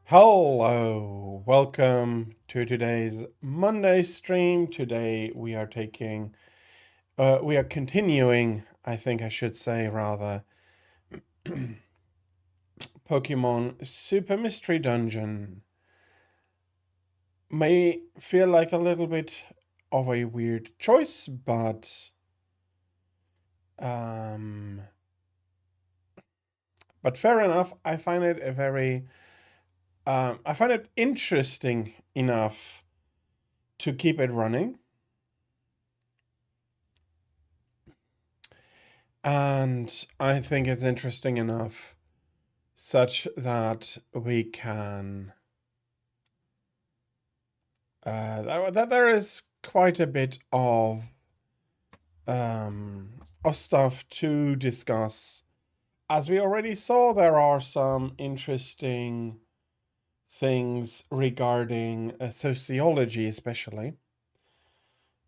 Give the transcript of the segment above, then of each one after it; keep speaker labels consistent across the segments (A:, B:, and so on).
A: Hello, welcome to today's Monday stream. Today we are continuing, I think I should say rather, Pokemon Super Mystery Dungeon. May feel like a little bit of a weird choice, but fair enough. I find it I find it interesting enough to keep it running. And I think it's interesting enough such that we can that there is quite a bit of of stuff to discuss. As we already saw, there are some interesting things regarding sociology, especially.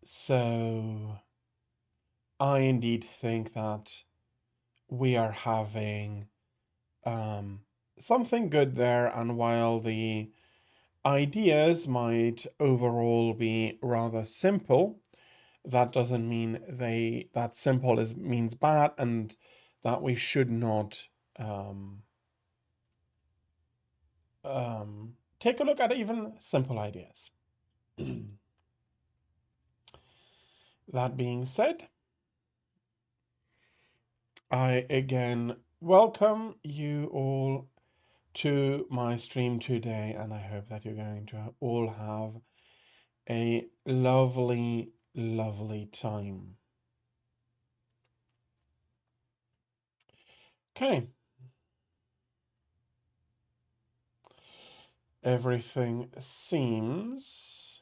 A: So, I indeed think that we are having something good there, and while the ideas might overall be rather simple, that doesn't mean that simple means bad, and that we should not um, take a look at even simple ideas. That being said, I again welcome you all to my stream today, and I hope that you're going to all have a lovely, lovely time. Okay. Everything seems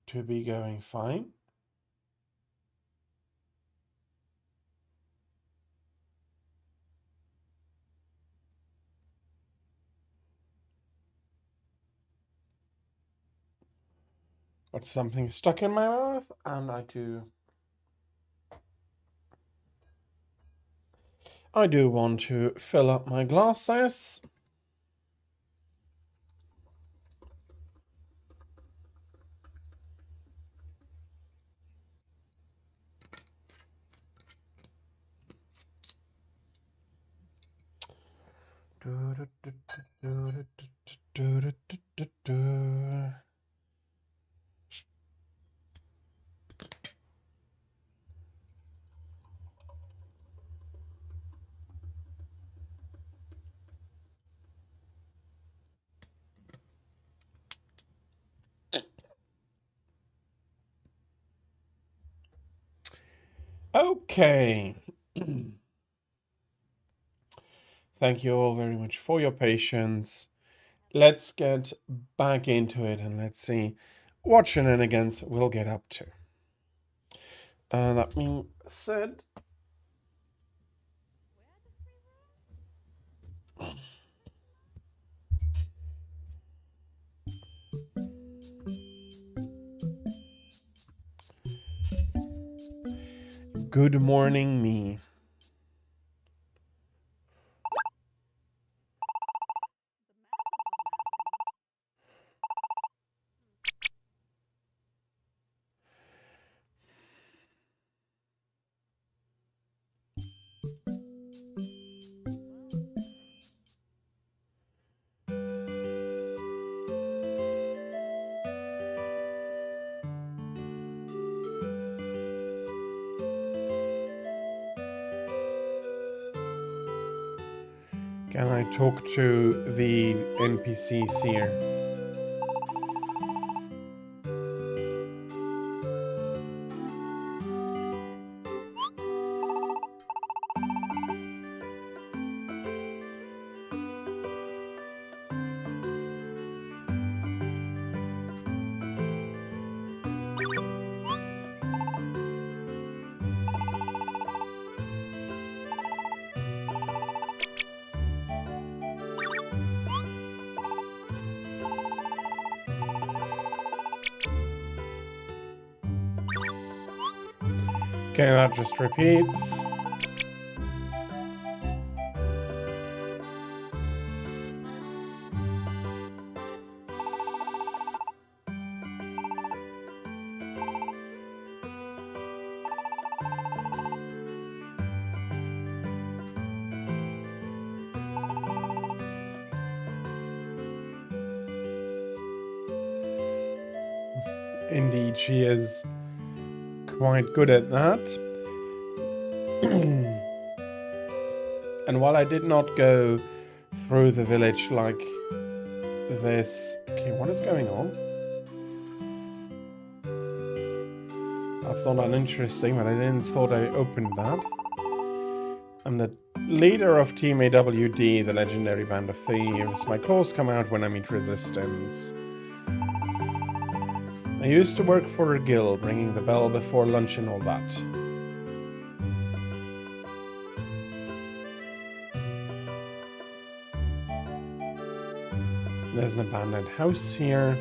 A: to be going fine. Got something stuck in my mouth, and I do want to fill up my glasses. Okay. Thank you all very much for your patience. Let's get back into it and let's see what shenanigans we'll get up to. That being said, good morning, me. Can I talk to the NPCs here? Okay, that just repeats. Indeed, she is quite good at that. And while I did not go through the village like this... Okay, what is going on? That's not uninteresting, but I didn't thought I opened that. And the Leader of Team AWD, the legendary band of thieves. My clothes come out when I meet resistance. I used to work for a guild, ringing the bell before lunch and all that. There's an abandoned house here.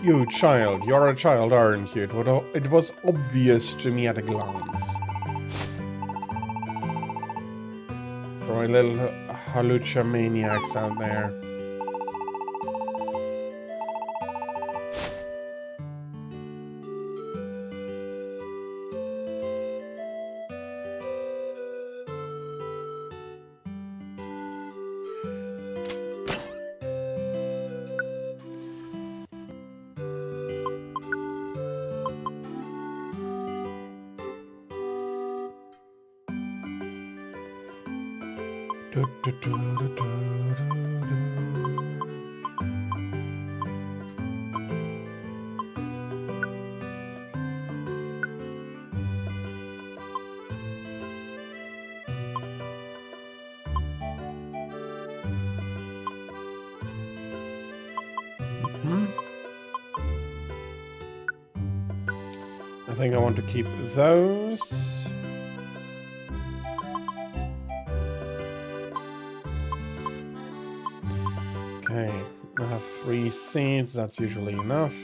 A: You child, you're a child, aren't you? It was obvious to me at a glance. For my little halucha maniacs out there. I think I want to keep those. Okay, I have 3 seeds, that's usually enough.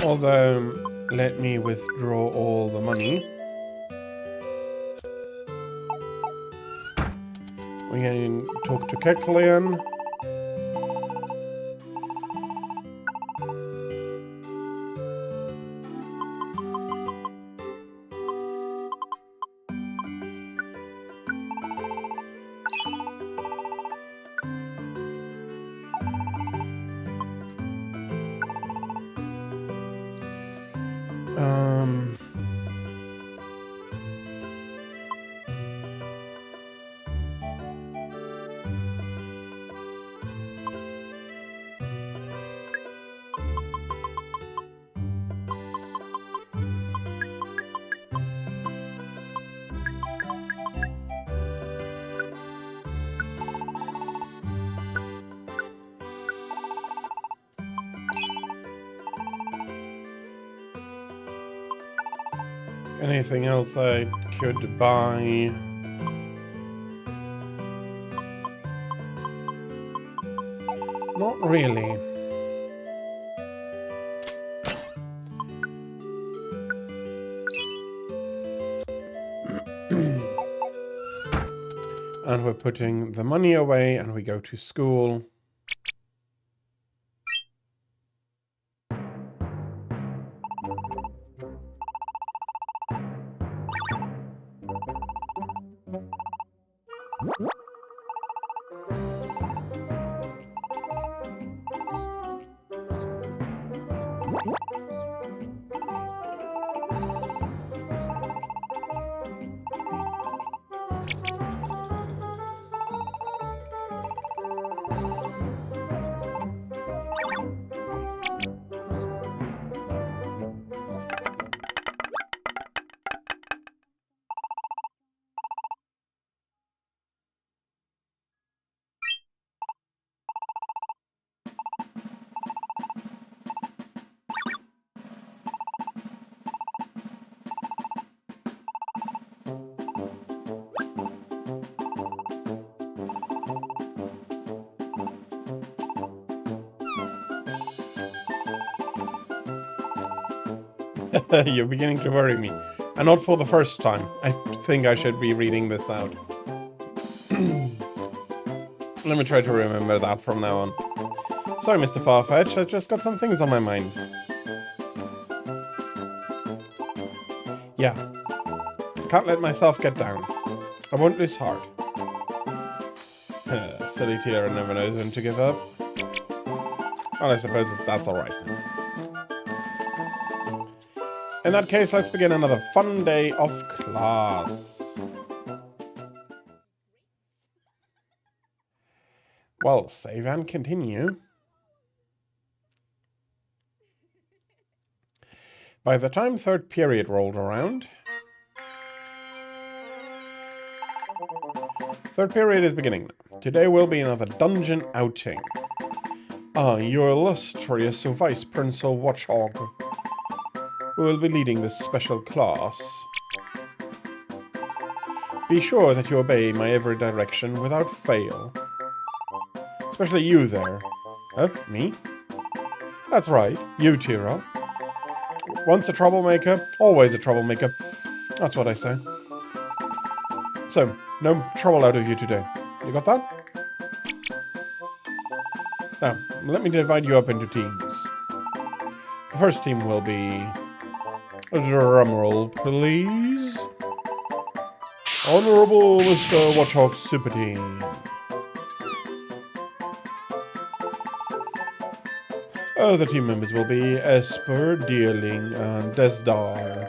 A: Although, let me withdraw all the money. We can talk to Kecleon. Anything else I could buy? Not really. And we're putting the money away and we go to school. You're beginning to worry me. And not for the first time. I think I should be reading this out. Let me try to remember that from now on. Sorry, Mr. Farfetch, I just got some things on my mind. Yeah. Can't let myself get down. I won't lose heart. Silly Tiara never knows when to give up. Well, I suppose that's alright. In that case, let's begin another fun day of class. Well, save and continue. By the time third period rolled around... Third period is beginning now. Today will be another dungeon outing. Your illustrious Vice Principal Watchog, who will be leading this special class. Be sure that you obey my every direction without fail. Especially you there. Huh? Me? That's right, you, Tira. Once a troublemaker, always a troublemaker. That's what I say. So, no trouble out of you today. You got that? Now, let me divide you up into teams. The first team will be... Drumroll, please. Honorable Mr. Watchog Super Team. Other team members will be Esper, Deerling, and Desdar.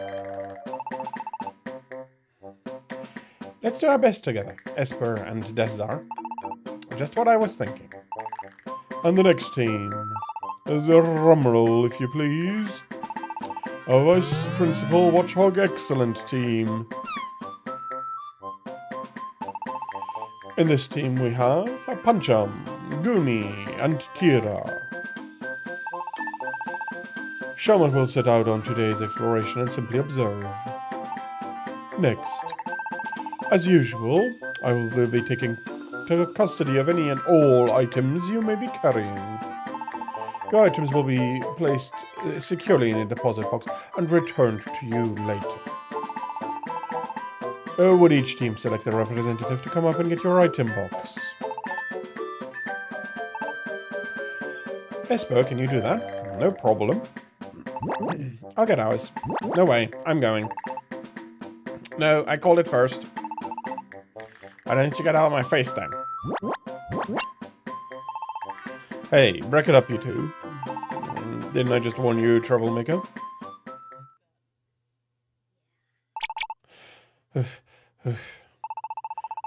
A: Let's do our best together, Esper and Desdar. Just what I was thinking. And the next team, the drumroll, if you please. A Vice Principal Watchog Excellent team. In this team we have Pancham, Goonie, and Tira. Shaman will set out on today's exploration and simply observe. Next, as usual, I will be taking custody of any and all items you may be carrying. Your items will be placed securely in a deposit box and returned to you later. Would each team select a representative to come up and get your item box? Esper, can you do that? No problem. I'll get ours. No way, I'm going. No, I called it first. Why don't you get out of my face then? Hey, break it up, you two. Didn't I just warn you, troublemaker?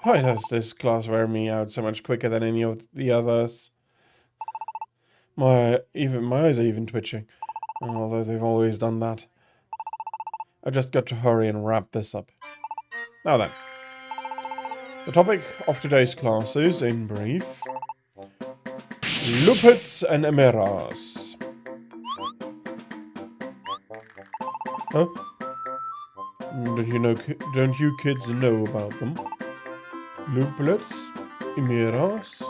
A: Why does this class wear me out so much quicker than any of the others? My eyes are even twitching. Although they've always done that. I just got to hurry and wrap this up. Now then. The topic of today's class is, in brief, Lupits and Emeras. Huh? Don't you kids know about them? Lupits? Emeras?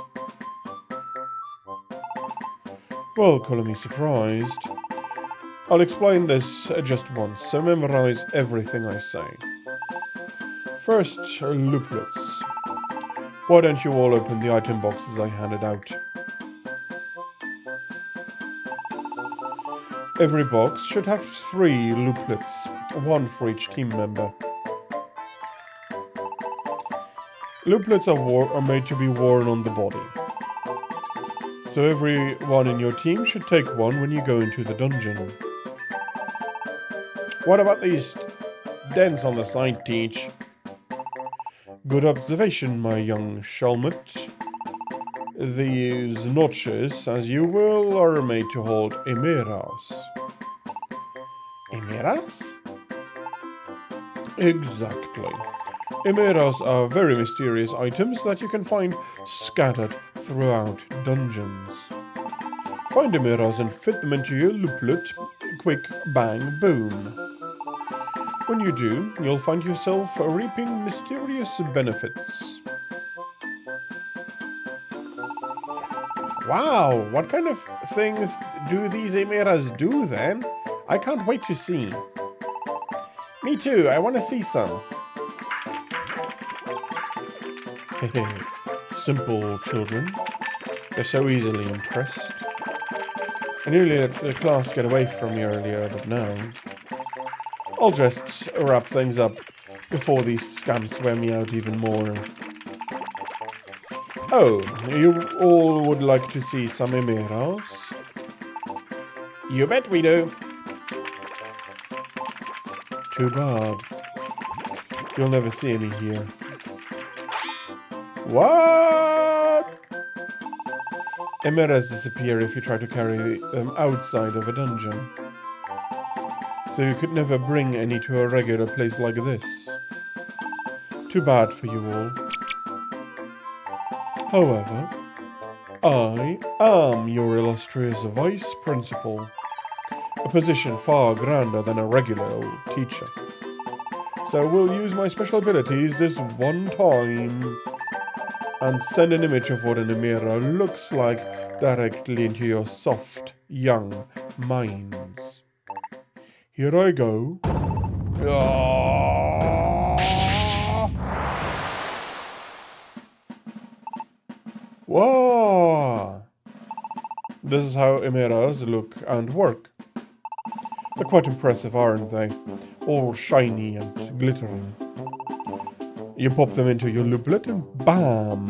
A: Well, color me surprised. I'll explain this just once, so memorize everything I say. First, Lupits. Why don't you all open the item boxes I handed out? Every box should have 3 Lupits, 1 for each team member. Lupits are made to be worn on the body. So everyone in your team should take one when you go into the dungeon. What about these dents on the side, Teach? Good observation, my young Shalmut. These notches, as you will, are made to hold emeras. Emeras? Exactly. Emeras are very mysterious items that you can find scattered throughout dungeons. Find emeras and fit them into your looplet. Quick, bang, boom. When you do, you'll find yourself reaping mysterious benefits. Wow, what kind of things do these emeras do then? I can't wait to see. Me too, I want to see some. Simple children. They're so easily impressed. I nearly let the class get away from me earlier, but no. I'll just wrap things up before these scamps wear me out even more. Oh, you all would like to see some Emeras? You bet we do. Too bad. You'll never see any here. What? Emeras disappear if you try to carry them outside of a dungeon. So you could never bring any to a regular place like this. Too bad for you all. However, I am your illustrious vice principal, a position far grander than a regular old teacher. So we'll use my special abilities this one time and send an image of what an Emera looks like directly into your soft, young minds. Here I go. Whoa! This is how Emeras look and work. They're quite impressive, aren't they? All shiny and glittering. You pop them into your looplet and bam!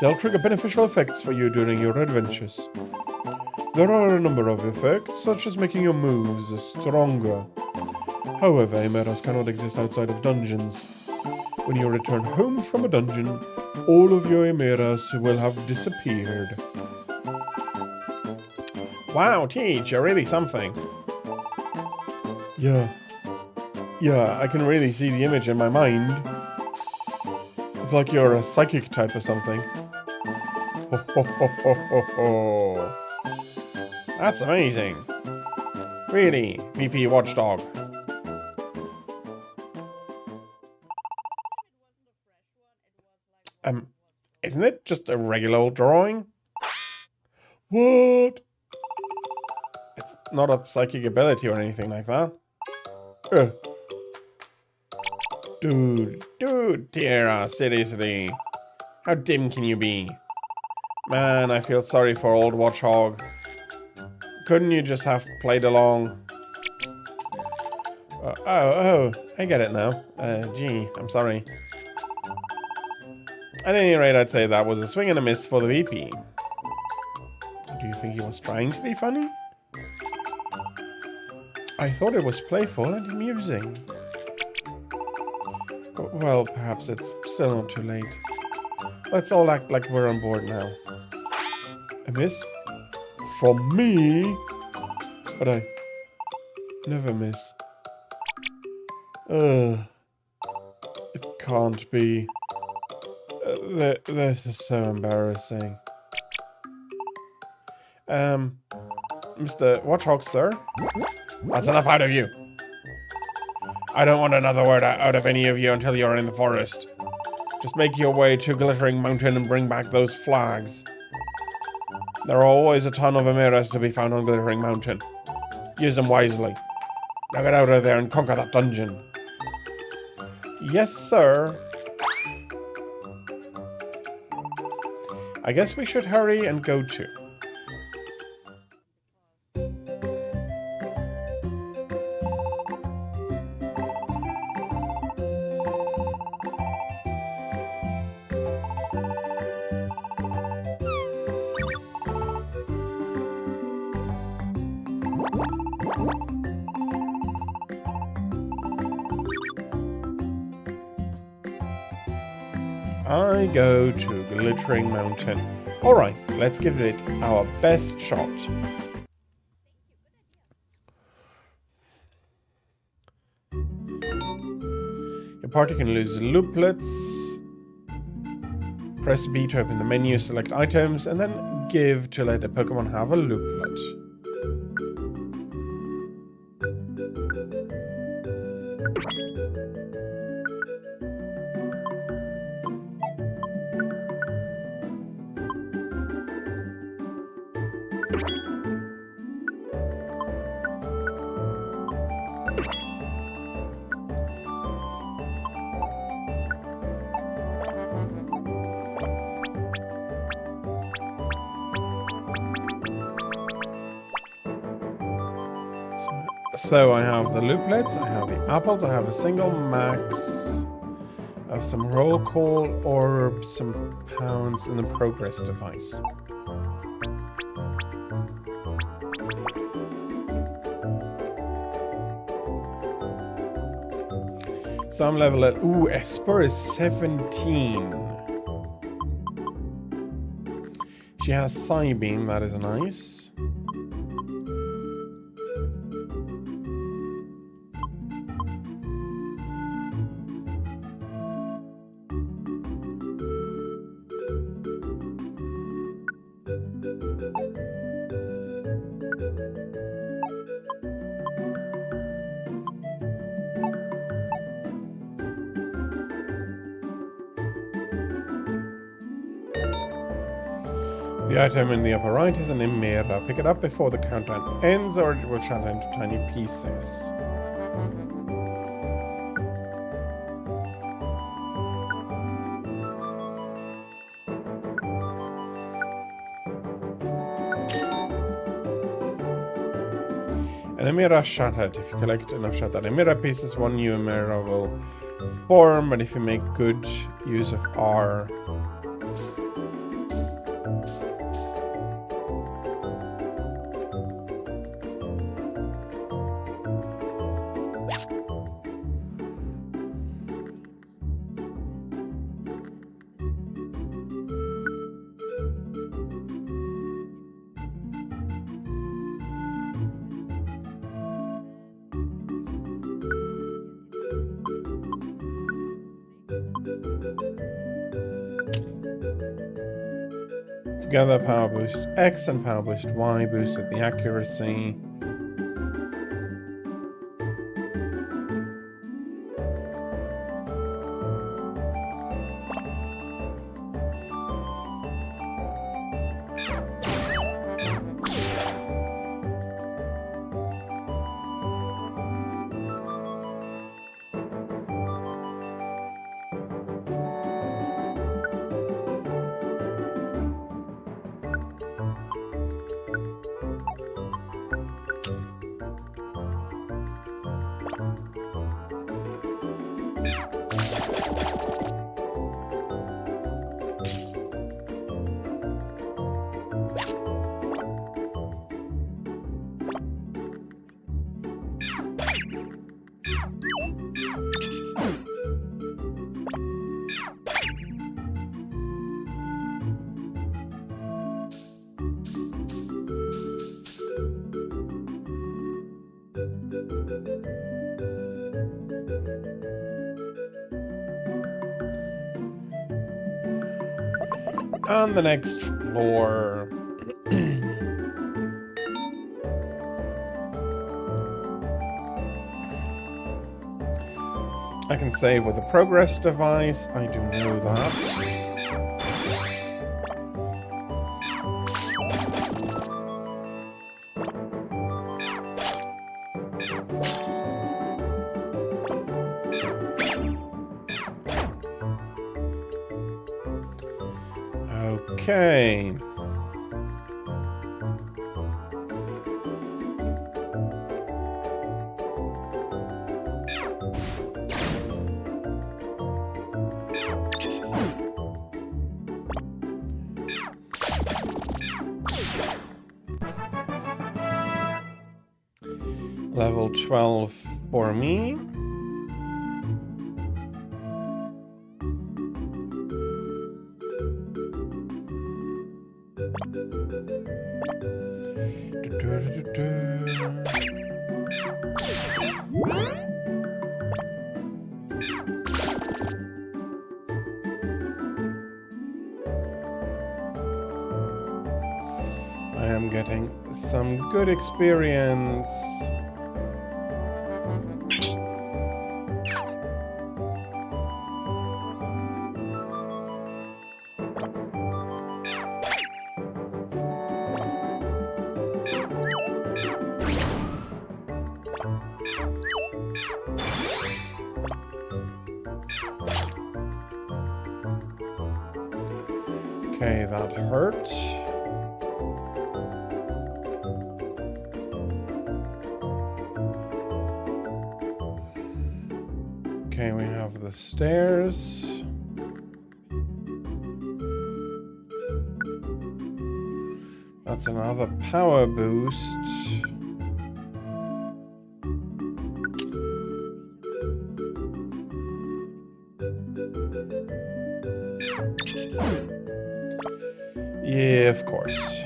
A: They'll trigger beneficial effects for you during your adventures. There are a number of effects, such as making your moves stronger. However, Emeras cannot exist outside of dungeons. When you return home from a dungeon, all of your Emeras will have disappeared. Wow, Teach, you're really something. Yeah, I can really see the image in my mind. It's like you're a psychic type or something. Ho ho ho ho ho ho. That's amazing. Really, VP Watchdog. Isn't it just a regular old drawing? What? It's not a psychic ability or anything like that. Dude, Tierra, seriously. How dim can you be? Man, I feel sorry for old Watchhog. Couldn't you just have played along? Oh, I get it now. Gee, I'm sorry. At any rate, I'd say that was a swing and a miss for the VP. Do you think he was trying to be funny? I thought it was playful and amusing. Well, perhaps it's still not too late. Let's all act like we're on board now. A miss? From me? But I never miss. It can't be. This is so embarrassing. Mr. Watchhog, sir? That's enough out of you. I don't want another word out of any of you until you're in the forest. Just make your way to Glittering Mountain and bring back those flags. There are always a ton of Emeras to be found on Glittering Mountain. Use them wisely. Now get out of there and conquer that dungeon. Yes, sir. I guess we should hurry and go too. I go to Glittering Mountain. Alright, let's give it our best shot. Your party can lose looplets. Press B to open the menu, select items, and then give to let a Pokemon have a looplet. So I have the looplets, I have the apples, I have a single max of some roll call or some pounds in the progress device. So I'm level at... Ooh, Esper is 17. She has Psybeam, that is nice. The item in the upper right is an Emera. Pick it up before the countdown ends or it will shatter into tiny pieces. An Emera shattered. If you collect enough shattered Emera pieces, one new Emera will form, but if you make good use of R, together power boost X and power boost Y boosted the accuracy. On the next floor. I can save with a progress device. I do know that. Okay. Level 12 for me. I am getting some good experience. Okay, that hurt. Okay, we have the stairs. That's another power boost. Yeah, of course.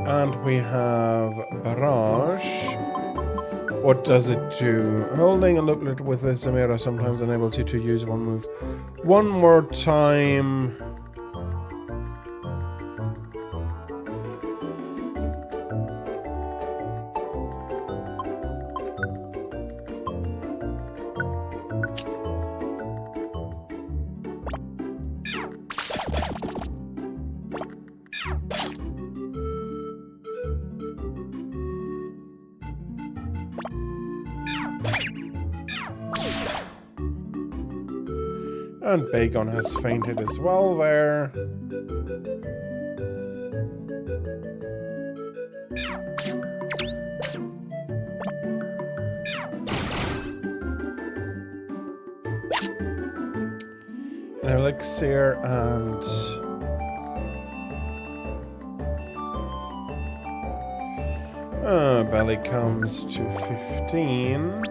A: And we have Barrage. What does it do? Holding a looplet with the Zamira sometimes enables you to use one move one more time. And Bagon has fainted as well there. An elixir and belly comes to 15.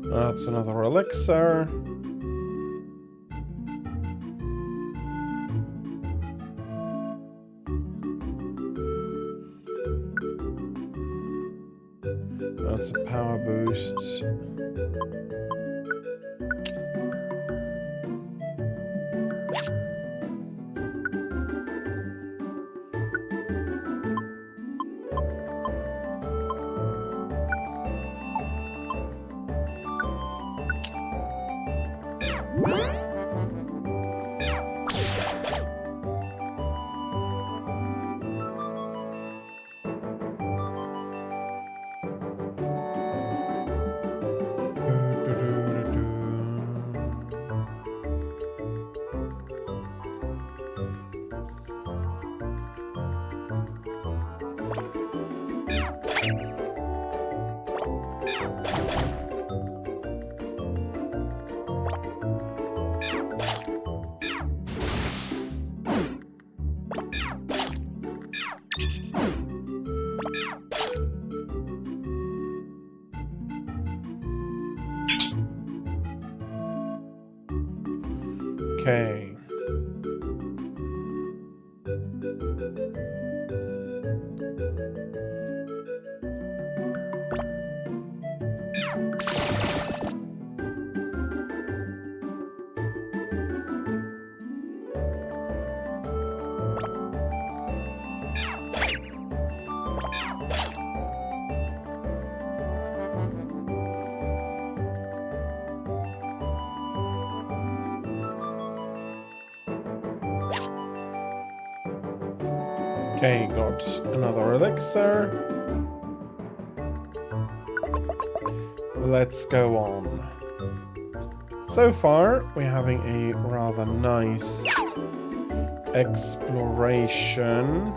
A: That's another elixir. That's a power boost. Okay. Okay, got another elixir. Let's go on. So far, we're having a rather nice exploration.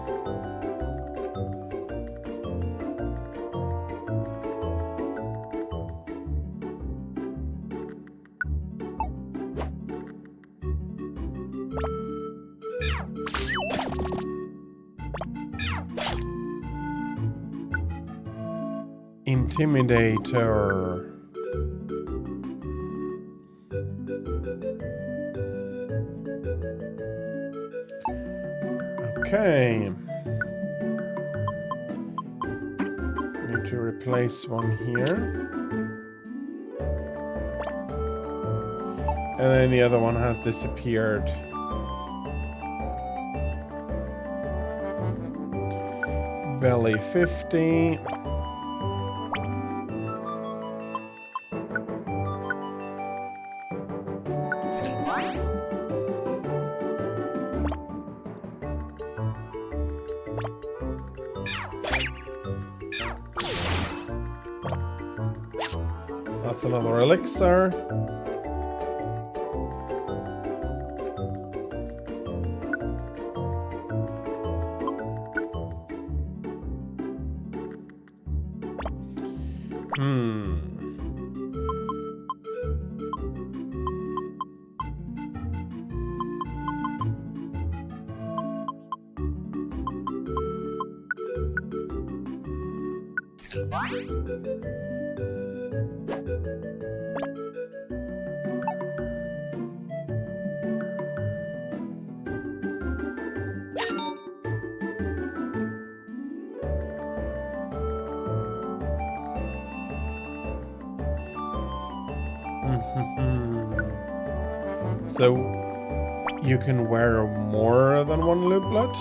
A: Intimidator. Okay. Need to replace one here. And then the other one has disappeared. Belly 50. That's another elixir. So you can wear more than one looplet?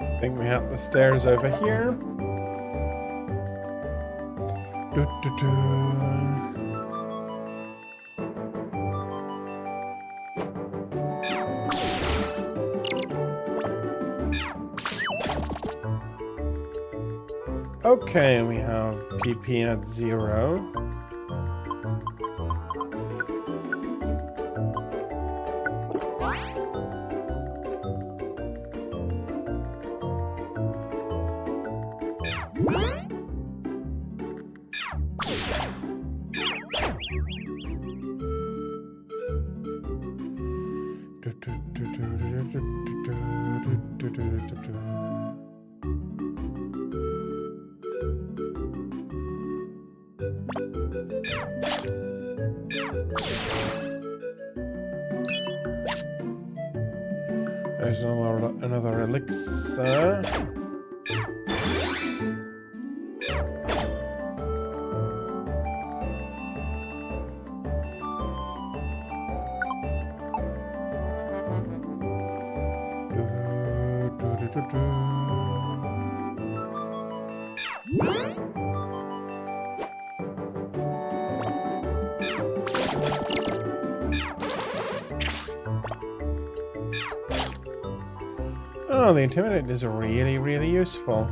A: I think we have the stairs over here. Okay, we have PP at 0. There's another elixir. Oh, the Intimidate is really, really useful.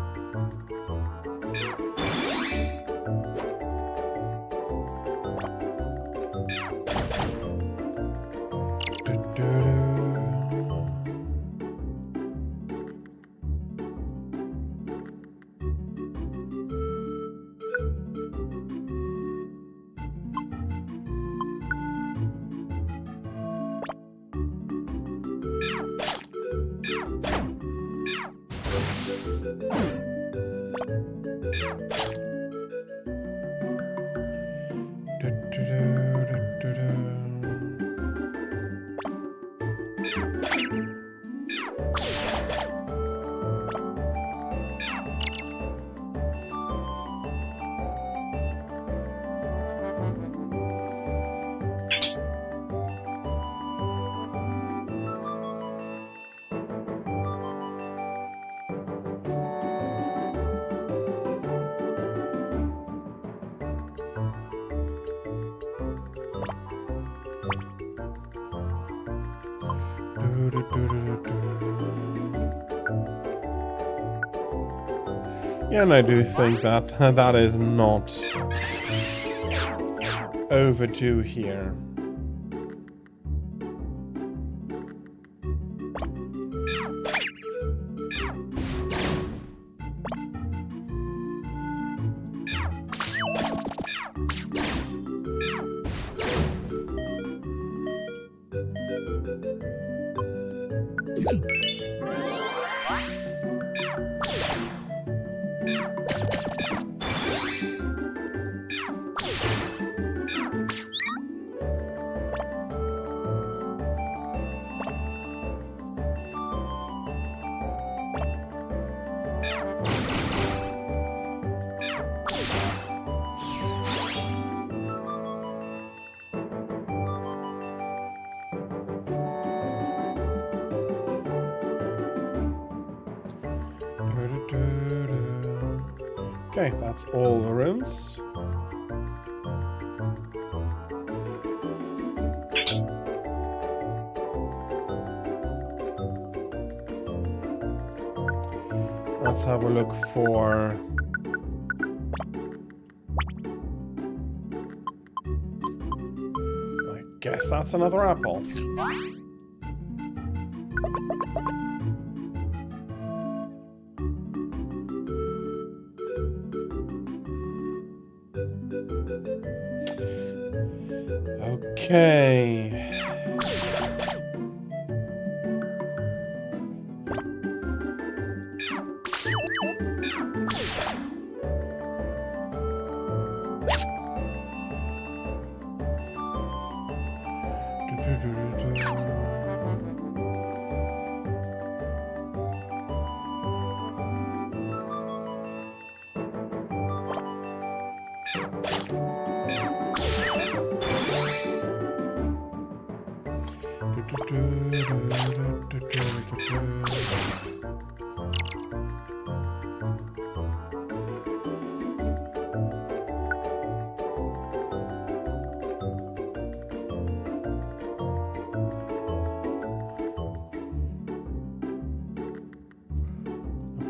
A: Yeah, and I do think that that is not overdue here. Okay, that's all the rooms. Let's have a look for... I guess that's another apple. Okay.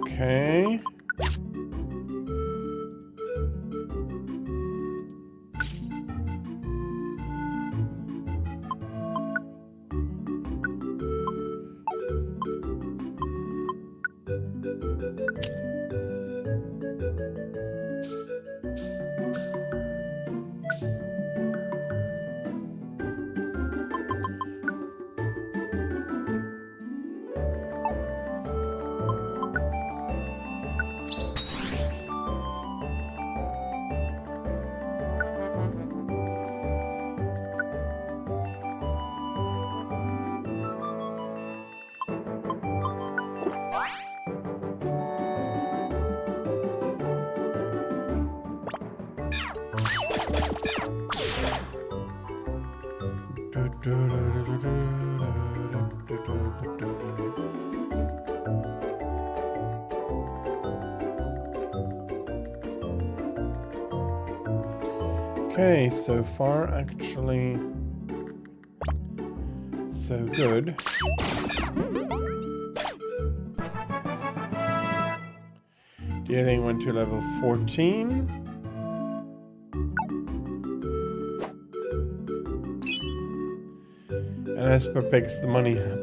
A: Okay. Okay, so far actually so good. Deerling went to level 14. And Esper picks the money up.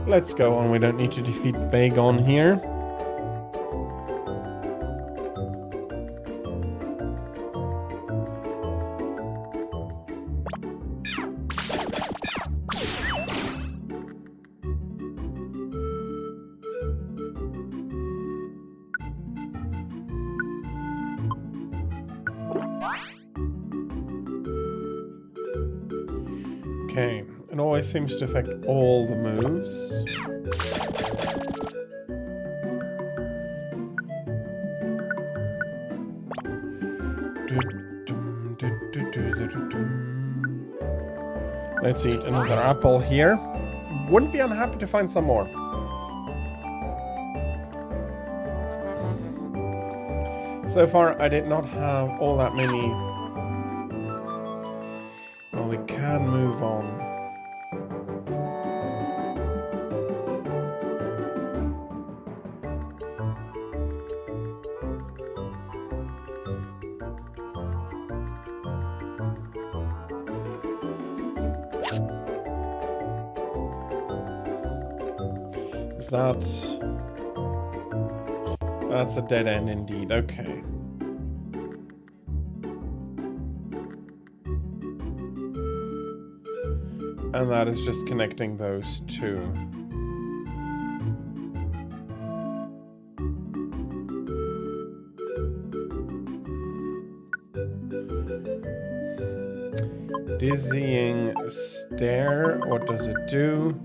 A: Let's go on, we don't need to defeat Bagon here. Okay, it always seems to affect all the moves. Let's eat another apple here. Wouldn't be unhappy to find some more. So far, I did not have all that many. Well, we can move on. That's a dead end indeed. Okay. And that is just connecting those two. Dizzying stare. What does it do?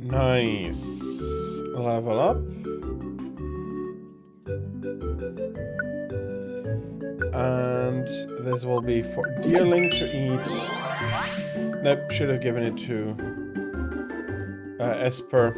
A: Nice. Level up. And this will be for Deerling to eat. Nope, should have given it to Esper.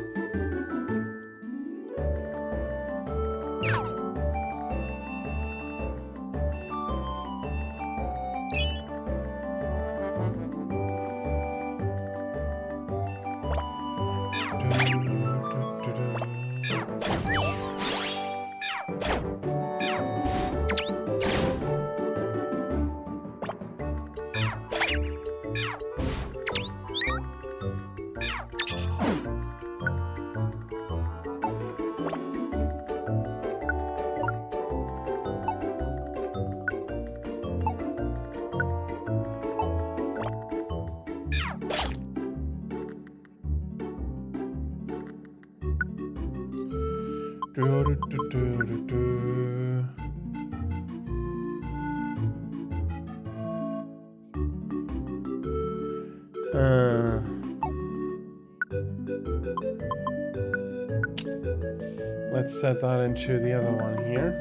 A: Do, do, do, do, do. Let's set that into the other one here.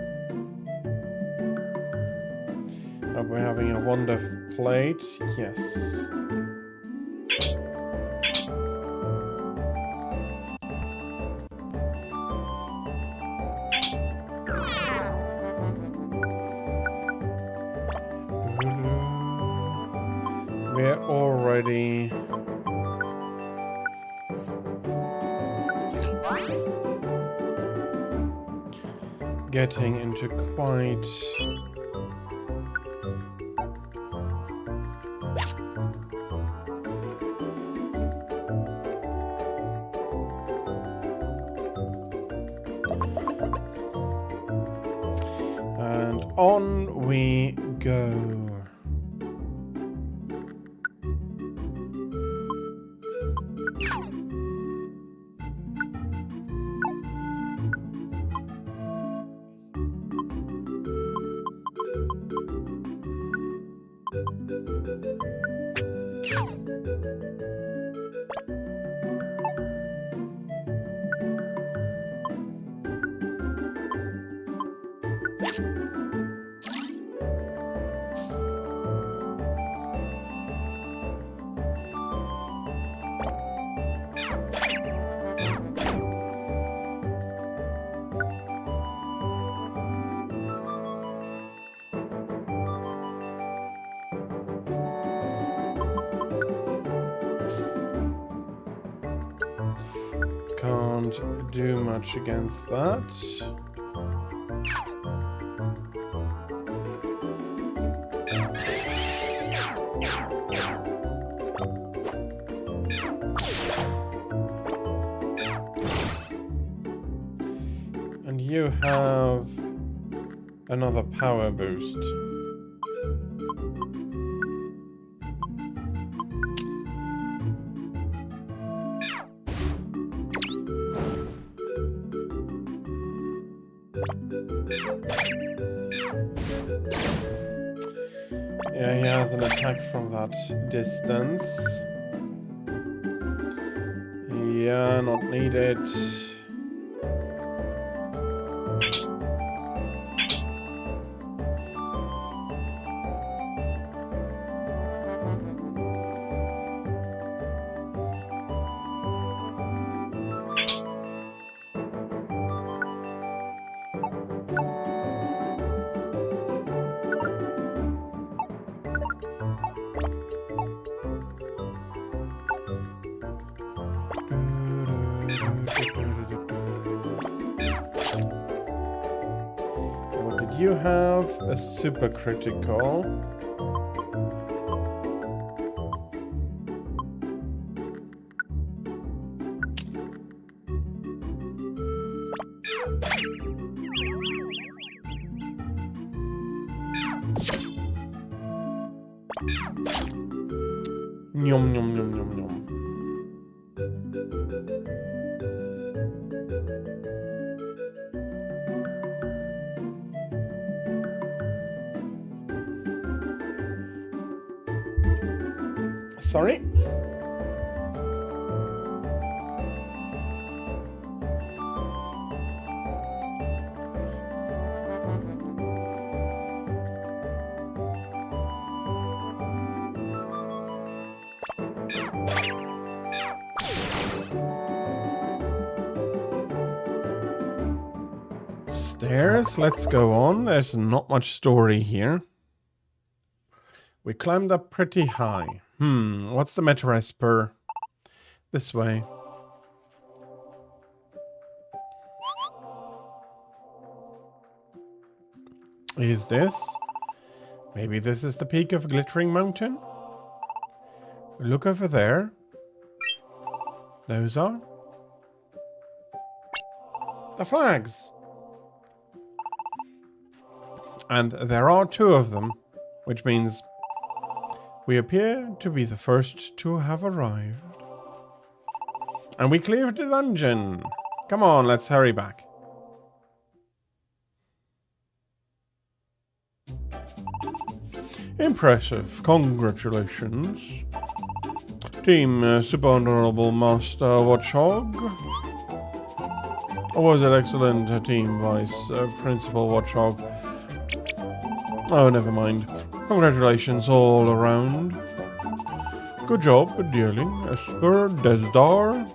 A: Are we having a wonder plate? Yes. We're already getting into quite and on we go. Can't do much against that. And you have another power boost. Yeah, he has an attack from that distance. Yeah, not needed. What did you have? A super critical. Yum, yum, yum, yum, yum. Sorry? Stairs, let's go on. There's not much story here. We climbed up pretty high. What's the matter, Esper? This way. Is this? Maybe this is the peak of Glittering Mountain? Look over there. Those are the flags. And there are two of them, which means we appear to be the first to have arrived. And we cleared the dungeon. Come on, let's hurry back. Impressive. Congratulations. Team Super Honorable Master Watchog. Or was it excellent Team Vice Principal Watchog? Oh, never mind. Congratulations all around. Good job, dearling. Esper, Desdar.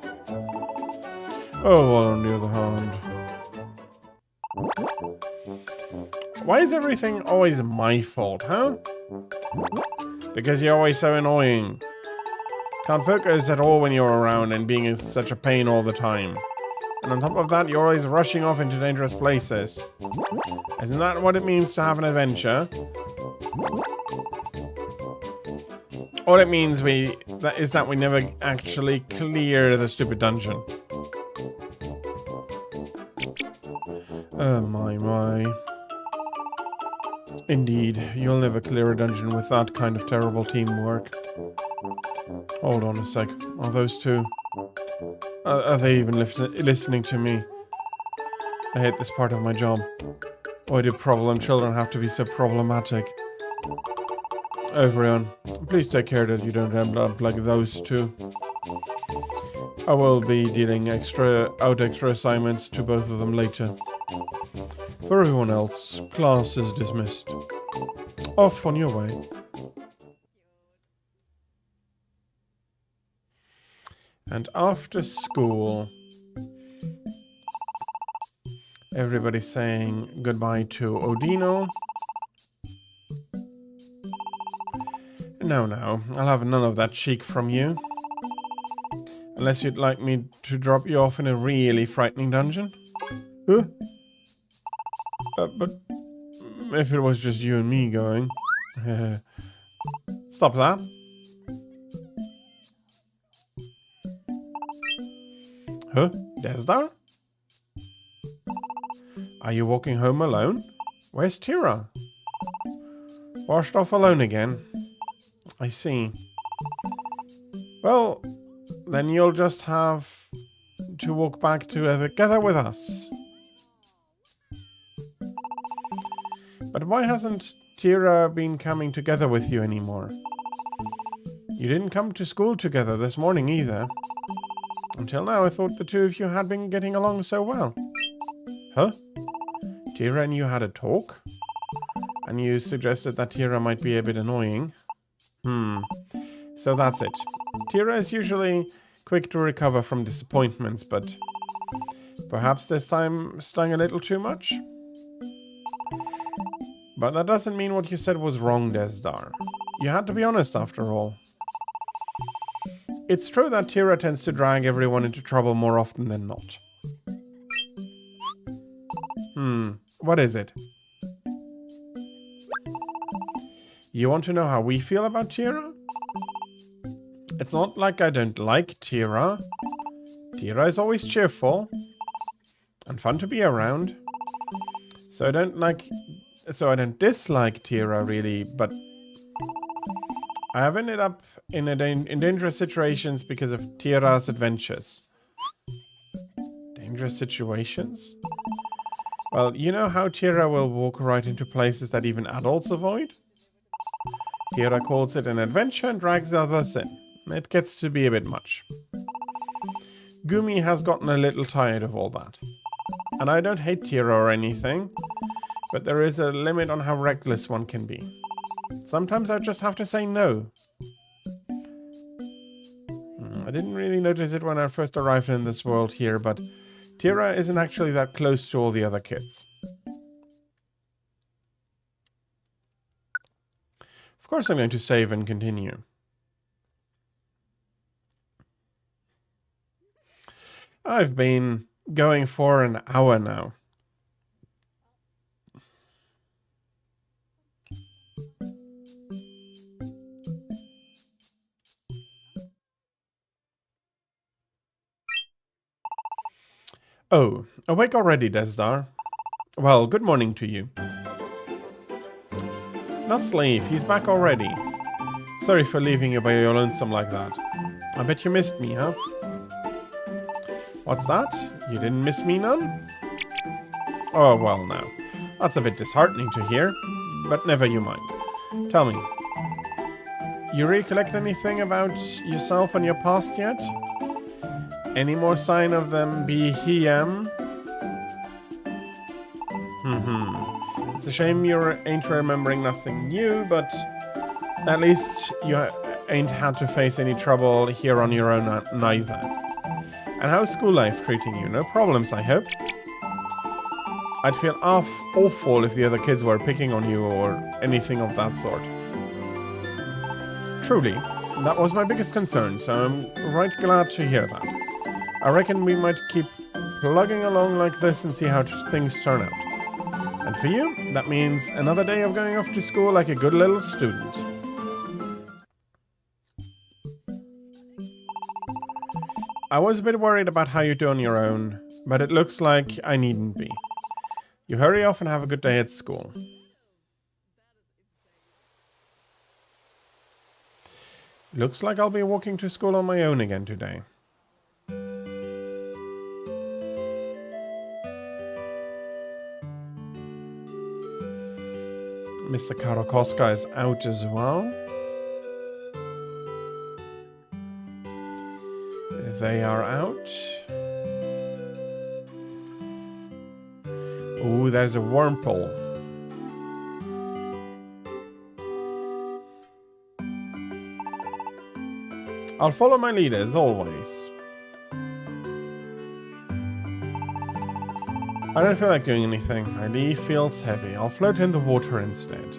A: Oh, well, on the other hand. Why is everything always my fault, huh? Because you're always so annoying. Can't focus at all when you're around and being such a pain all the time. And on top of that, you're always rushing off into dangerous places. Isn't that what it means to have an adventure? All it means is that we never actually clear the stupid dungeon. Oh my. Indeed, you'll never clear a dungeon with that kind of terrible teamwork. Hold on a sec. Are those two? Are they even listening to me? I hate this part of my job. Why do problem children have to be so problematic? Everyone, please take care that you don't end up like those two. I will be dealing extra assignments to both of them later. For everyone else, class is dismissed. Off on your way. And after school, everybody's saying goodbye to Odino. No, I'll have none of that cheek from you. Unless you'd like me to drop you off in a really frightening dungeon. Huh? But if it was just you and me going. Stop that. Huh? Desdar? Are you walking home alone? Where's Tira? Washed off alone again. I see. Well, then you'll just have to walk back together with us. But why hasn't Tira been coming together with you anymore? You didn't come to school together this morning either. Until now, I thought the two of you had been getting along so well. Huh? Tira and you had a talk? And you suggested that Tira might be a bit annoying. So that's it. Tira is usually quick to recover from disappointments, but perhaps this time stung a little too much? But that doesn't mean what you said was wrong, Desdar. You had to be honest after all. It's true that Tira tends to drag everyone into trouble more often than not. What is it? You want to know how we feel about Tira? It's not like I don't like Tira. Tira is always cheerful and fun to be around. So I don't dislike Tira really, but I have ended up in dangerous situations because of Tira's adventures. Dangerous situations? Well, you know how Tira will walk right into places that even adults avoid? Tira calls it an adventure and drags others in. It gets to be a bit much. Gumi has gotten a little tired of all that. And I don't hate Tira or anything, but there is a limit on how reckless one can be. Sometimes I just have to say no. I didn't really notice it when I first arrived in this world here, but Tira isn't actually that close to all the other kids. Of course I'm going to save and continue. I've been going for an hour now. Oh, awake already, Desdar? Well, good morning to you. Nusleaf, he's back already. Sorry for leaving you by your lonesome like that. I bet you missed me, huh? What's that? You didn't miss me none? Oh, well now. That's a bit disheartening to hear, but never you mind. Tell me, You recollect anything about yourself and your past yet? Any more sign of them be him? It's a shame you ain't remembering nothing new, but at least you ain't had to face any trouble here on your own neither. And how's school life treating you? No problems, I hope? I'd feel awful if the other kids were picking on you or anything of that sort. Truly, that was my biggest concern, so I'm right glad to hear that. I reckon we might keep plugging along like this and see how things turn out. And for you, that means another day of going off to school like a good little student. I was a bit worried about how you do on your own, but it looks like I needn't be. You hurry off and have a good day at school. Looks like I'll be walking to school on my own again today. Mr. Karakoska is out as well. They are out. Ooh, there's a Wurmple. I'll follow my lead as always. I don't feel like doing anything. My leaf feels heavy. I'll float in the water instead.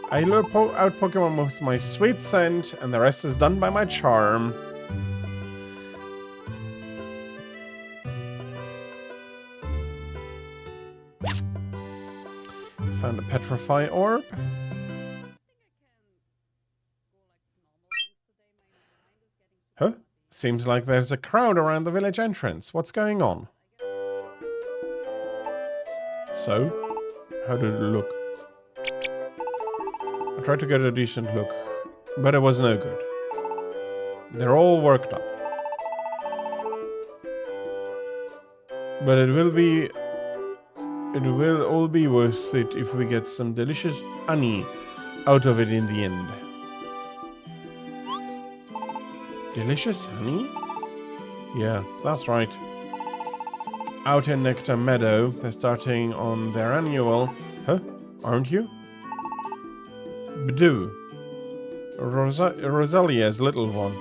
A: I lure out Pokemon with my sweet scent, and the rest is done by my charm. Found a Petrify Orb. Huh? Seems like there's a crowd around the village entrance. What's going on? So, how did it look? I tried to get a decent look, but it was no good. They're all worked up. But it will all be worth it if we get some delicious honey out of it in the end. Delicious honey? Yeah, that's right. Out in Nectar Meadow, they're starting on their annual... Huh? Aren't you? Bdoo. Rosalia's little one.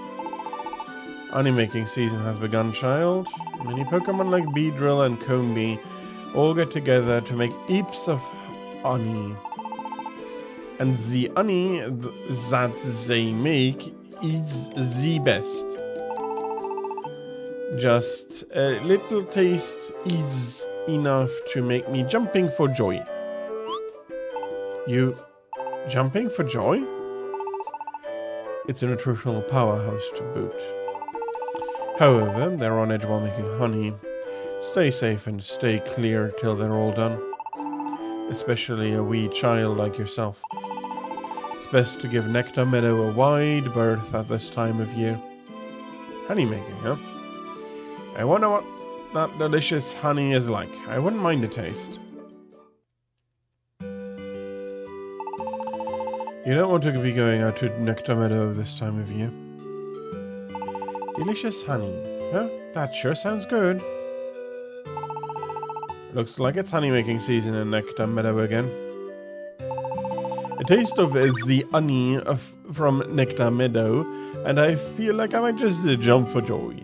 A: Honey-making season has begun, child. Many Pokemon like Beedrill and Combee all get together to make heaps of honey. And the honey that they make is the best. Just a little taste is enough to make me jumping for joy. You jumping for joy? It's a nutritional powerhouse to boot. However, they're on edge while making honey. Stay safe and stay clear till they're all done. Especially a wee child like yourself. It's best to give Nectar Meadow a wide berth at this time of year. Honey making, huh? I wonder what that delicious honey is like. I wouldn't mind a taste. You don't want to be going out to Nectar Meadow this time of year. Delicious honey. Huh? That sure sounds good. Looks like it's honey making season in Nectar Meadow again. A taste of the honey from Nectar Meadow, and I feel like I might just jump for joy.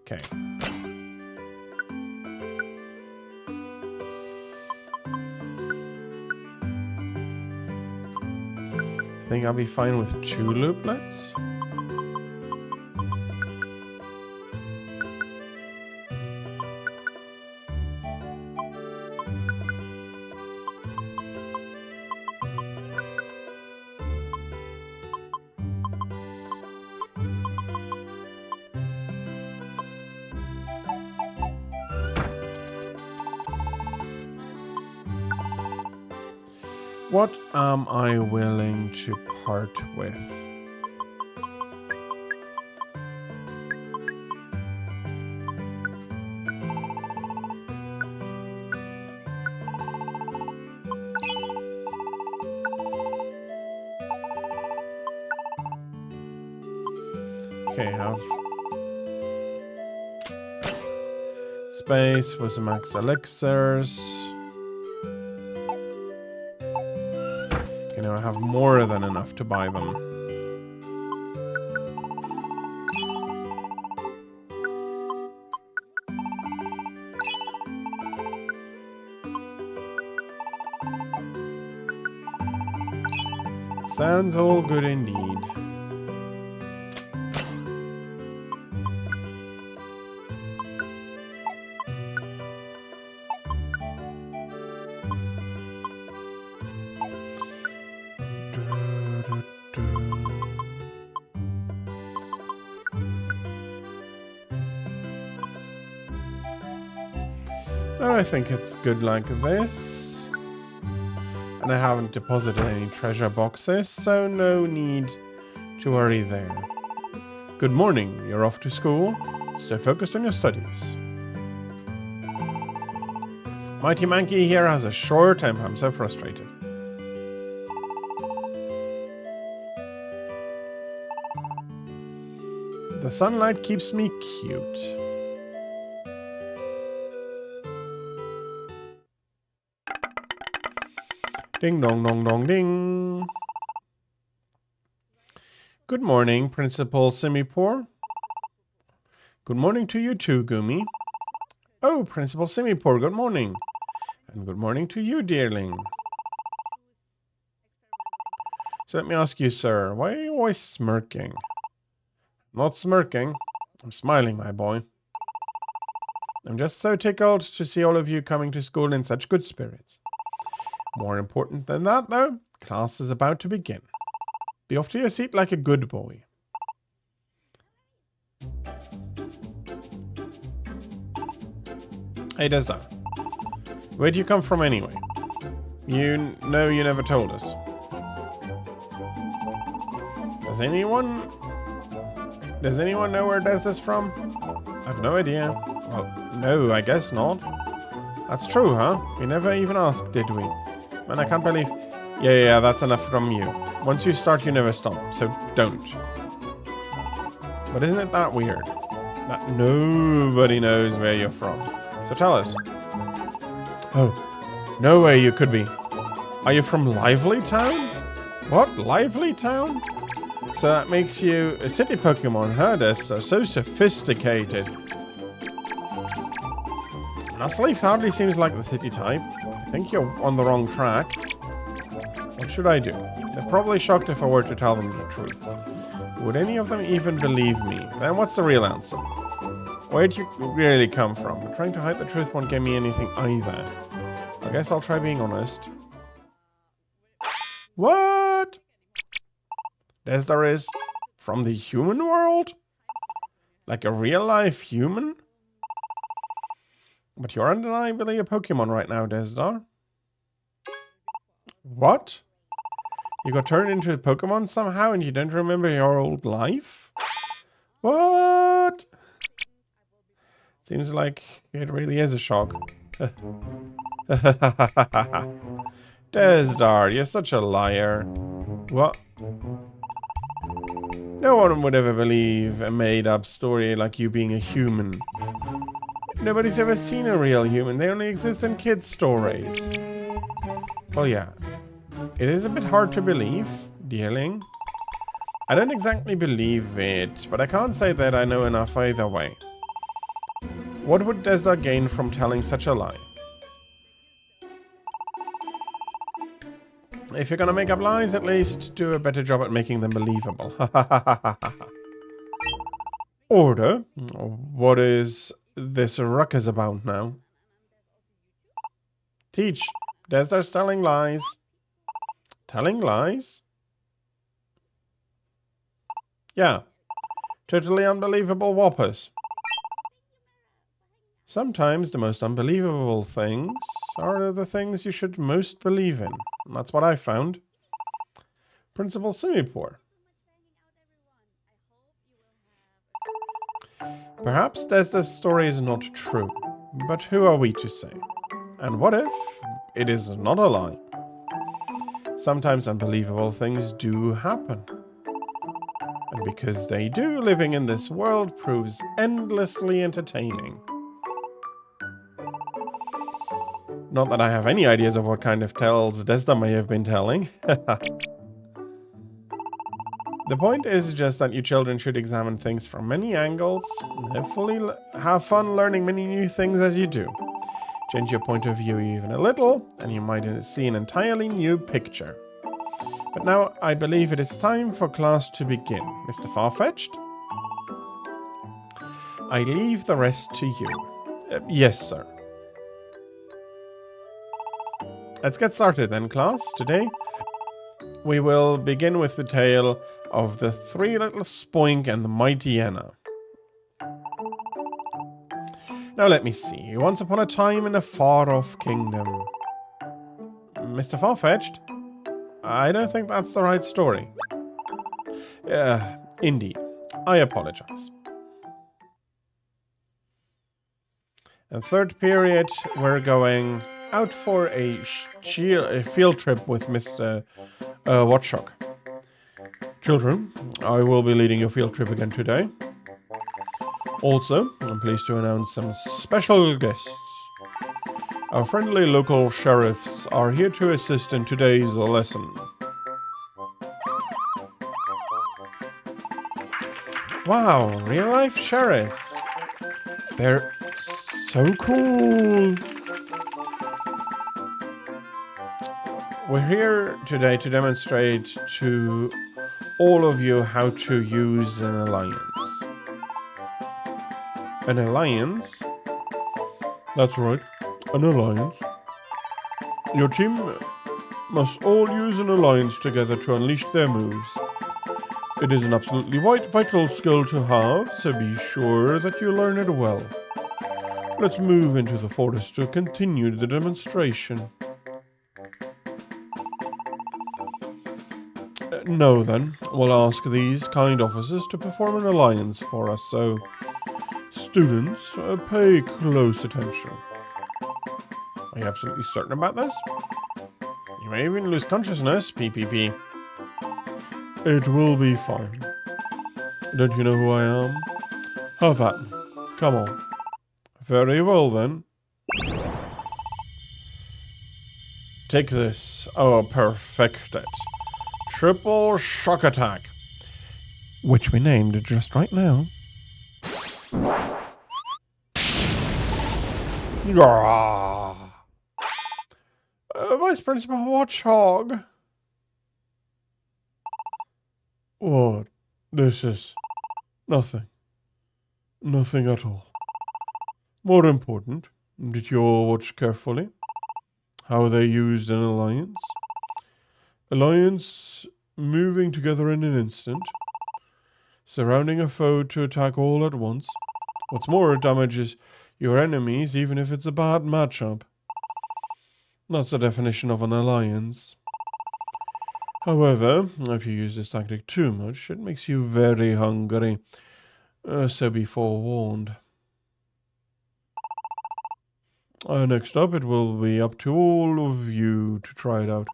A: Okay. Think I'll be fine with 2 Looplets? What am I willing to part with? Okay, have space for some max elixirs. You know, I have more than enough to buy them. Sounds all good indeed. No, I think it's good like this. And I haven't deposited any treasure boxes, so no need to worry there. Good morning, you're off to school. Stay focused on your studies. Mighty Mankey here has a short temper. I'm so frustrated. The sunlight keeps me cute. Ding dong dong dong ding. Good morning, Principal Simipour. Good morning to you too, Gumi. Oh, Principal Simipour, good morning. And good morning to you, dearling. So let me ask you, sir, why are you always smirking? Not smirking. I'm smiling, my boy. I'm just so tickled to see all of you coming to school in such good spirits. More important than that, though, class is about to begin. Be off to your seat like a good boy. Hey, Desda. Where do you come from anyway? You know you never told us. Does anyone know where Desda's from? I've no idea. Well, no, I guess not. That's true, huh? We never even asked, did we? Man, I can't believe... Yeah, that's enough from you. Once you start, you never stop, so don't. But isn't it that weird? That nobody knows where you're from. So tell us. Oh, no way you could be. Are you from Lively Town? What? Lively Town? So that makes you a city Pokemon, huh? They're so sophisticated. Nuzleaf hardly seems like the city type. I think you're on the wrong track. What should I do? They're probably shocked if I were to tell them the truth. Would any of them even believe me? Then what's the real answer? Where'd you really come from? Trying to hide the truth won't get me anything either. I guess I'll try being honest. What? Desda is from the human world? Like a real-life human? But you're undeniably a Pokemon right now, Desda. What? You got turned into a Pokemon somehow and you don't remember your old life? What? Seems like it really is a shock. Desda, you're such a liar. What? No one would ever believe a made-up story like you being a human. Nobody's ever seen a real human. They only exist in kids' stories. Well, yeah. It is a bit hard to believe, dearling. I don't exactly believe it, but I can't say that I know enough either way. What would Desda gain from telling such a lie? If you're gonna make up lies, at least do a better job at making them believable. Order? What is this ruckus about now? Teach. Desda's telling lies. Telling lies? Yeah. Totally unbelievable whoppers. Sometimes the most unbelievable things are the things you should most believe in. That's what I found. Principal Simipour. Perhaps Desda's story is not true, but who are we to say? And what if it is not a lie? Sometimes unbelievable things do happen. And because they do, living in this world proves endlessly entertaining. Not that I have any ideas of what kind of tales Desda may have been telling. The point is just that you children should examine things from many angles, have fun learning many new things as you do. Change your point of view even a little, and you might see an entirely new picture. But now, I believe it is time for class to begin. Mr. Farfetch'd? I leave the rest to you. Yes, sir. Let's get started then, class. Today, we will begin with the tale of the Three Little Spoink and the Mighty Anna. Now let me see. Once upon a time in a far-off kingdom. Mr. Farfetch'd? I don't think that's the right story. Indeed. I apologize. In third period, we're going out for a field trip with Mr. Watchshock. Children, I will be leading your field trip again today. Also, I'm pleased to announce some special guests. Our friendly local sheriffs are here to assist in today's lesson. Wow, real-life sheriffs. They're so cool. We're here today to demonstrate to all of you how to use an alliance. An alliance? That's right, an alliance. Your team must all use an alliance together to unleash their moves. It is an absolutely vital skill to have, so be sure that you learn it well. Let's move into the forest to continue the demonstration. Now then, we'll ask these kind officers to perform an alliance for us, so students, pay close attention. Are you absolutely certain about this? You may even lose consciousness, PPP. It will be fine. Don't you know who I am? Have at me. Come on. Very well then. Take this. Oh, perfected. Triple shock attack. Which we named just right now. Vice Principal Watchhog. What? This is nothing. Nothing at all. More important, did you all watch carefully how they used an alliance? Alliance moving together in an instant, surrounding a foe to attack all at once. What's more, it damages your enemies even if it's a bad matchup. That's the definition of an alliance. However, if you use this tactic too much, it makes you very hungry. So be forewarned. Next up, it will be up to all of you to try it out.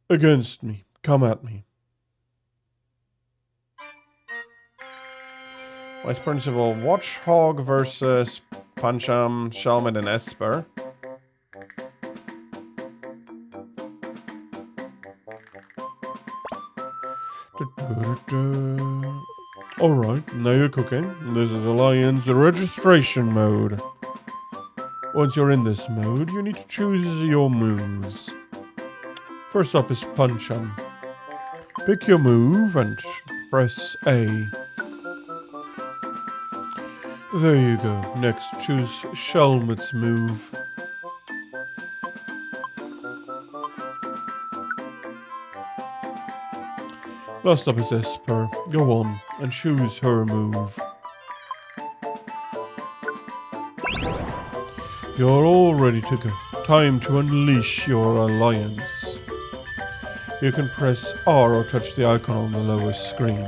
A: Against me. Come at me. Vice Principal Watchhog versus Pancham, Shalmet, and Esper. Alright, now you're cooking. This is Alliance registration mode. Once you're in this mode, you need to choose your moves. First up is Pancham. Pick your move and press A. There you go. Next, choose Shalmet's move. Last up is Esper. Go on and choose her move. You're all ready to go. Time to unleash your alliance. You can press R or touch the icon on the lower screen.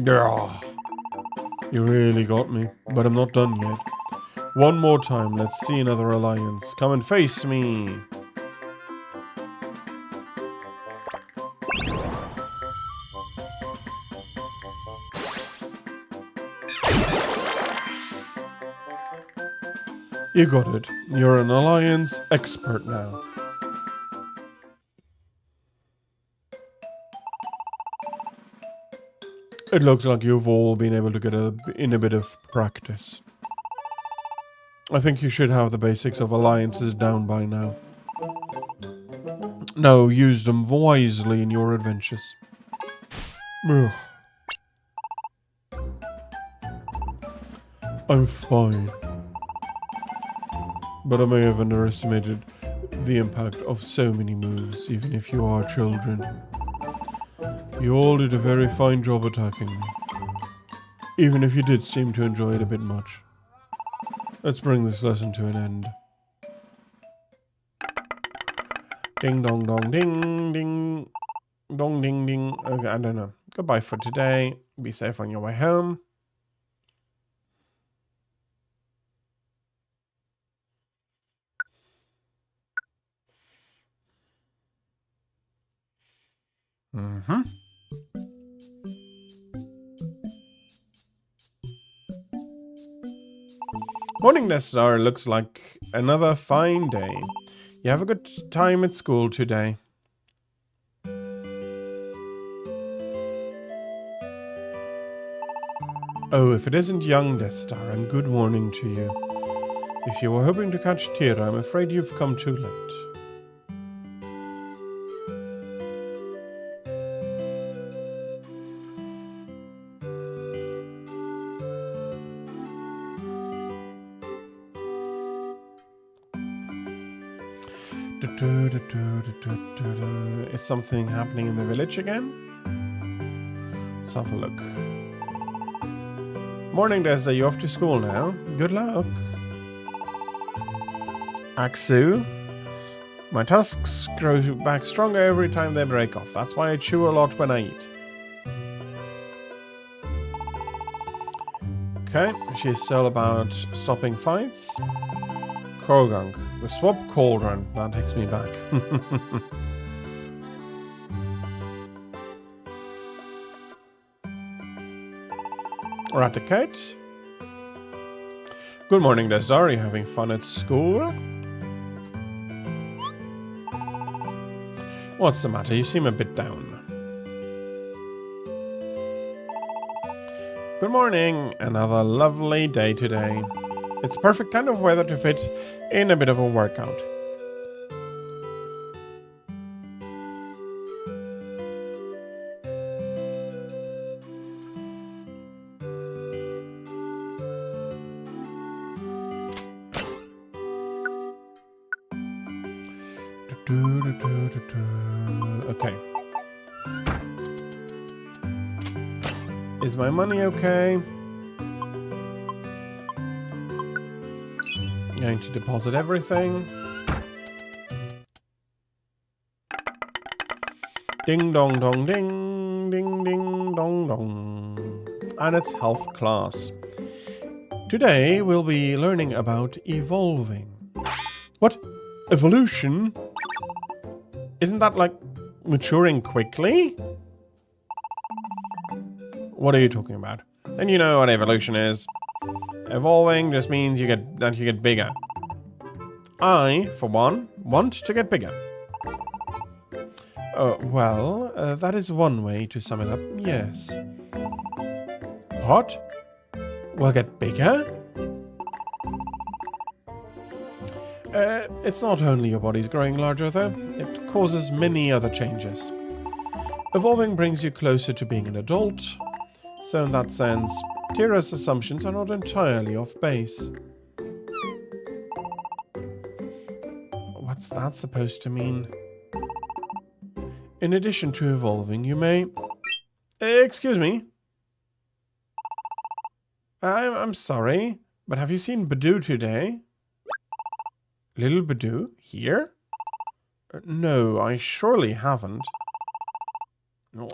A: Yeah, you really got me, but I'm not done yet. One more time, let's see another alliance. Come and face me. You got it. You're an alliance expert now. It looks like you've all been able to get in a bit of practice. I think you should have the basics of alliances down by now. No, use them wisely in your adventures. Ugh. I'm fine. But I may have underestimated the impact of so many moves, even if you are children. You all did a very fine job attacking me. Even if you did seem to enjoy it a bit much. Let's bring this lesson to an end. Ding dong dong ding ding dong ding ding. Okay, I don't know. Goodbye for today. Be safe on your way home. Morning, Death Star. Looks like another fine day. You have a good time at school today. Oh, if it isn't young Death Star, and good morning to you. If you were hoping to catch Tira, I'm afraid you've come too late. Is something happening in the village again? Let's have a look. Morning, Desda. You off to school now? Good luck. Aksu. My tusks grow back stronger every time they break off. That's why I chew a lot when I eat. Okay, she's all about stopping fights. Krogang. The swap cauldron. That takes me back. Raticate. Good morning, Desda. Are you having fun at school? What's the matter? You seem a bit down. Good morning. Another lovely day today. It's perfect kind of weather to fit in a bit of a workout. Okay. Is my money okay? Going to deposit everything. Ding dong dong ding ding ding dong dong. And it's health class. Today we'll be learning about evolving. What? Evolution? Isn't that like maturing quickly? What are you talking about? And you know what evolution is. Evolving just means you get bigger. I, for one, want to get bigger. Well, that is one way to sum it up, yes. What? We'll get bigger? It's not only your body's growing larger, though. It causes many other changes. Evolving brings you closer to being an adult. So in that sense, Tira's assumptions are not entirely off base. What's that supposed to mean? In addition to evolving, you may... excuse me? I'm sorry, but have you seen Badoo today? Little Badoo? Here? No, I surely haven't.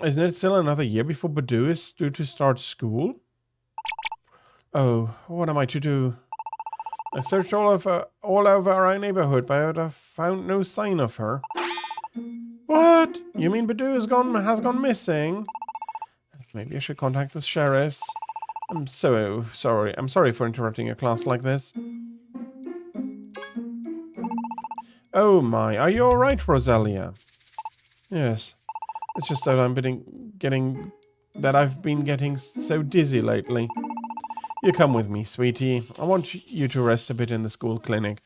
A: Isn't it still another year before Badoo is due to start school? Oh, what am I to do? I searched all over our neighborhood, but I found no sign of her. What? You mean Badoo has gone missing? Maybe I should contact the sheriffs. I'm so sorry. I'm sorry for interrupting a class like this. Oh my, are you alright, Rosalia? Yes. It's just that I've been getting so dizzy lately. You come with me, sweetie. I want you to rest a bit in the school clinic.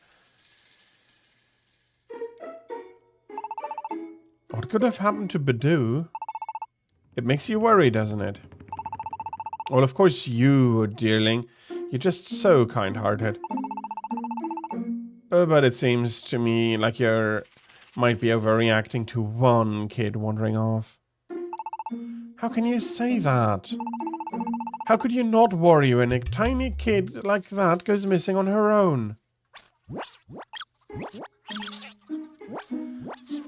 A: What could have happened to Badoo? It makes you worry, doesn't it? Well, of course you, dearling. You're just so kind-hearted. But it seems to me like you might be overreacting to one kid wandering off. How can you say that? How could you not worry when a tiny kid like that goes missing on her own?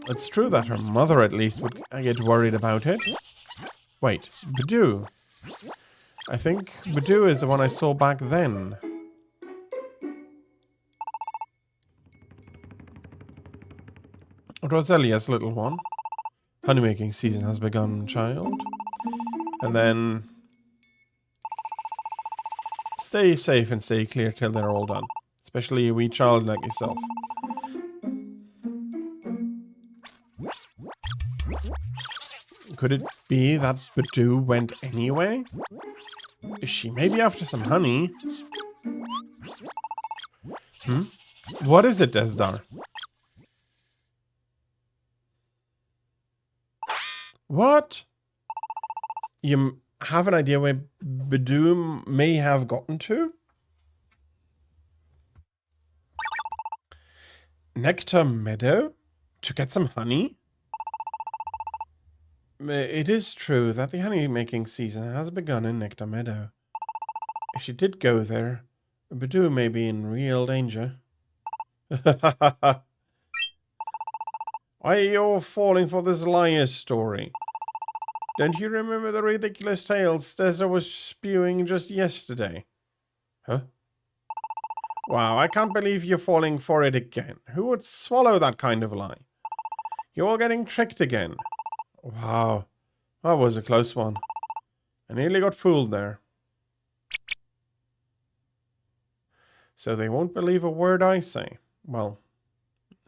A: It's true that her mother at least would get worried about it. Wait, Badoo. I think Badoo is the one I saw back then. Rosalia's little one. Honeymaking season has begun, child. And then... stay safe and stay clear till they're all done. Especially a wee child like yourself. Could it be that Badoo went anyway? Is she maybe after some honey? What is it, Desdar? What? You have an idea where Badoo may have gotten to? Nectar Meadow? To get some honey? It is true that the honey-making season has begun in Nectar Meadow. If she did go there, Badoo may be in real danger. Why are you all falling for this liar's story? Don't you remember the ridiculous tales Desdar was spewing just yesterday? Huh? Wow, I can't believe you're falling for it again. Who would swallow that kind of lie? You're all getting tricked again. Wow, that was a close one. I nearly got fooled there. So they won't believe a word I say. Well,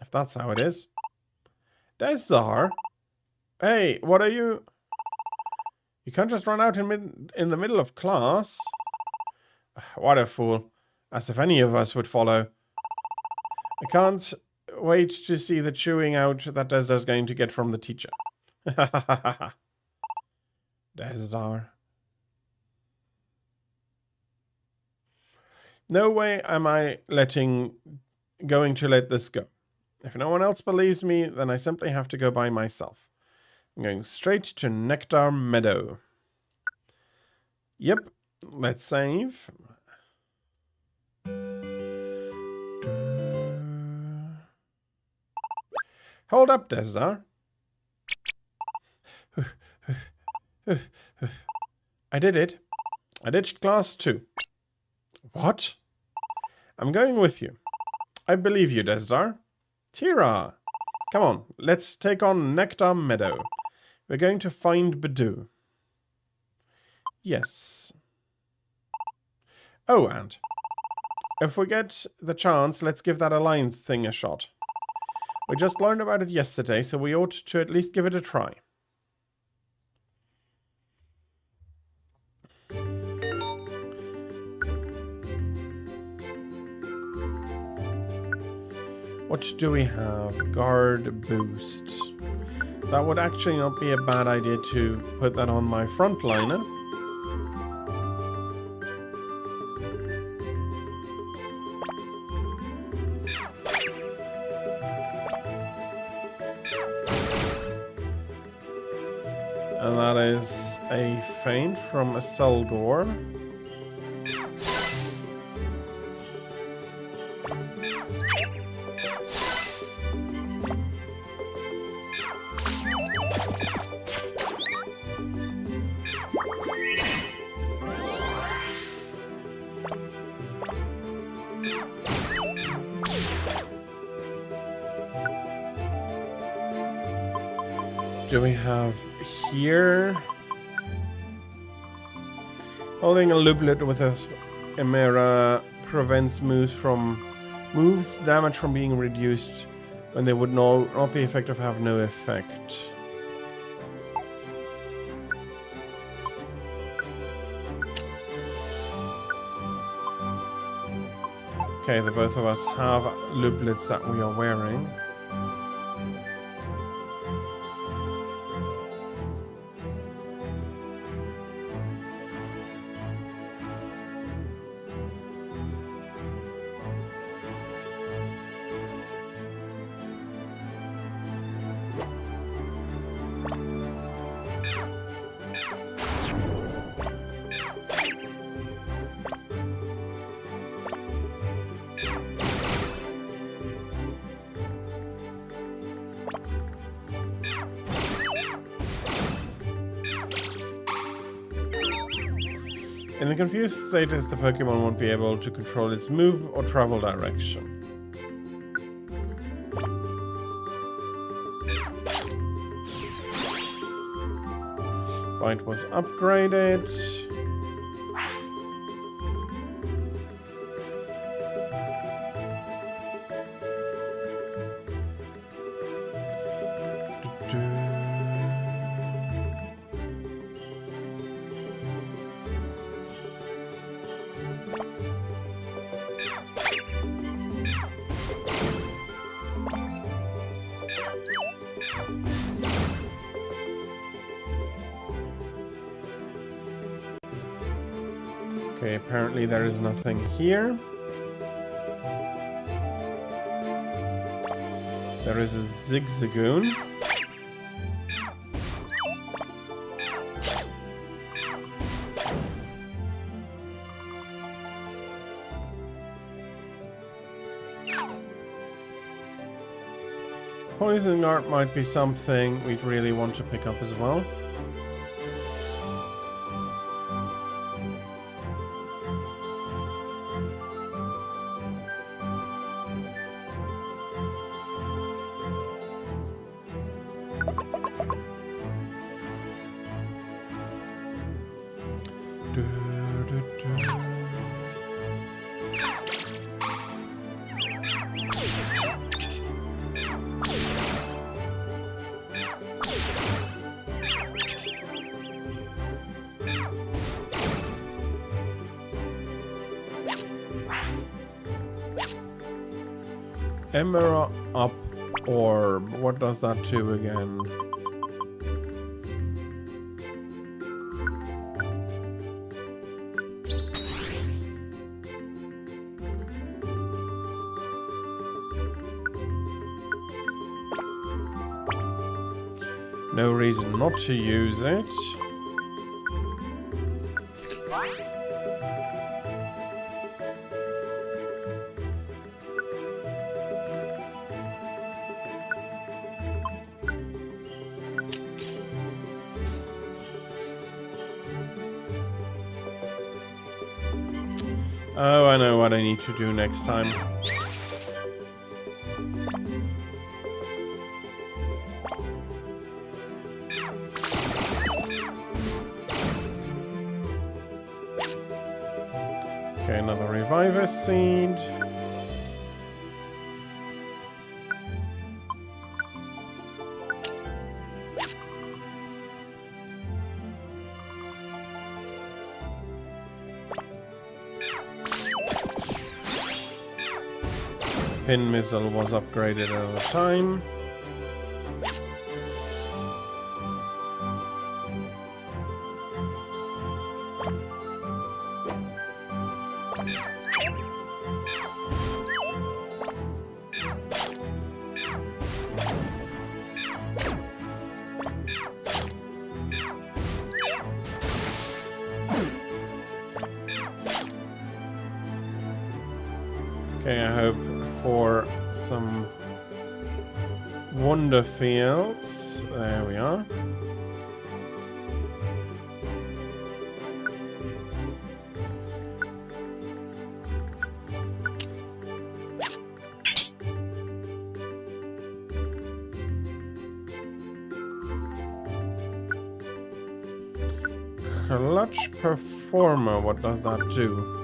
A: if that's how it is. Desdar? Hey, what are you... You can't just run out in the middle of class. What a fool. As if any of us would follow. I can't wait to see the chewing out that Desdar's going to get from the teacher. Desdar. No way am I going to let this go. If no one else believes me, then I simply have to go by myself. I'm going straight to Nectar Meadow. Yep, let's save. Hold up, Desdar. I did it. I ditched class 2. What? I'm going with you. I believe you, Desdar. Tira! Come on, let's take on Nectar Meadow. We're going to find Badoo. Yes. Oh, and if we get the chance, let's give that alliance thing a shot. We just learned about it yesterday, so we ought to at least give it a try. What do we have? Guard boost. That would actually not be a bad idea to put that on my frontliner. And that is a feint from Isildur. Do we have here? Holding a looplet with a Emera prevents moves damage from being reduced when they would not be effective, have no effect. Okay, the both of us have looplets that we are wearing. In the confused status, the Pokemon won't be able to control its move or travel direction. Bite was upgraded. Okay, apparently there is nothing here. There is a Zigzagoon. Poison Guard might be something we'd really want to pick up as well. Emerald Up Orb. What does that do again? No reason not to use it. Oh, I know what I need to do next time. Okay, another Reviver Seed. Pin Missile was upgraded at the time. Okay, I hope for some Wonder Fields. There we are. Clutch Performer, what does that do?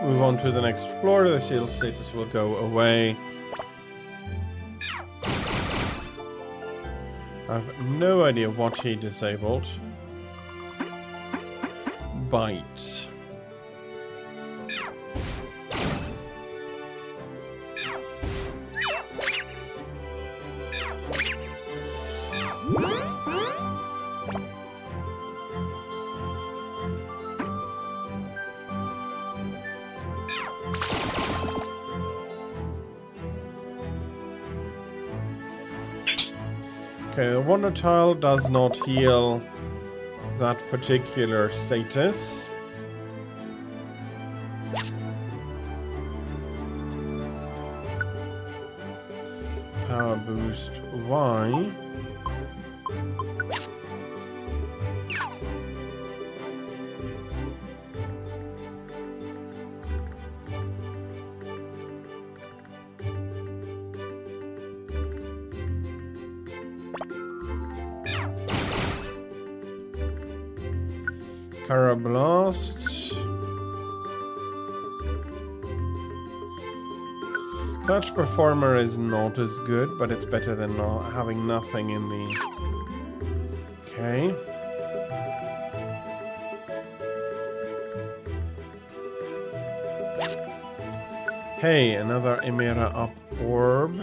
A: Move on to the next floor. The shield status will go away. I have no idea what he disabled. Bite. Okay, the Wonder Tile does not heal that particular status. Power boost Y. Carablast. Clutch Performer is not as good, but it's better than not having nothing in the... Okay. Hey, another Emera Up Orb.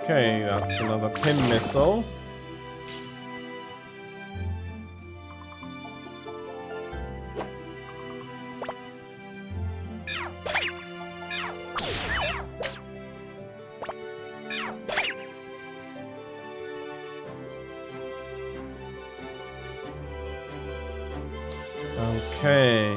A: Okay, that's another pin missile. Okay.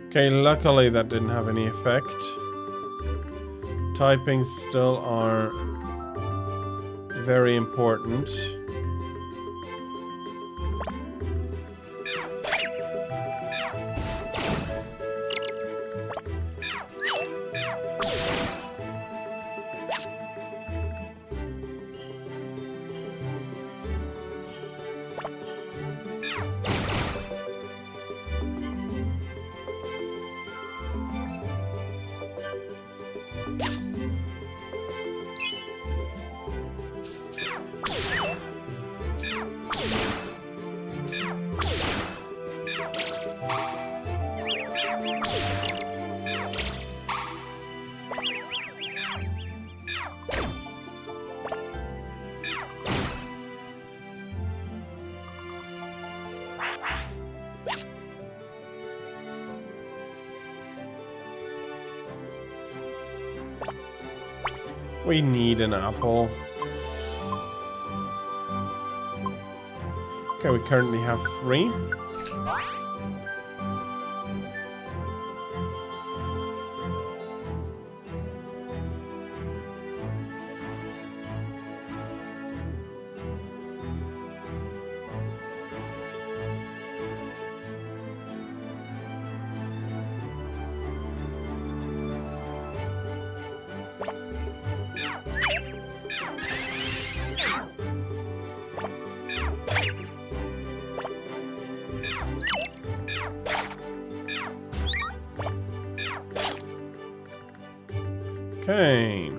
A: Okay, luckily that didn't have any effect. Typings still are very important. We need an apple. Okay, we currently have 3. Okay.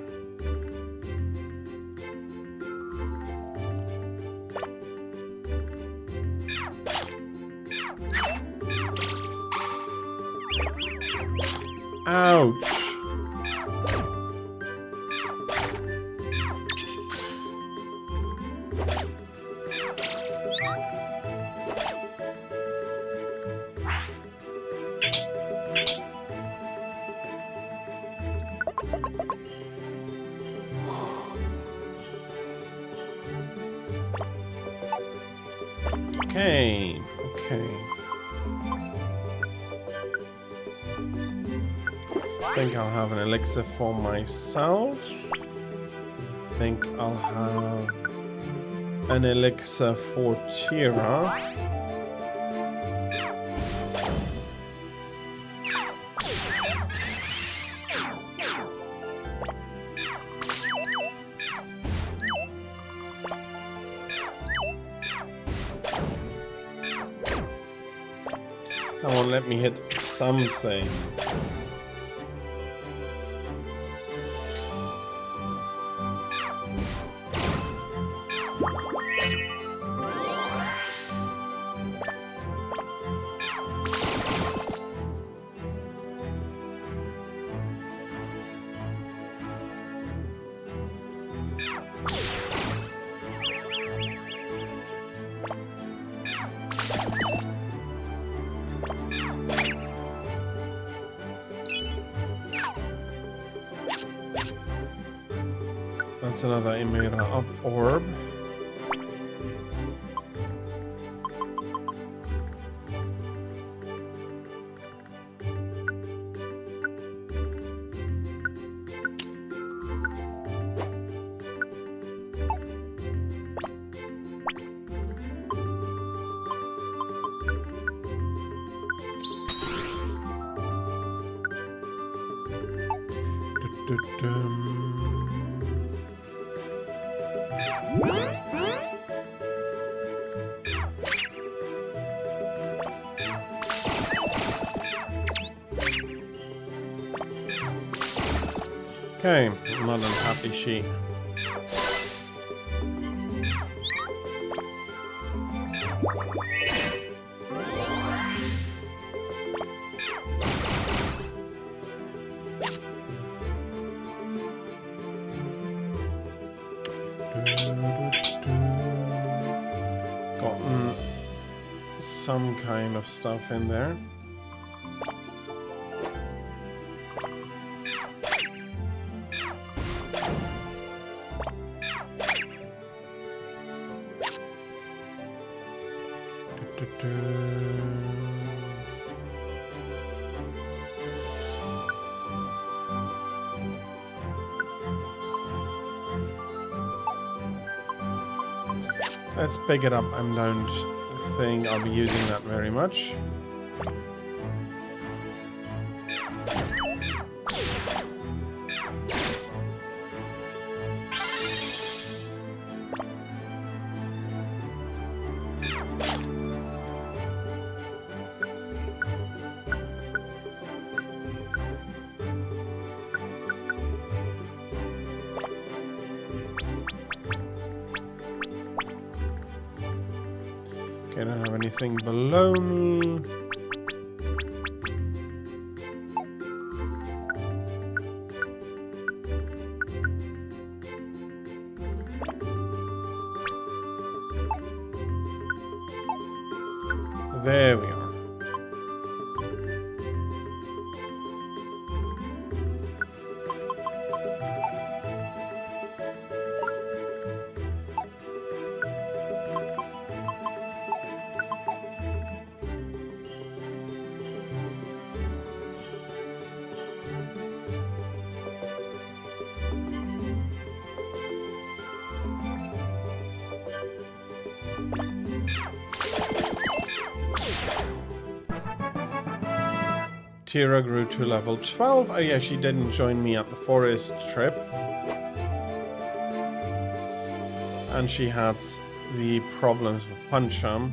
A: Ouch. Okay, okay. I think I'll have an elixir for myself. I think I'll have an elixir for Tira. Come on, let me hit something. That's another Emira up orb. Okay, I'm not unhappy sheep. Gotten some kind of stuff in there. Let's pick it up. I don't think I'll be using that very much. Okay, I don't have anything below me. There we are. Tira grew to level 12. Oh yeah, she didn't join me at the forest trip. And she had the problems with Pancham.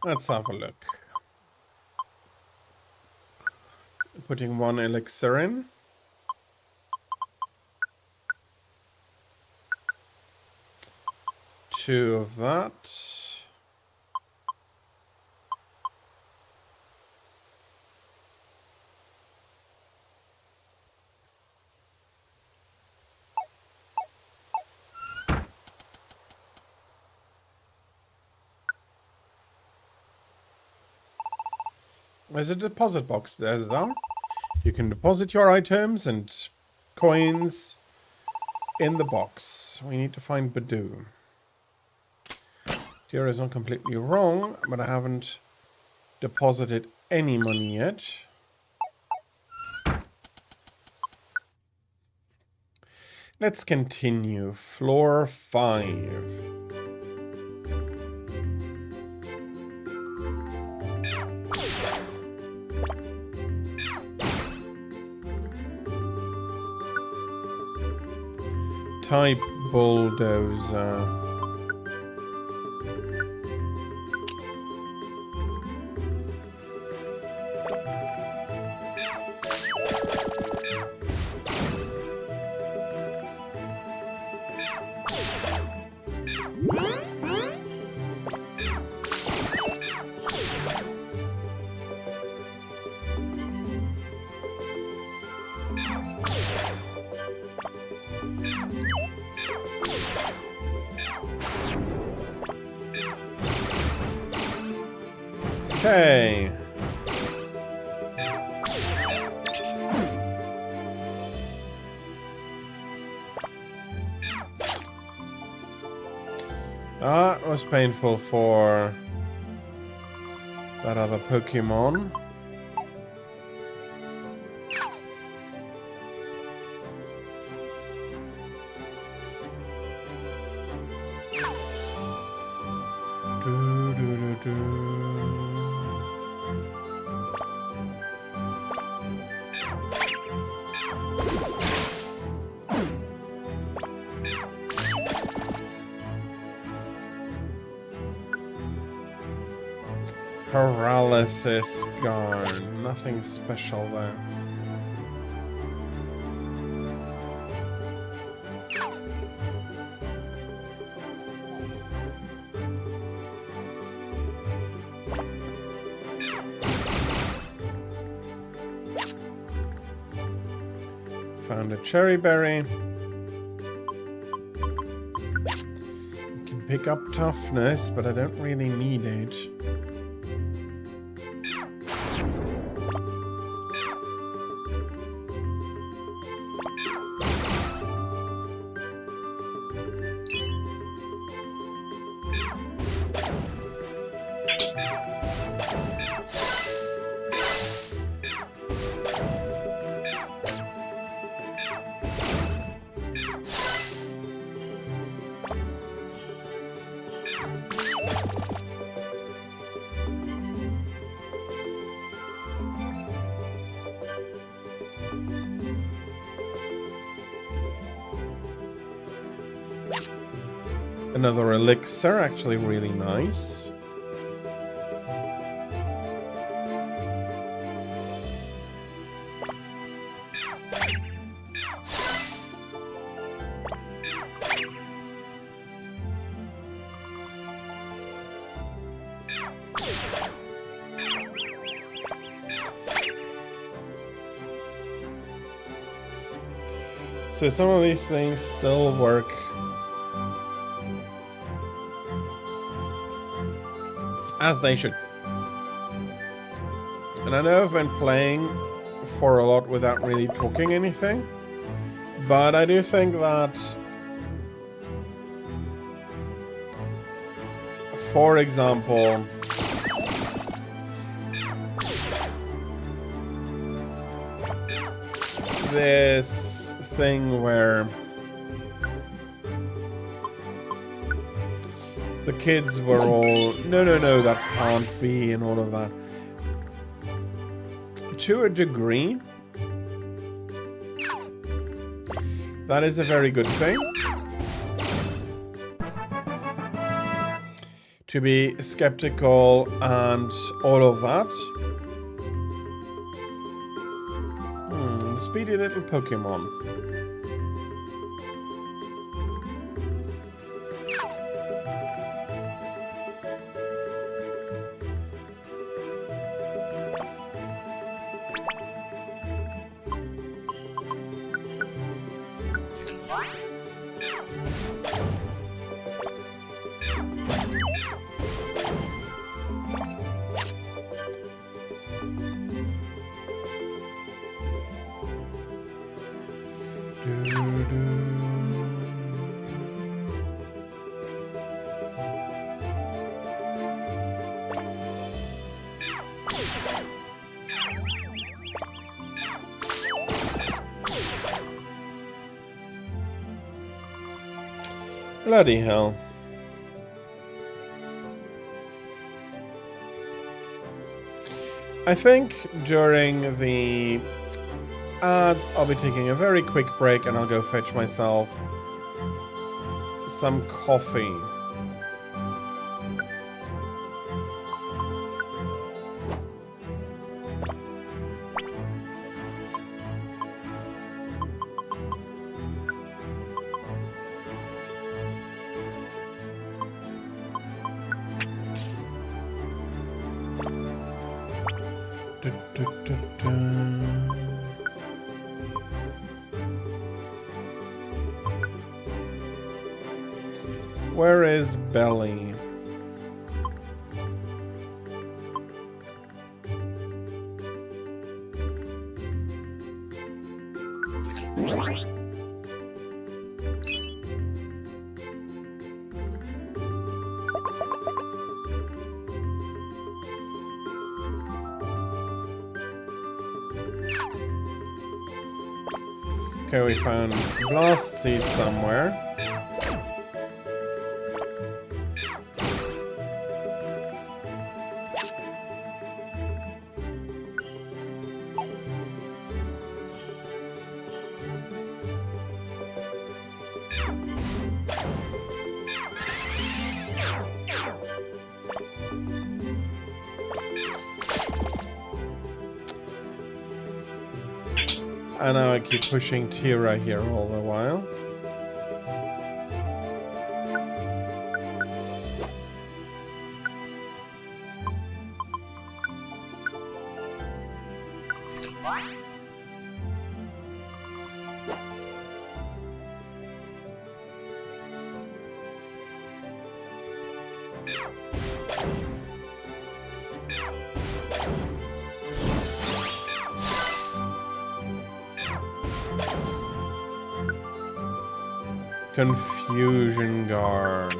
A: Let's have a look. Putting 1 elixir in. Two of that. There's a deposit box there, though. You can deposit your items and coins in the box. We need to find Badoo. Tira is not completely wrong, but I haven't deposited any money yet. Let's continue. Floor 5. Type bulldozer. Okay. That was painful for that other Pokemon. Paralysis gone. Nothing special there. Found a cherry berry. You can pick up toughness, but I don't really need it. Another elixir, actually really nice. So some of these things still work as they should. And I know I've been playing for a lot without really talking anything, but I do think that, for example, this thing where the kids were all, no, that can't be, and all of that. To a degree, that is a very good thing. to be skeptical and all of that. Speedy little Pokemon. Bloody hell. I think during the ads, I'll be taking a very quick break and I'll go fetch myself some coffee. Where is Belly? Okay, we found Blast Seed somewhere. And now I keep pushing Tira here all the while. Confusion Guard.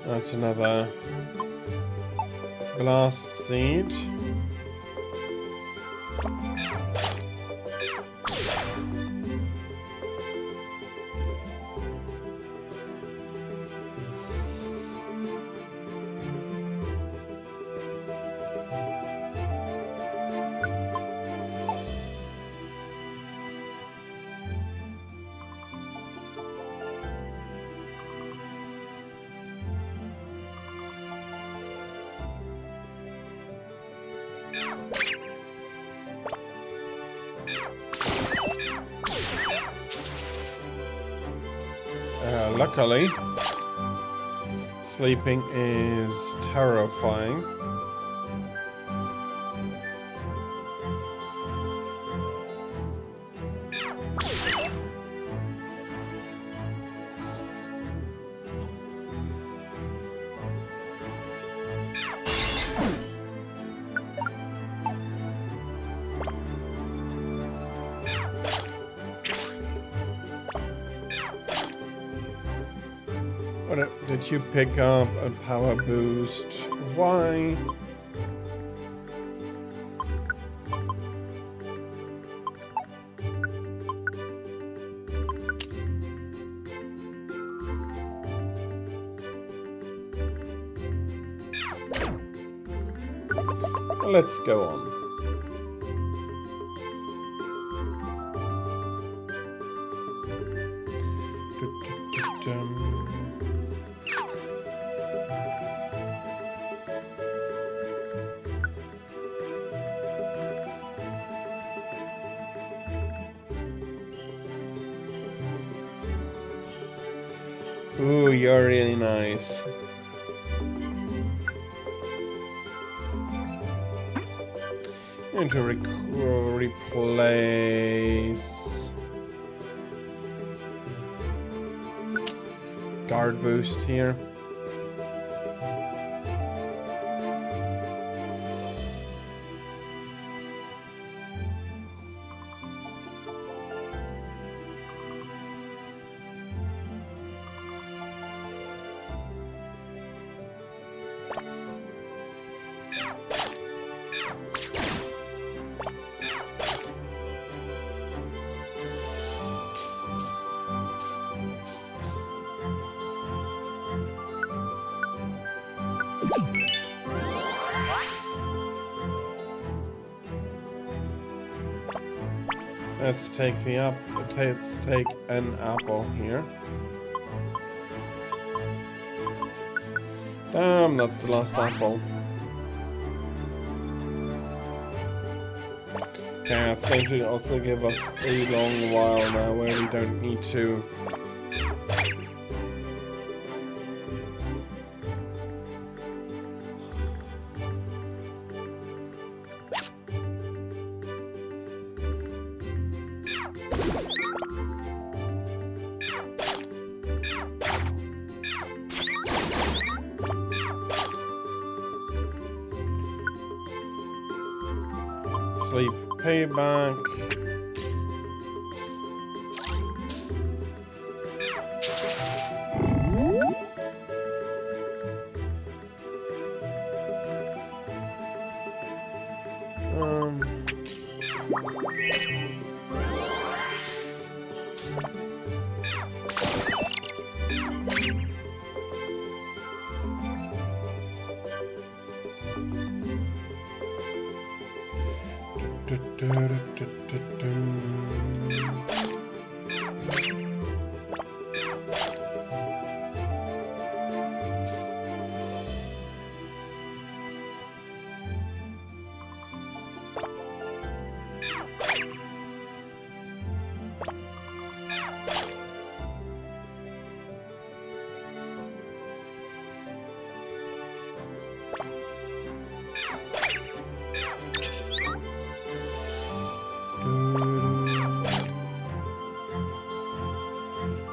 A: That's another Blast Seed. Luckily, sleeping is terrifying. What did you pick up a power boost? Why? Let's go on. Ooh, you're really nice. I'm going to replace guard boost here. Let's take let's take an apple here. Damn, that's the last apple. Yeah, it's going to also give us a long while now where we don't need to sleep payback.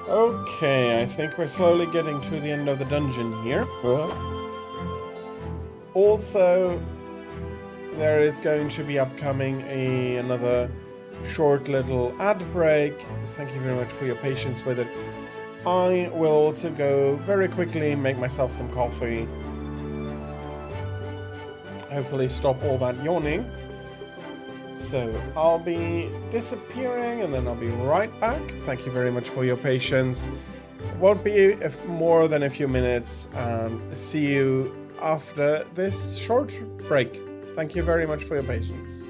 A: Okay, I think we're slowly getting to the end of the dungeon here. Also, there is going to be upcoming another short little ad break. Thank you very much for your patience with it. I will also go very quickly make myself some coffee. Hopefully stop all that yawning. So I'll be disappearing and then I'll be right back. Thank you very much for your patience. Won't be more than a few minutes, and see you after this short break. Thank you very much for your patience.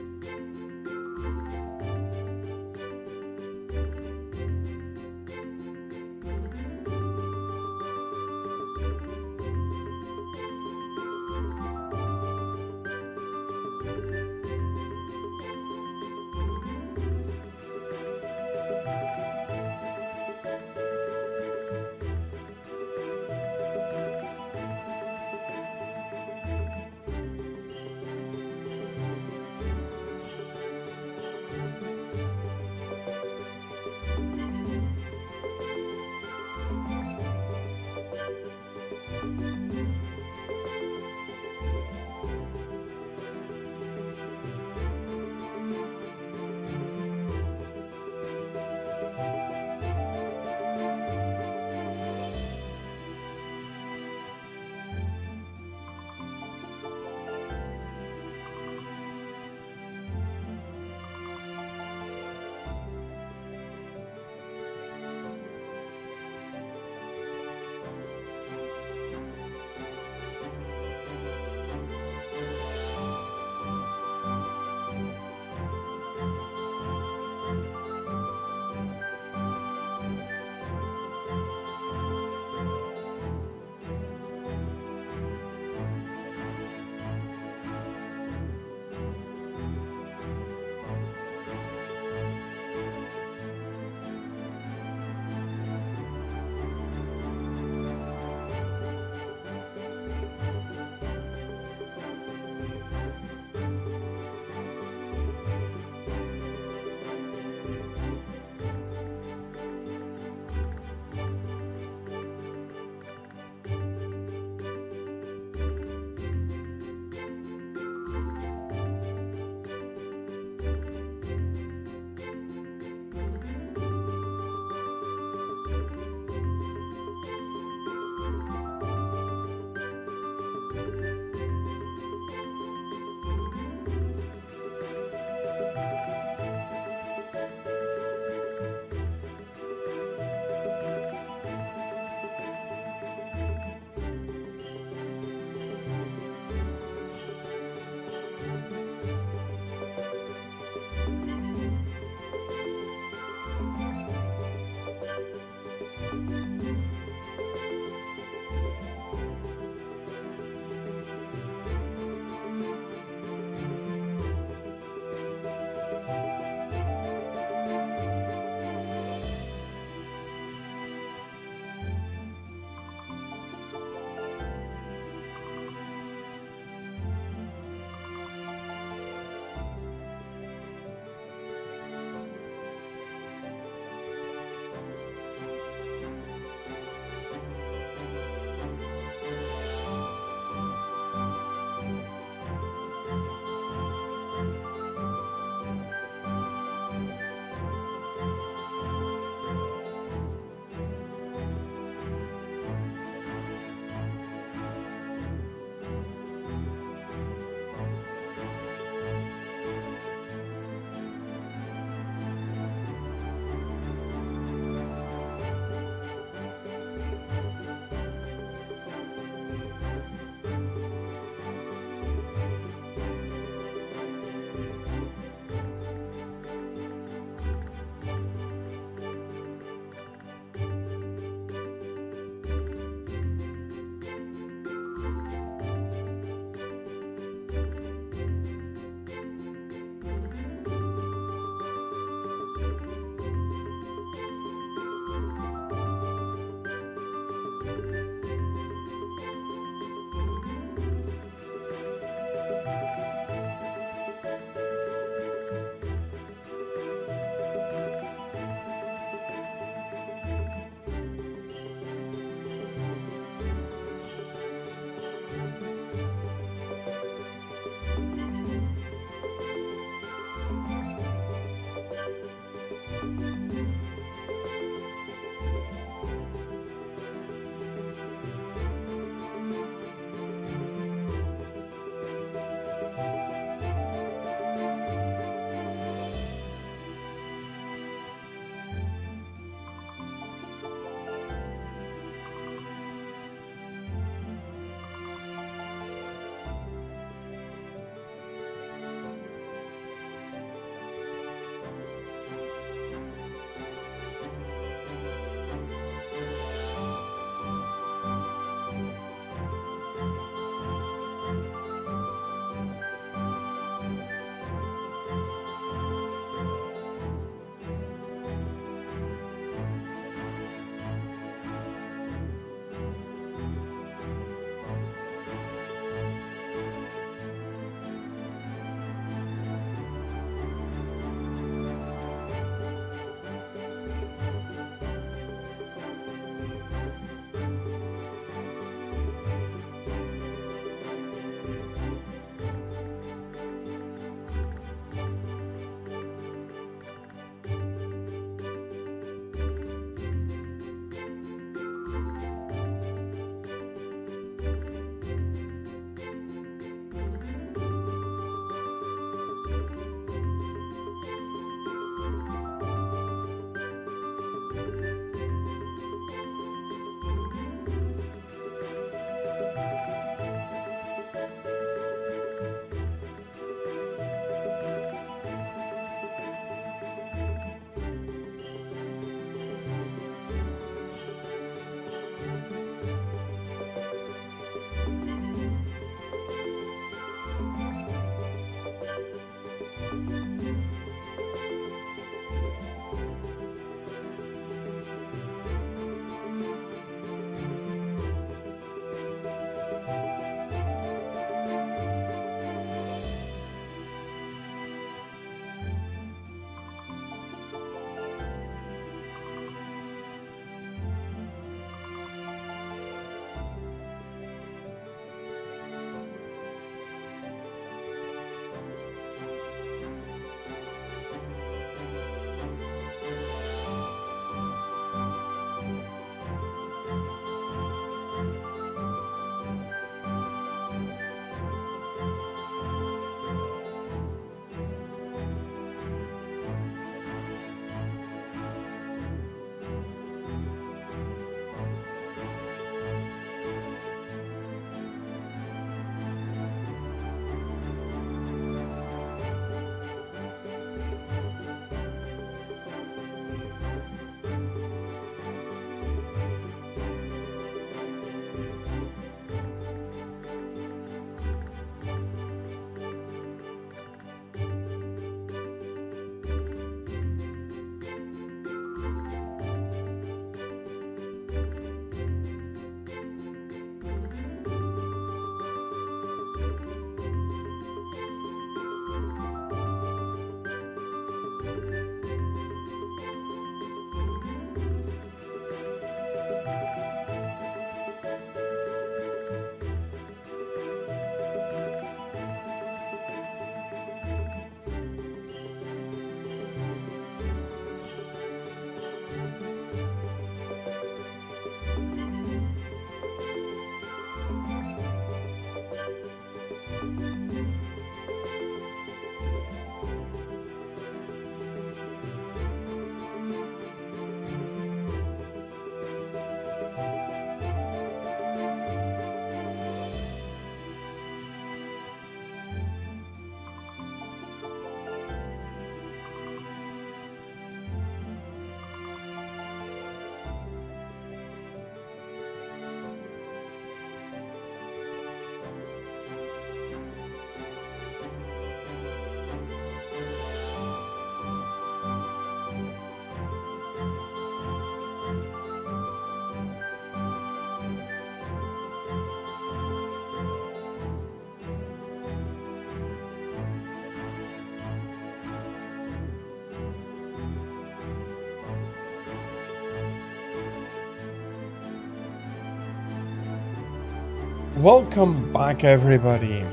A: Welcome back, everybody.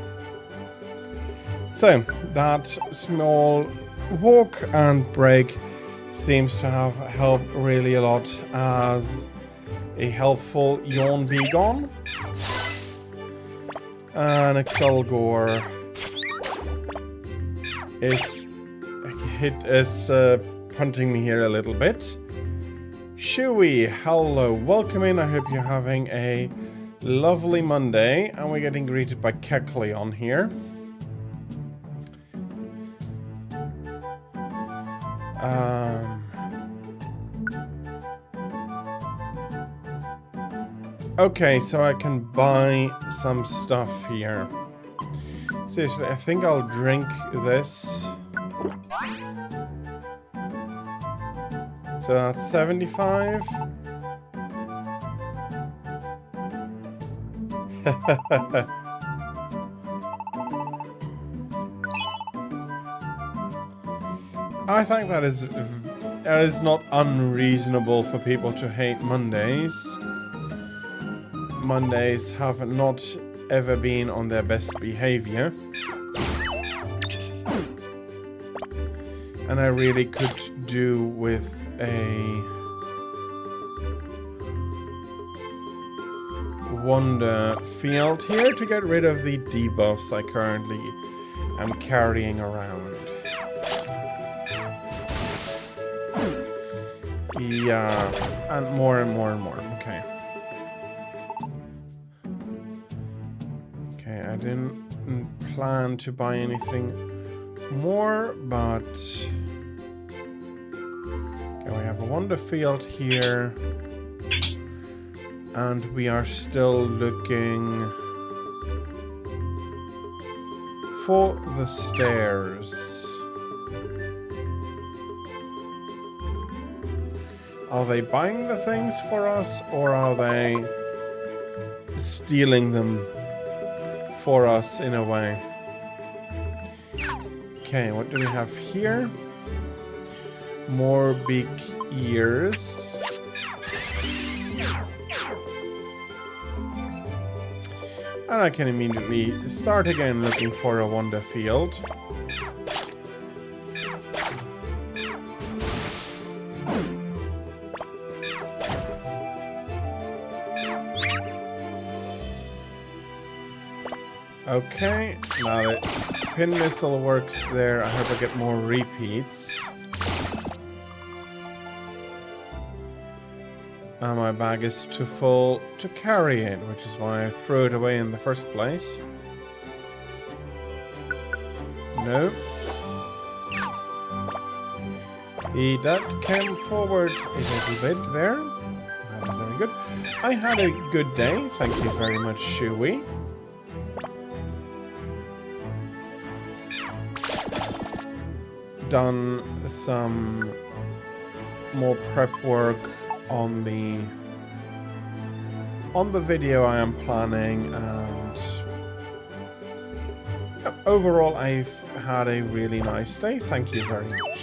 A: So, that small walk and break seems to have helped really a lot as a helpful Yawn Be Gone. And Excelgor is punting me here a little bit. Shui, hello, welcome in. I hope you're having a lovely Monday, and we're getting greeted by Kecleon here. Okay, so I can buy some stuff here. Seriously, I think I'll drink this. So that's 75. I think that is not unreasonable for people to hate Mondays. Mondays have not ever been on their best behavior. And I really could do with a Wonder Field here to get rid of the debuffs I currently am carrying around. Yeah, and more and more and more. Okay. Okay, I didn't plan to buy anything more, but okay, we have a Wonder Field here, and we are still looking for the stairs. Are they buying the things for us, or are they stealing them for us in a way? Okay, what do we have here? More big ears. And I can immediately start again looking for a Wonder Field. Okay, now that Pin Missile works there, I hope I get more repeats. And my bag is too full to carry it, which is why I threw it away in the first place. No. He did came forward a little bit there. That is very good. I had a good day, thank you very much, Shui. Done some more prep work on the video I am planning, and yep, overall I've had a really nice day. Thank you very much.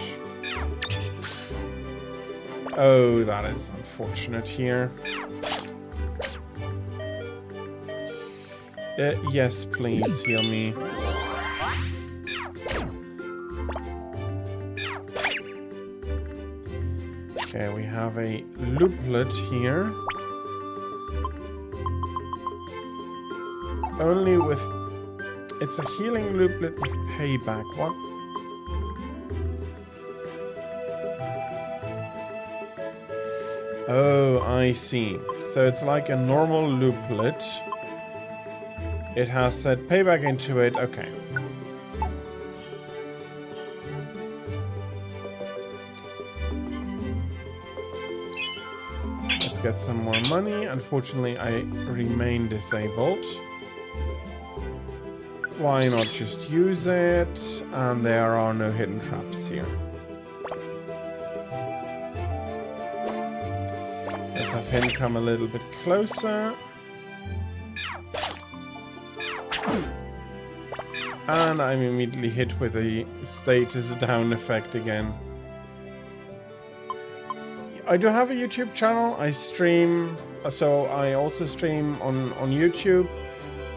A: Oh, that is unfortunate here. Yes, please heal me. Okay, we have a looplet here. Only with... It's a healing looplet with payback. What? Oh, I see. So it's like a normal looplet. It has set payback into it. Okay. Get some more money. Unfortunately, I remain disabled. Why not just use it? And there are no hidden traps here. Let's have him come a little bit closer. And I'm immediately hit with a status down effect again. I do have a YouTube channel. I stream, so I also stream on YouTube.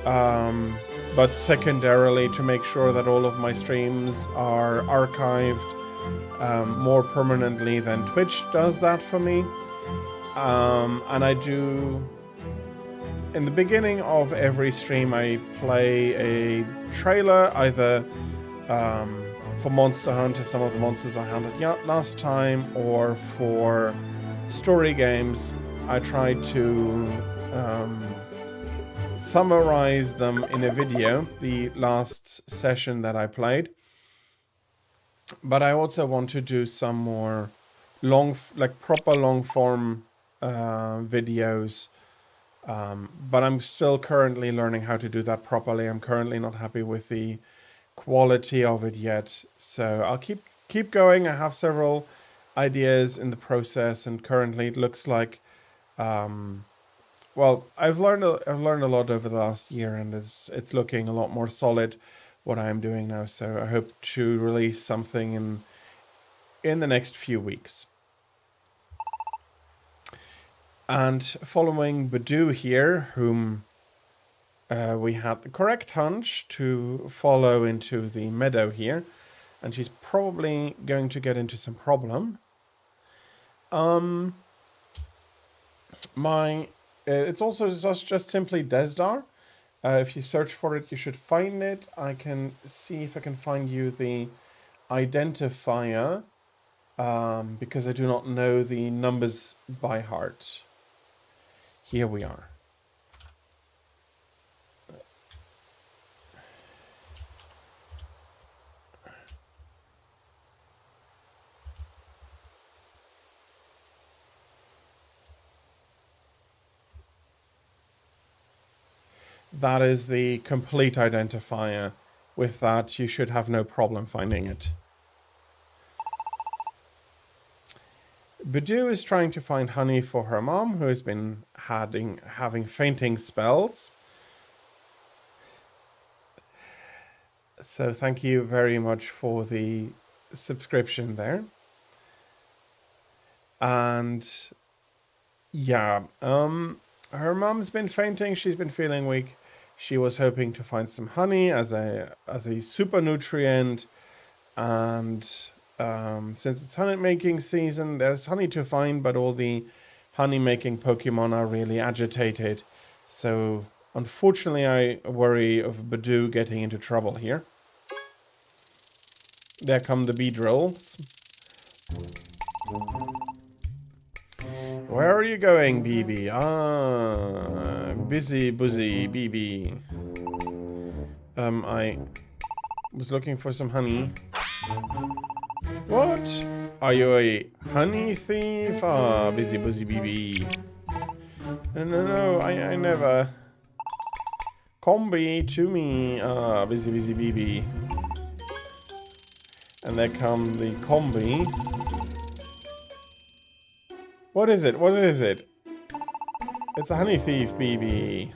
A: but secondarily to make sure that all of my streams are archived more permanently than Twitch does that for me. And I do, in the beginning of every stream, I play a trailer, either for Monster Hunter, some of the monsters I hunted last time, or for story games. I try to summarize them in a video, the last session that I played. But I also want to do some more proper long form videos. But I'm still currently learning how to do that properly. I'm currently not happy with the quality of it yet. So I'll keep going. I have several ideas in the process, and currently it looks like well, I've learned a lot over the last year, and it's looking a lot more solid what I'm doing now. So I hope to release something in the next few weeks. And following Badoo here, whom we had the correct hunch to follow into the meadow here, and she's probably going to get into some problem. It's also just simply Desdar. If you search for it, you should find it. I can see if I can find you the identifier, because I do not know the numbers by heart. Here we are. That is the complete identifier. With that, you should have no problem finding it. Badoo is trying to find honey for her mom, who has been having fainting spells. So thank you very much for the subscription there. And yeah, her mom's been fainting. She's been feeling weak. She was hoping to find some honey as a super nutrient, and since it's honey making season, there's honey to find, but all the honey making Pokemon are really agitated. So unfortunately, I worry of Badoo getting into trouble here. There come the Beedrills. Where are you going, BB? Ah, busy BB. I was looking for some honey. What? Are you a honey thief? Ah, busy BB. No, I never. Combi to me. Ah, busy BB. And there come the combi. What is it? What is it? It's a honey thief, BB.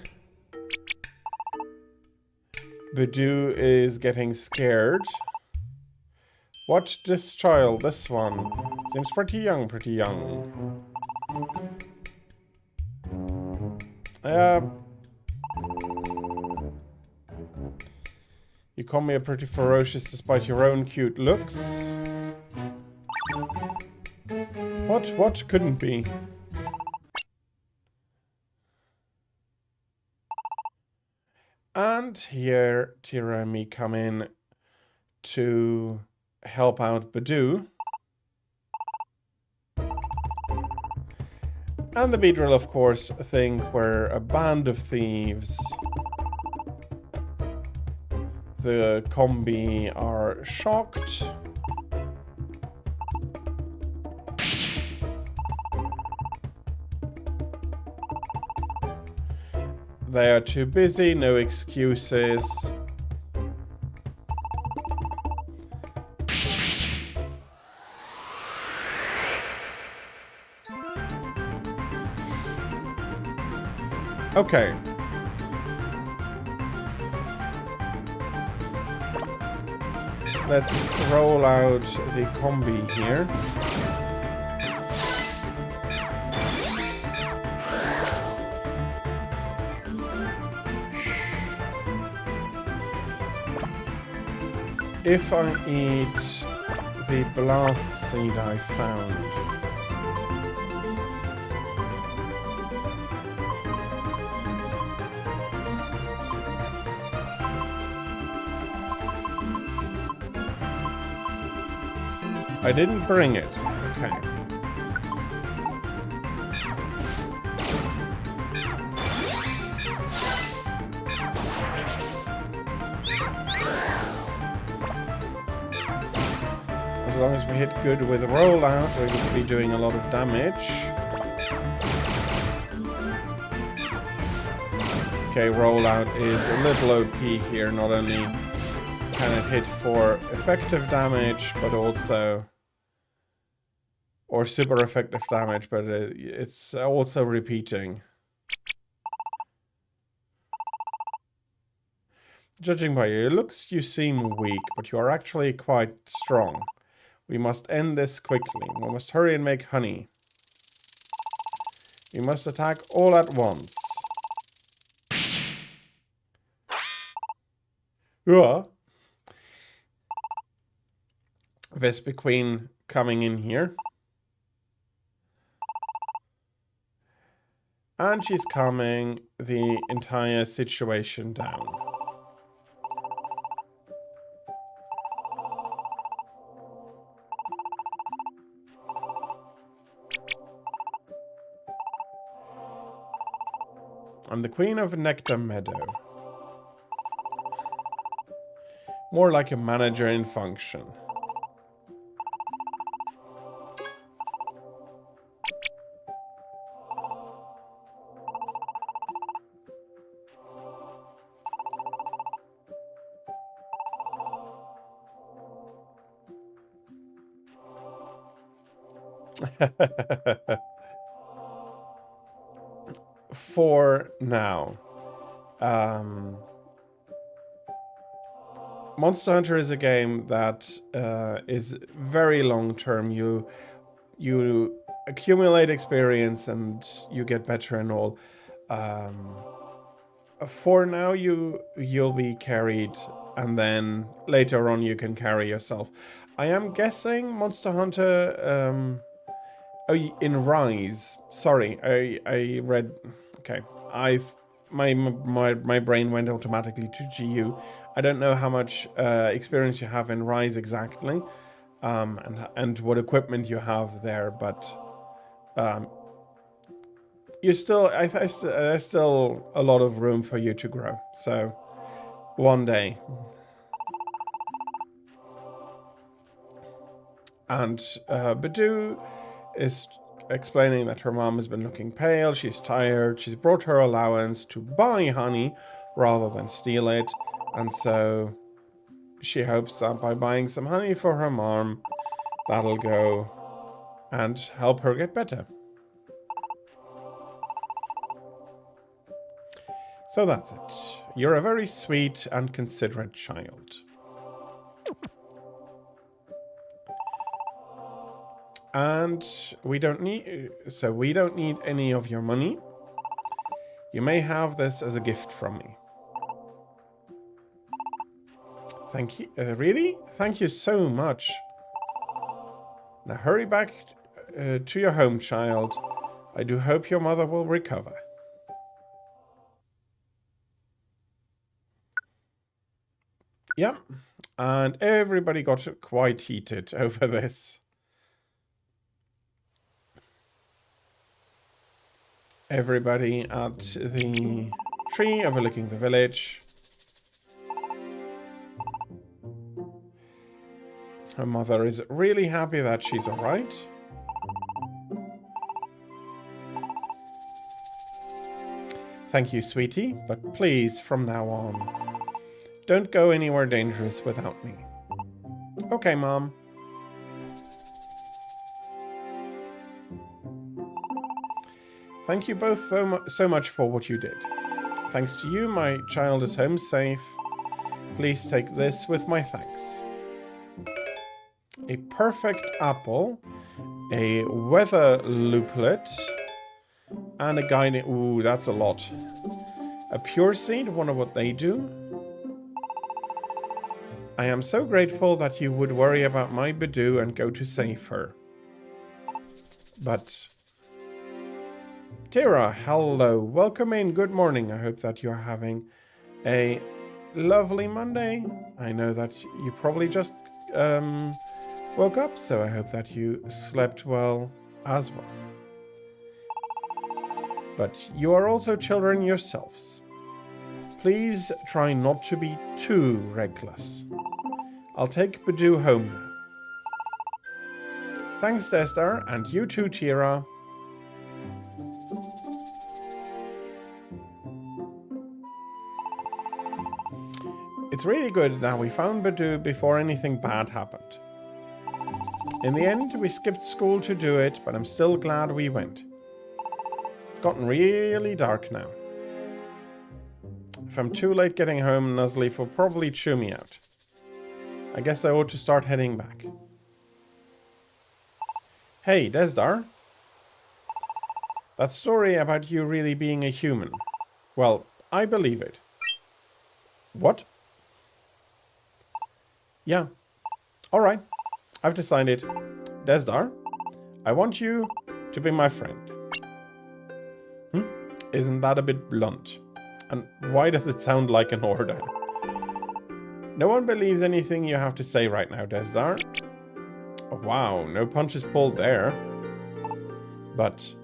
A: Badoo is getting scared. Watch this child, this one. Seems pretty young, You call me a pretty ferocious despite your own cute looks. What couldn't be? And here Tira and me come in to help out Badoo. And the Beedrill, of course, think we're a band of thieves. The combi are shocked. They are too busy, no excuses. Okay. Let's roll out the combi here. if I eat the blast seed I found, I didn't bring it. Okay. As long as we hit good with rollout, we're going to be doing a lot of damage. Okay, rollout is a little OP here. Not only can it hit for effective damage, but also... or super effective damage, but it's also repeating. Judging by your looks, you seem weak, but you are actually quite strong. We must end this quickly. We must hurry and make honey. We must attack all at once. Vespiquen coming in here. And she's calming the entire situation down. I'm the Queen of Nectar Meadow. More like a manager in function. For now. Monster Hunter is a game that is very long term. You accumulate experience and you get better and all. For now, you'll be carried, and then later on you can carry yourself. I am guessing Monster Hunter. In Rise. Sorry, I read. Okay, my brain went automatically to GU. I don't know how much experience you have in Rise exactly, and what equipment you have there, but you still. There's still a lot of room for you to grow. So one day. And Badu is explaining that her mom has been looking pale, she's tired, she's brought her allowance to buy honey rather than steal it, and so she hopes that by buying some honey for her mom, that'll go and help her get better. So that's it. You're a very sweet and considerate child. And we don't need any of your money. You may have this as a gift from me. Thank you. Really? Thank you so much. Now hurry back to your home, child. I do hope your mother will recover. Yep. And everybody got quite heated over this. Everybody at the tree overlooking the village. Her mother is really happy that she's alright. Thank you, sweetie, but please, from now on, don't go anywhere dangerous without me. Okay, Mom. Thank you both so much for what you did. Thanks to you, my child is home safe. Please take this with my thanks. A perfect apple, a weather looplet, and a guiding... Ooh, that's a lot. A pure seed, wonder what they do. I am so grateful that you would worry about my Badoo and go to save her. But... Tira, hello. Welcome in. Good morning. I hope that you're having a lovely Monday. I know that you probably just woke up, so I hope that you slept well as well. But you are also children yourselves. Please try not to be too reckless. I'll take Badoo home now. Thanks, Destar, and you too, Tira. It's really good that we found Badoo before anything bad happened. In the end, we skipped school to do it, but I'm still glad we went. It's gotten really dark now. If I'm too late getting home, Nuzleaf will probably chew me out. I guess I ought to start heading back. Hey, Desdar. That story about you really being a human. Well, I believe it. What? Yeah. Alright. I've decided. Desdar, I want you to be my friend. Isn't that a bit blunt? And why does it sound like an order? No one believes anything you have to say right now, Desdar. Oh, wow, no punches pulled there. But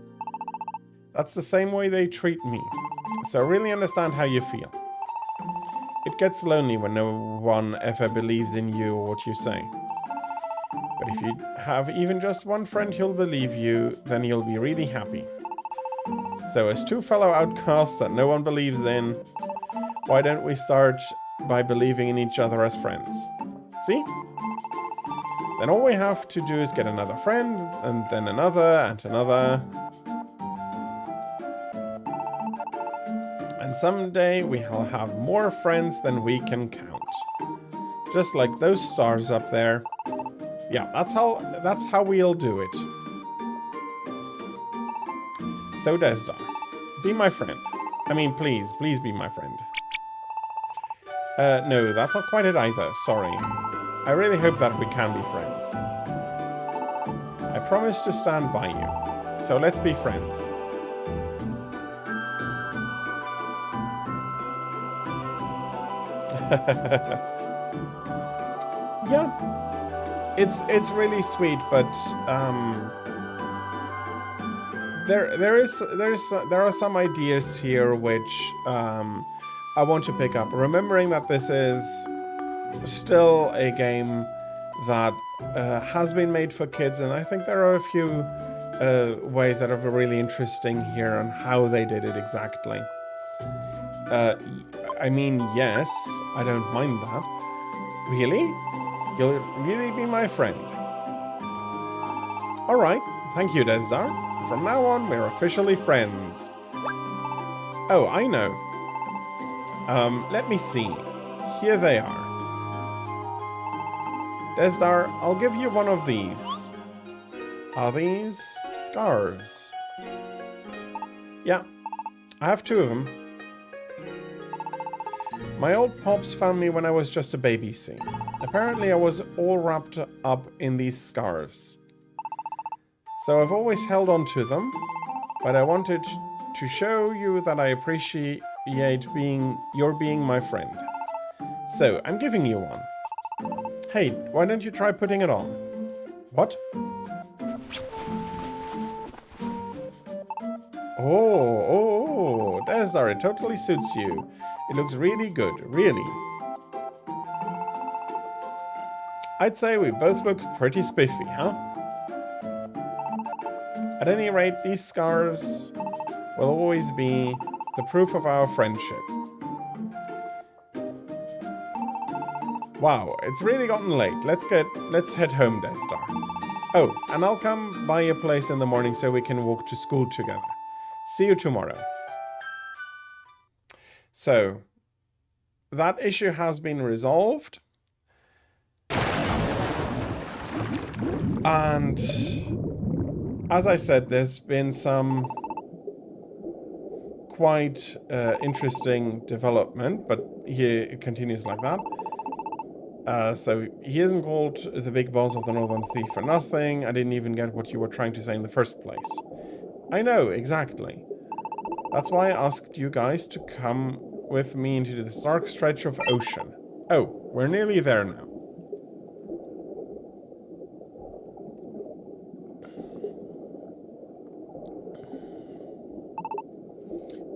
A: that's the same way they treat me. So I really understand how you feel. It gets lonely when no one ever believes in you or what you say. But if you have even just one friend who'll believe you, then you'll be really happy. So as two fellow outcasts that no one believes in, why don't we start by believing in each other as friends? See? Then all we have to do is get another friend, and then another, and another. And someday we'll have more friends than we can count. Just like those stars up there. Yeah, that's how we'll do it. So Desdar, be my friend. I mean, please be my friend. No, that's not quite it either, sorry. I really hope that we can be friends. I promise to stand by you, so let's be friends. Yeah, it's really sweet, but there are some ideas here which I want to pick up. Remembering that this is still a game that has been made for kids, and I think there are a few ways that are really interesting here on how they did it exactly. I mean, yes, I don't mind that. Really? You'll really be my friend. Alright, thank you, Desdar. From now on, we're officially friends. Oh, I know. Let me see. Here they are. Desdar, I'll give you one of these. Are these scarves? Yeah, I have two of them. My old pops found me when I was just a baby, see. Apparently I was all wrapped up in these scarves. So I've always held on to them, but I wanted to show you that I appreciate your being my friend. So, I'm giving you one. Hey, why don't you try putting it on? What? Oh, Desdar, it totally suits you. It looks really good, really. I'd say we both look pretty spiffy, huh? At any rate, these scarves will always be the proof of our friendship. Wow, it's really gotten late. Let's head home, Desdar. Oh, and I'll come by your place in the morning so we can walk to school together. See you tomorrow. So, that issue has been resolved. And as I said, there's been some quite interesting development, but here it continues like that. So he isn't called the big boss of the Northern Thief for nothing. I didn't even get what you were trying to say in the first place. I know, exactly. That's why I asked you guys to come with me into this dark stretch of ocean. Oh, we're nearly there now.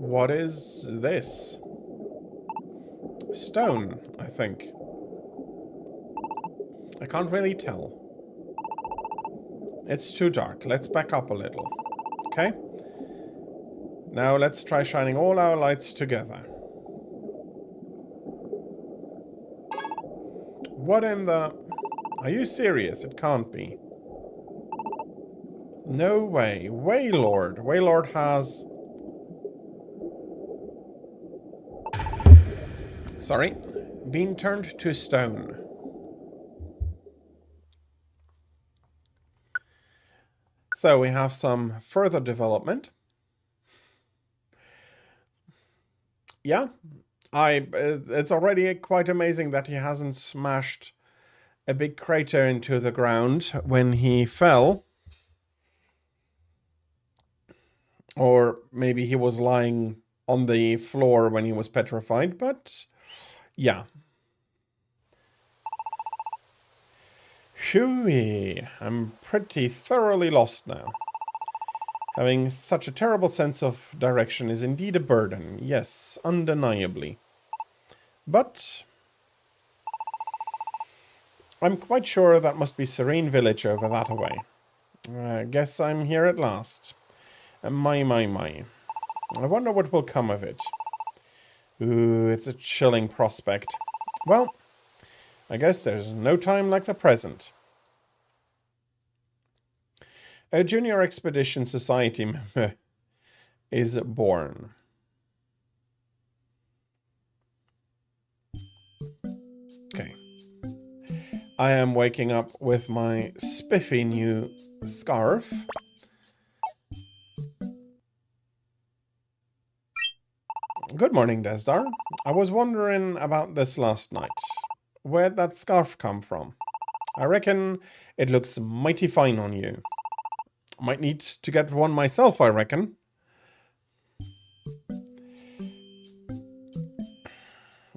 A: What is this? Stone, I think. I can't really tell. It's too dark. Let's back up a little. Okay? Now let's try shining all our lights together. What in the... Are you serious? It can't be. No way. Waylord. Waylord has... Sorry. Been turned to stone. So we have some further development. Yeah. It's already quite amazing that he hasn't smashed a big crater into the ground when he fell. Or maybe he was lying on the floor when he was petrified, but yeah. Phew, I'm pretty thoroughly lost now. Having such a terrible sense of direction is indeed a burden. Yes, undeniably. But I'm quite sure that must be Serene Village over that way. I guess I'm here at last. My. I wonder what will come of it. Ooh, it's a chilling prospect. Well, I guess there's no time like the present. A Junior Expedition Society member is born. Okay. I am waking up with my spiffy new scarf. Good morning, Desdar. I was wondering about this last night. Where'd that scarf come from? I reckon it looks mighty fine on you. Might need to get one myself, I reckon.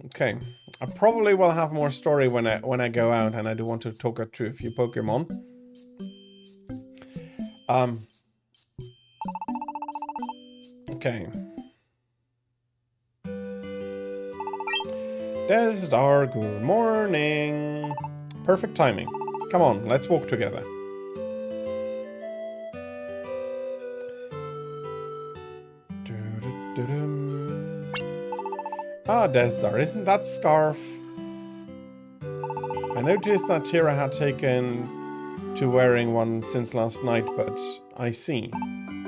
A: Okay. I probably will have more story when I go out, and I do want to talk to a few Pokemon. Okay. Desdar, good morning. Perfect timing. Come on, let's walk together. Ah, Desdar, isn't that scarf? I noticed that Tira had taken to wearing one since last night, but I see.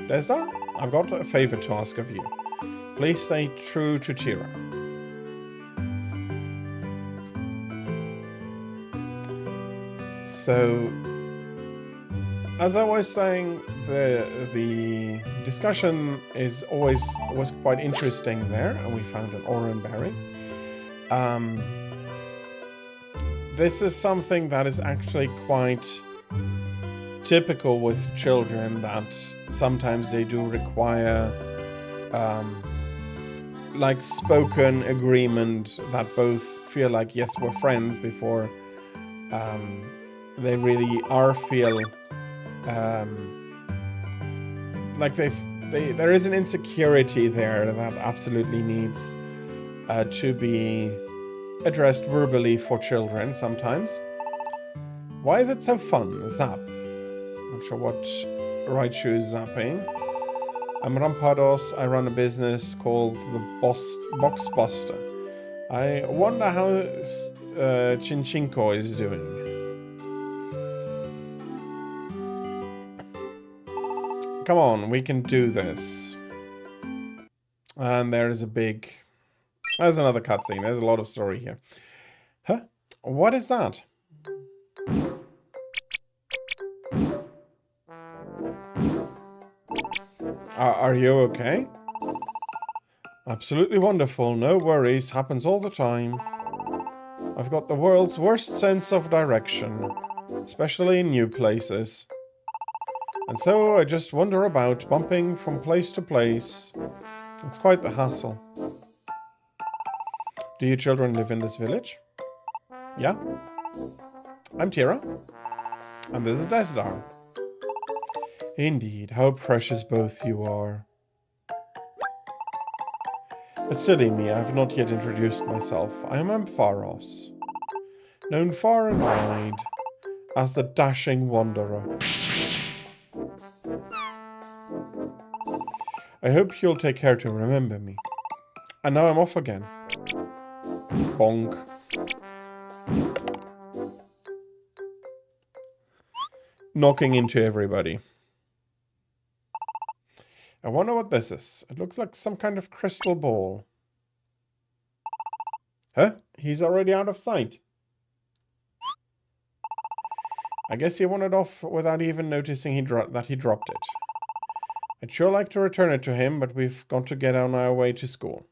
A: Desdar, I've got a favor to ask of you. Please stay true to Tira. So, as I was saying, the discussion was quite interesting there, and we found an Oran berry. This is something that is actually quite typical with children, that sometimes they do require like spoken agreement that both feel like yes, we're friends before they really feel like there is an insecurity there that absolutely needs to be addressed verbally for children sometimes. Why is it so fun? Zap. Not sure what Raichu is zapping. I'm Rampados. I run a business called the Box Buster. I wonder how Chinchinko is doing. Come on, we can do this. And there's another cutscene. There's a lot of story here. Huh? What is that? Are you okay? Absolutely wonderful. No worries. Happens all the time. I've got the world's worst sense of direction, especially in new places. And so I just wander about, bumping from place to place. It's quite the hassle. Do you children live in this village? Yeah? I'm Tira. And this is Desidar. Indeed, how precious both you are. But silly me, I have not yet introduced myself. I am Ampharos, known far and wide as the Dashing Wanderer. I hope you'll take care to remember me. And now I'm off again. Bonk. Knocking into everybody. I wonder what this is. It looks like some kind of crystal ball. Huh? He's already out of sight. I guess he wandered off without even noticing that he dropped it. I'd sure like to return it to him, but we've got to get on our way to school.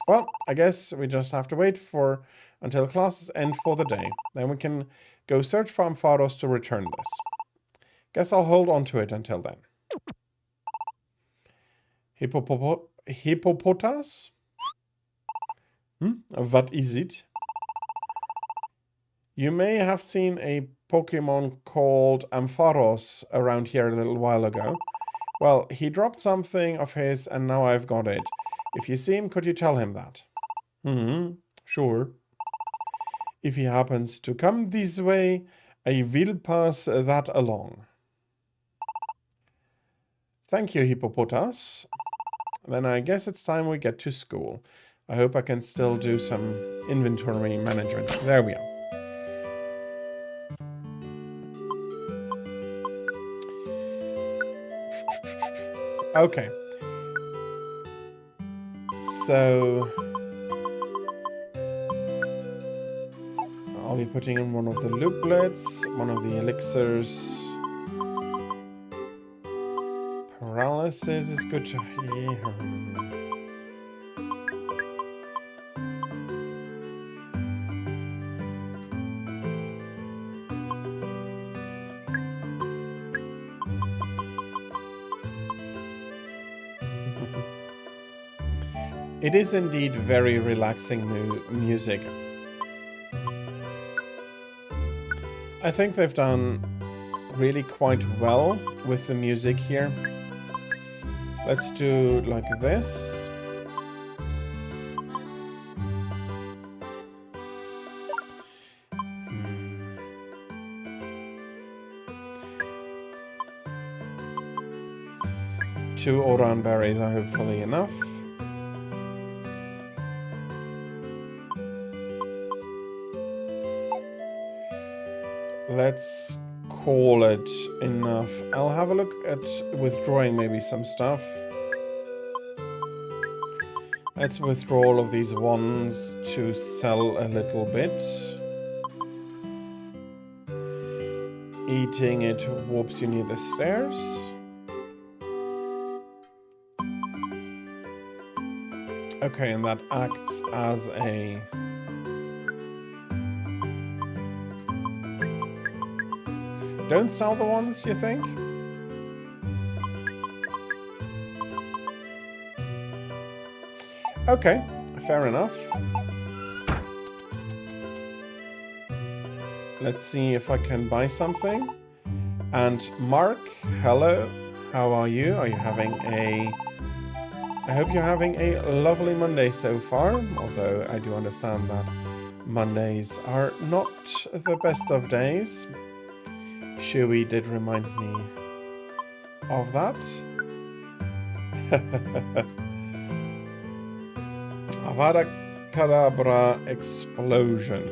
A: Well, I guess we just have to wait until classes end for the day. Then we can go search for Ampharos to return this. Guess I'll hold on to it until then. Hippopotas? What is it? You may have seen a Pokemon called Ampharos around here a little while ago. Well, he dropped something of his and now I've got it. If you see him, could you tell him that? Sure. If he happens to come this way, I will pass that along. Thank you, Hippopotas. Then I guess it's time we get to school. I hope I can still do some inventory management. There we are. Okay. So I'll be putting in one of the looplets, one of the elixirs. Paralysis is good to hear. It is indeed very relaxing music. I think they've done really quite well with the music here. Let's do like this. Two Oran berries are hopefully enough. Let's call it enough. I'll have a look at withdrawing maybe some stuff. Let's withdraw all of these ones to sell a little bit. Eating it warps you near the stairs. Okay, and that acts as a... Don't sell the ones, you think? Okay, fair enough. Let's see if I can buy something. And Mark, hello. How are you? Are you having a... I hope you're having a lovely Monday so far, although I do understand that Mondays are not the best of days. Shui did remind me of that. Avada Kedavra explosion.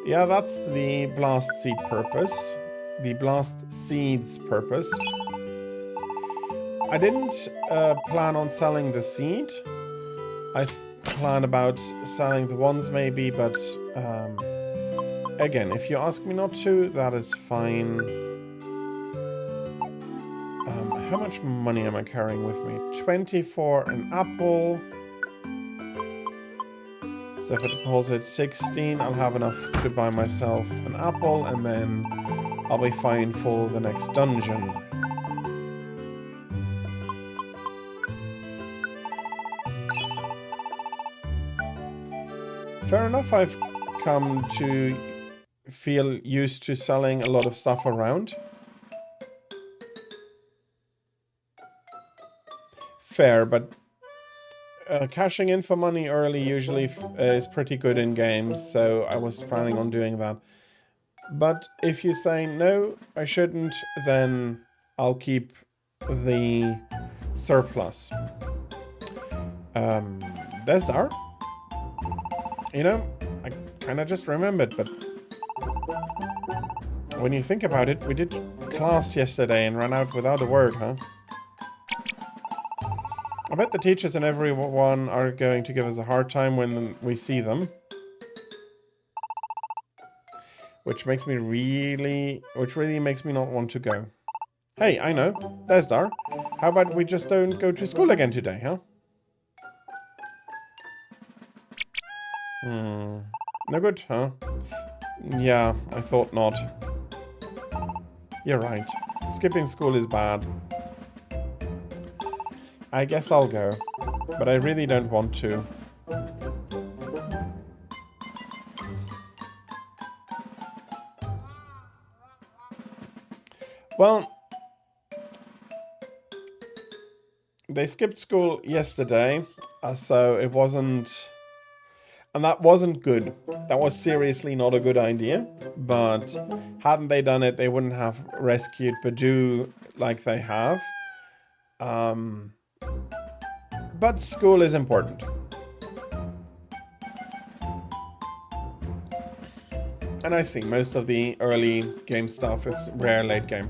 A: Yeah, that's the blast seed purpose. The blast seed's purpose. I didn't plan on selling the seed. I plan about selling the ones maybe, but again, if you ask me not to, that is fine. How much money am I carrying with me? 20 for an apple. So if I deposit 16, I'll have enough to buy myself an apple, and then I'll be fine for the next dungeon. Fair enough, I've come to feel used to selling a lot of stuff around. Fair, but cashing in for money early usually is pretty good in games, so I was planning on doing that. But if you say no, I shouldn't, then I'll keep the surplus. Desdar? You know, I kind of just remembered, but when you think about it, we did class yesterday and ran out without a word, huh? I bet the teachers and everyone are going to give us a hard time when we see them. Which really makes me not want to go. Hey, I know. Desdar. How about we just don't go to school again today, huh? No good, huh? Yeah, I thought not. You're right. Skipping school is bad. I guess I'll go, but I really don't want to. Well, they skipped school yesterday, so it wasn't... And that wasn't good. That was seriously not a good idea, but hadn't they done it, they wouldn't have rescued Badoo like they have. But school is important. And I see most of the early game stuff is rare late game.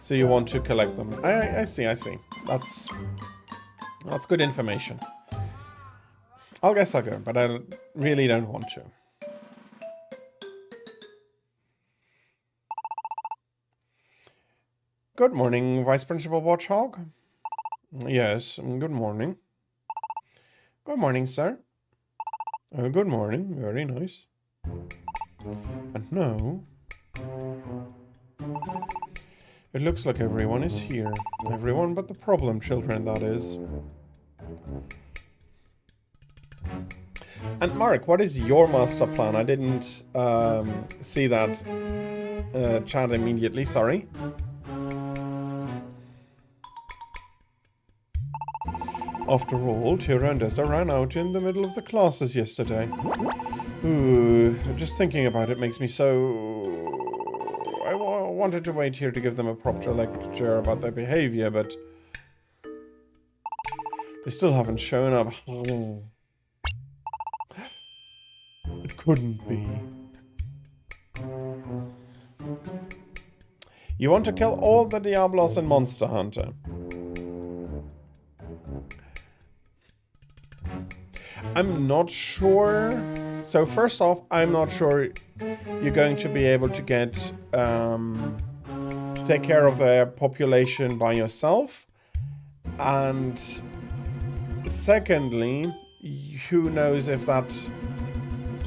A: So you want to collect them. I see. That's good information. I guess I'll go, but I really don't want to. Good morning, Vice Principal Watchhog. Yes, good morning. Good morning, sir. Good morning, very nice. And now, it looks like everyone is here. Everyone but the problem children, that is. And Mark, what is your master plan? I didn't see that chat immediately, sorry. After all, Tira and Desda ran out in the middle of the classes yesterday. Ooh, just thinking about it makes me so... I wanted to wait here to give them a proper lecture about their behavior, but... they still haven't shown up. It couldn't be. You want to kill all the Diablos in Monster Hunter. I'm not sure. So first off, I'm not sure you're going to be able to get to take care of the population by yourself. And secondly, who knows if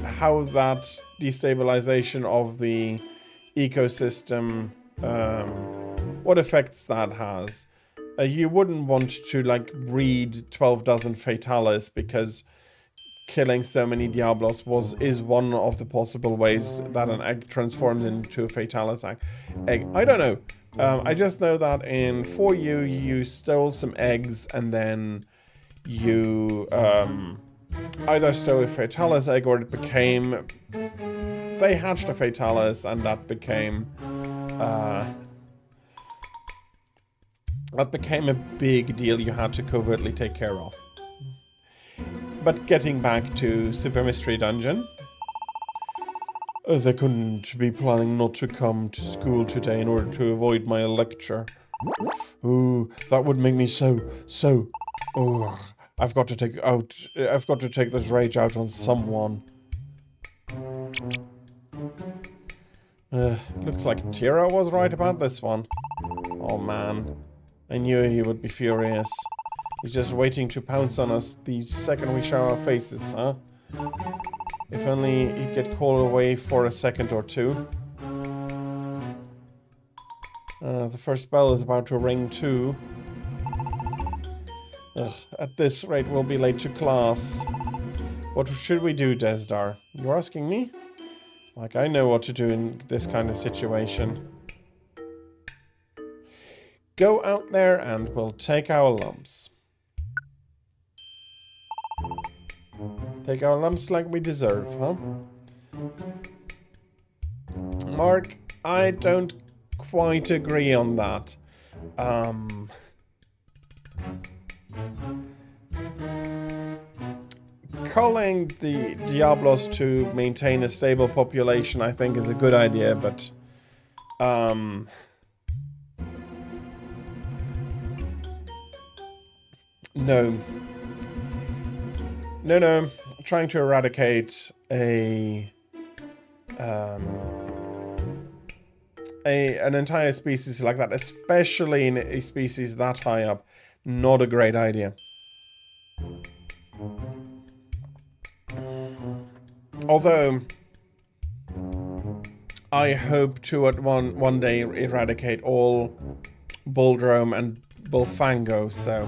A: how that destabilization of the ecosystem, what effects that has. You wouldn't want to like breed 12 dozen Fatalis because killing so many Diablos is one of the possible ways that an egg transforms into a Fatalis egg. I don't know. I just know that in 4U you stole some eggs and then you either stole a Fatalis egg or it became... They hatched a Fatalis and that became a big deal you had to covertly take care of. But getting back to Super Mystery Dungeon. They couldn't be planning not to come to school today in order to avoid my lecture. Ooh, that would make me so... Oh, I've got to take this rage out on someone. Looks like Tira was right about this one. Oh man, I knew he would be furious. He's just waiting to pounce on us the second we show our faces, huh? If only he'd get called away for a second or two. The first bell is about to ring too. Ugh, at this rate, we'll be late to class. What should we do, Desdar? You're asking me? Like, I know what to do in this kind of situation. Go out there and we'll take our lumps. Take our lumps like we deserve, huh? Mark, I don't quite agree on that. Calling the Diablos to maintain a stable population, I think, is a good idea, but no. Trying to eradicate an entire species like that, especially in a species that high up, not a great idea. Although I hope to at one day eradicate all Buldrome and Bullfango, so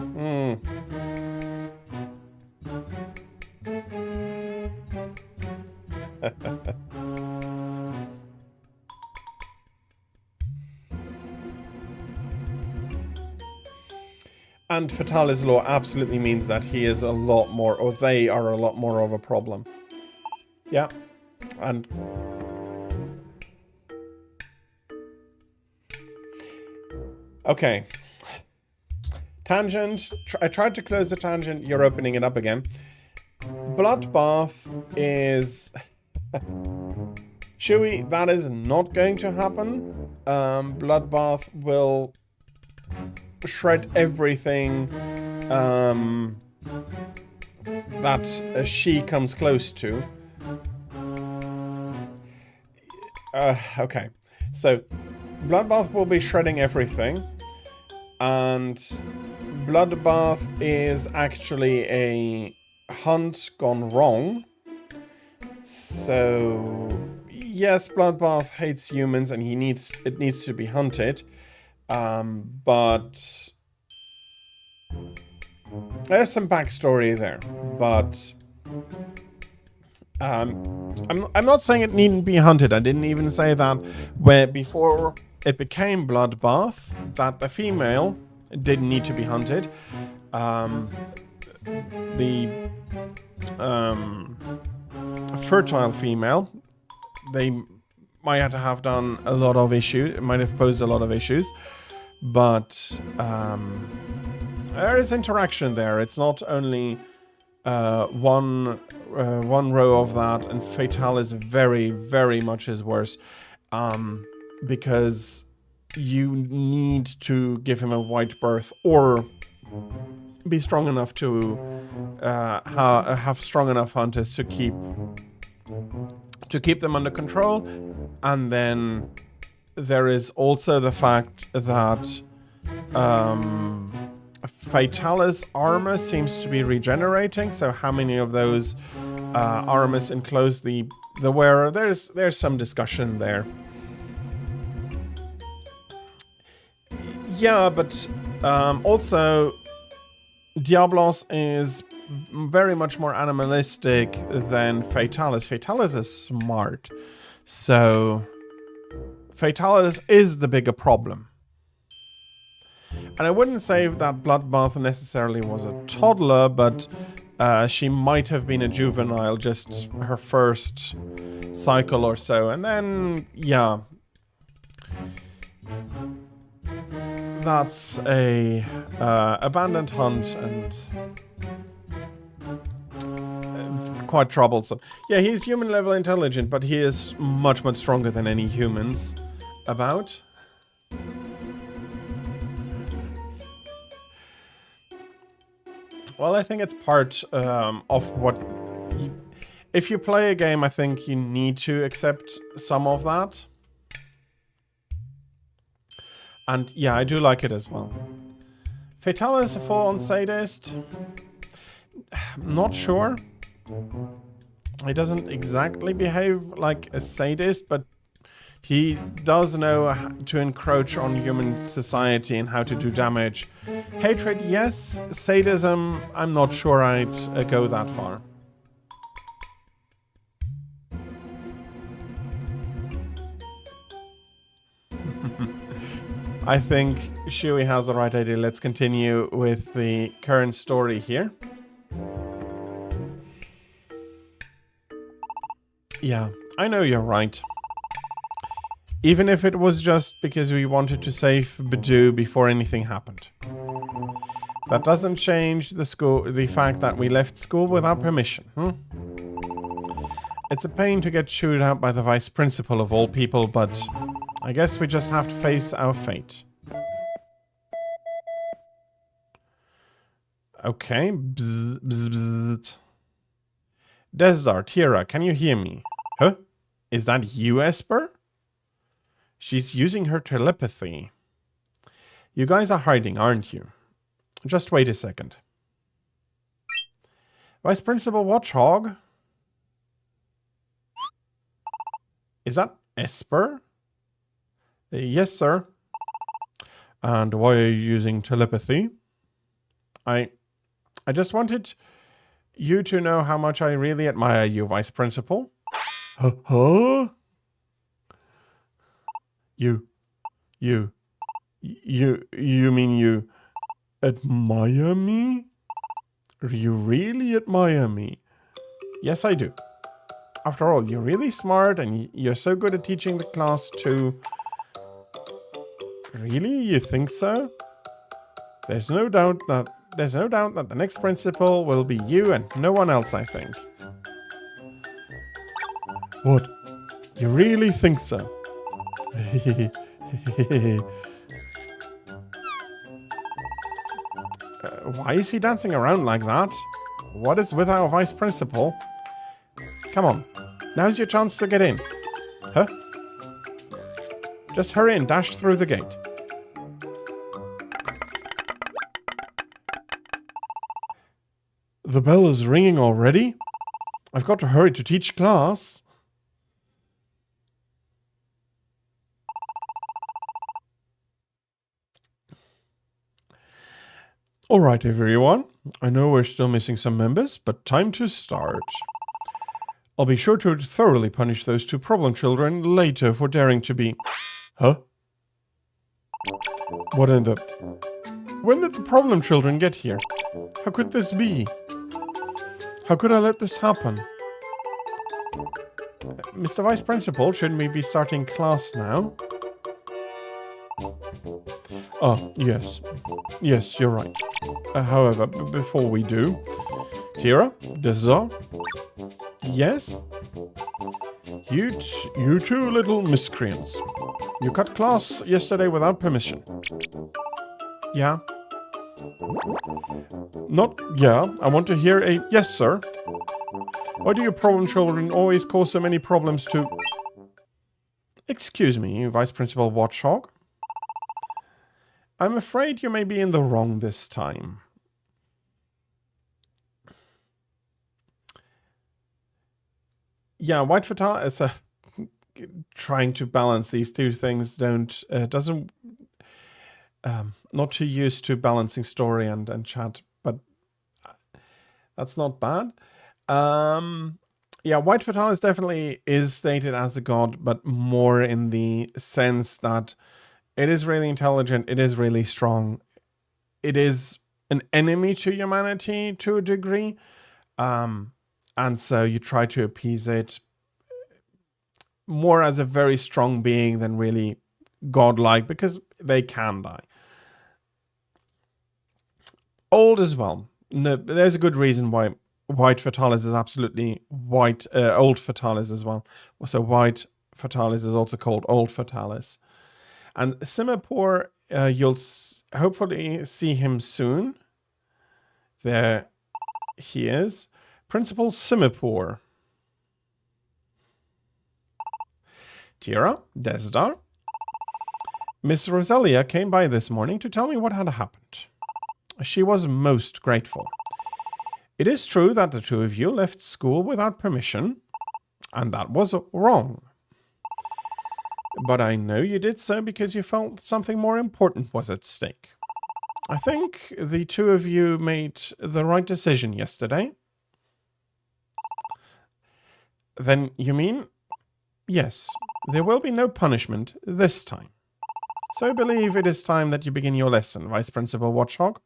A: And Fatalis Law absolutely means that he is a lot more, or they are a lot more of a problem. Yeah, and okay. Tangent. I tried to close the tangent. You're opening it up again. Bloodbath is Chewie. That is not going to happen. Bloodbath will shred everything that she comes close to. Okay, so Bloodbath will be shredding everything, and Bloodbath is actually a hunt gone wrong. So yes, Bloodbath hates humans, and it needs to be hunted. But there's some backstory there. But I'm not saying it needn't be hunted. I didn't even say that where before it became Bloodbath that the female didn't need to be hunted. The fertile female, they might have done a lot of issues. It might have posed a lot of issues, but there is interaction there. It's not only one row of that, and Fatalis very, very much is worse, because you need to give him a white birth or be strong enough to have strong enough hunters to keep them under control. And then there is also the fact that Fatalis armor seems to be regenerating. So how many of those armors enclose the wearer? There's some discussion there. Yeah, but also Diablos is very much more animalistic than Fatalis. Fatalis is smart. So Fatalis is the bigger problem. And I wouldn't say that Bloodbath necessarily was a toddler, but she might have been a juvenile, just her first cycle or so. And then, yeah. That's a abandoned hunt and quite troublesome. Yeah, he's human level intelligent, but he is much, much stronger than any humans about. Well, I think it's part of what... If you play a game, I think you need to accept some of that. And yeah, I do like it as well. Fatalis is a full-on sadist? Not sure. He doesn't exactly behave like a sadist, but he does know to encroach on human society and how to do damage. Hatred, yes. Sadism, I'm not sure I'd go that far. I think Shui has the right idea. Let's continue with the current story here. Yeah, I know you're right. Even if it was just because we wanted to save Badoo before anything happened. That doesn't change the fact that we left school without permission. It's a pain to get chewed out by the vice principal of all people, but I guess we just have to face our fate. Okay. Bzz, bzz, bzz. Desdar, Tira, can you hear me? Huh? Is that you, Esper? She's using her telepathy. You guys are hiding, aren't you? Just wait a second. Vice Principal Watchhog? Is that Esper? Yes, sir. And why are you using telepathy? I just wanted you to know how much I really admire you, Vice Principal. Huh? You mean you admire me? You really admire me? Yes, I do. After all, you're really smart and you're so good at teaching the class too. Really? You think so? There's no doubt that the next principal will be you and no one else, I think. What? You really think so? Why is he dancing around like that? What is with our vice principal? Come on, now's your chance to get in. Huh? Just hurry and dash through the gate. The bell is ringing already? I've got to hurry to teach class. Alright everyone, I know we're still missing some members, but time to start. I'll be sure to thoroughly punish those two problem children later for daring to be... Huh? What in the... When did the problem children get here? How could this be? How could I let this happen? Mr. Vice Principal, shouldn't we be starting class now? Oh, yes. Yes, you're right. However, before we do... Tira? Desdar? Yes? You two little miscreants. You cut class yesterday without permission. Yeah? Not yeah. I want to hear a yes, sir. Why do you problem children always cause so many problems to... Excuse me, Vice Principal Watchhog. I'm afraid you may be in the wrong this time. Yeah, White Fatal is trying to balance these two things. Doesn't not too used to balancing story and chat, but that's not bad. Yeah, White Fatalis definitely is stated as a god, but more in the sense that it is really intelligent, it is really strong, it is an enemy to humanity to a degree, and so you try to appease it more as a very strong being than really godlike, because they can die. Old as well. No, there's a good reason why White Fatalis is absolutely white, Old Fatalis as well. So White Fatalis is also called Old Fatalis. And Simipour, you'll hopefully see him soon. There he is. Principal Simipour. Tira, Desdar. Miss Roselia came by this morning to tell me what had happened. She was most grateful. It is true that the two of you left school without permission, and that was wrong. But I know you did so because you felt something more important was at stake. I think the two of you made the right decision yesterday. Then you mean? Yes, there will be no punishment this time. So I believe it is time that you begin your lesson, Vice Principal Watchog.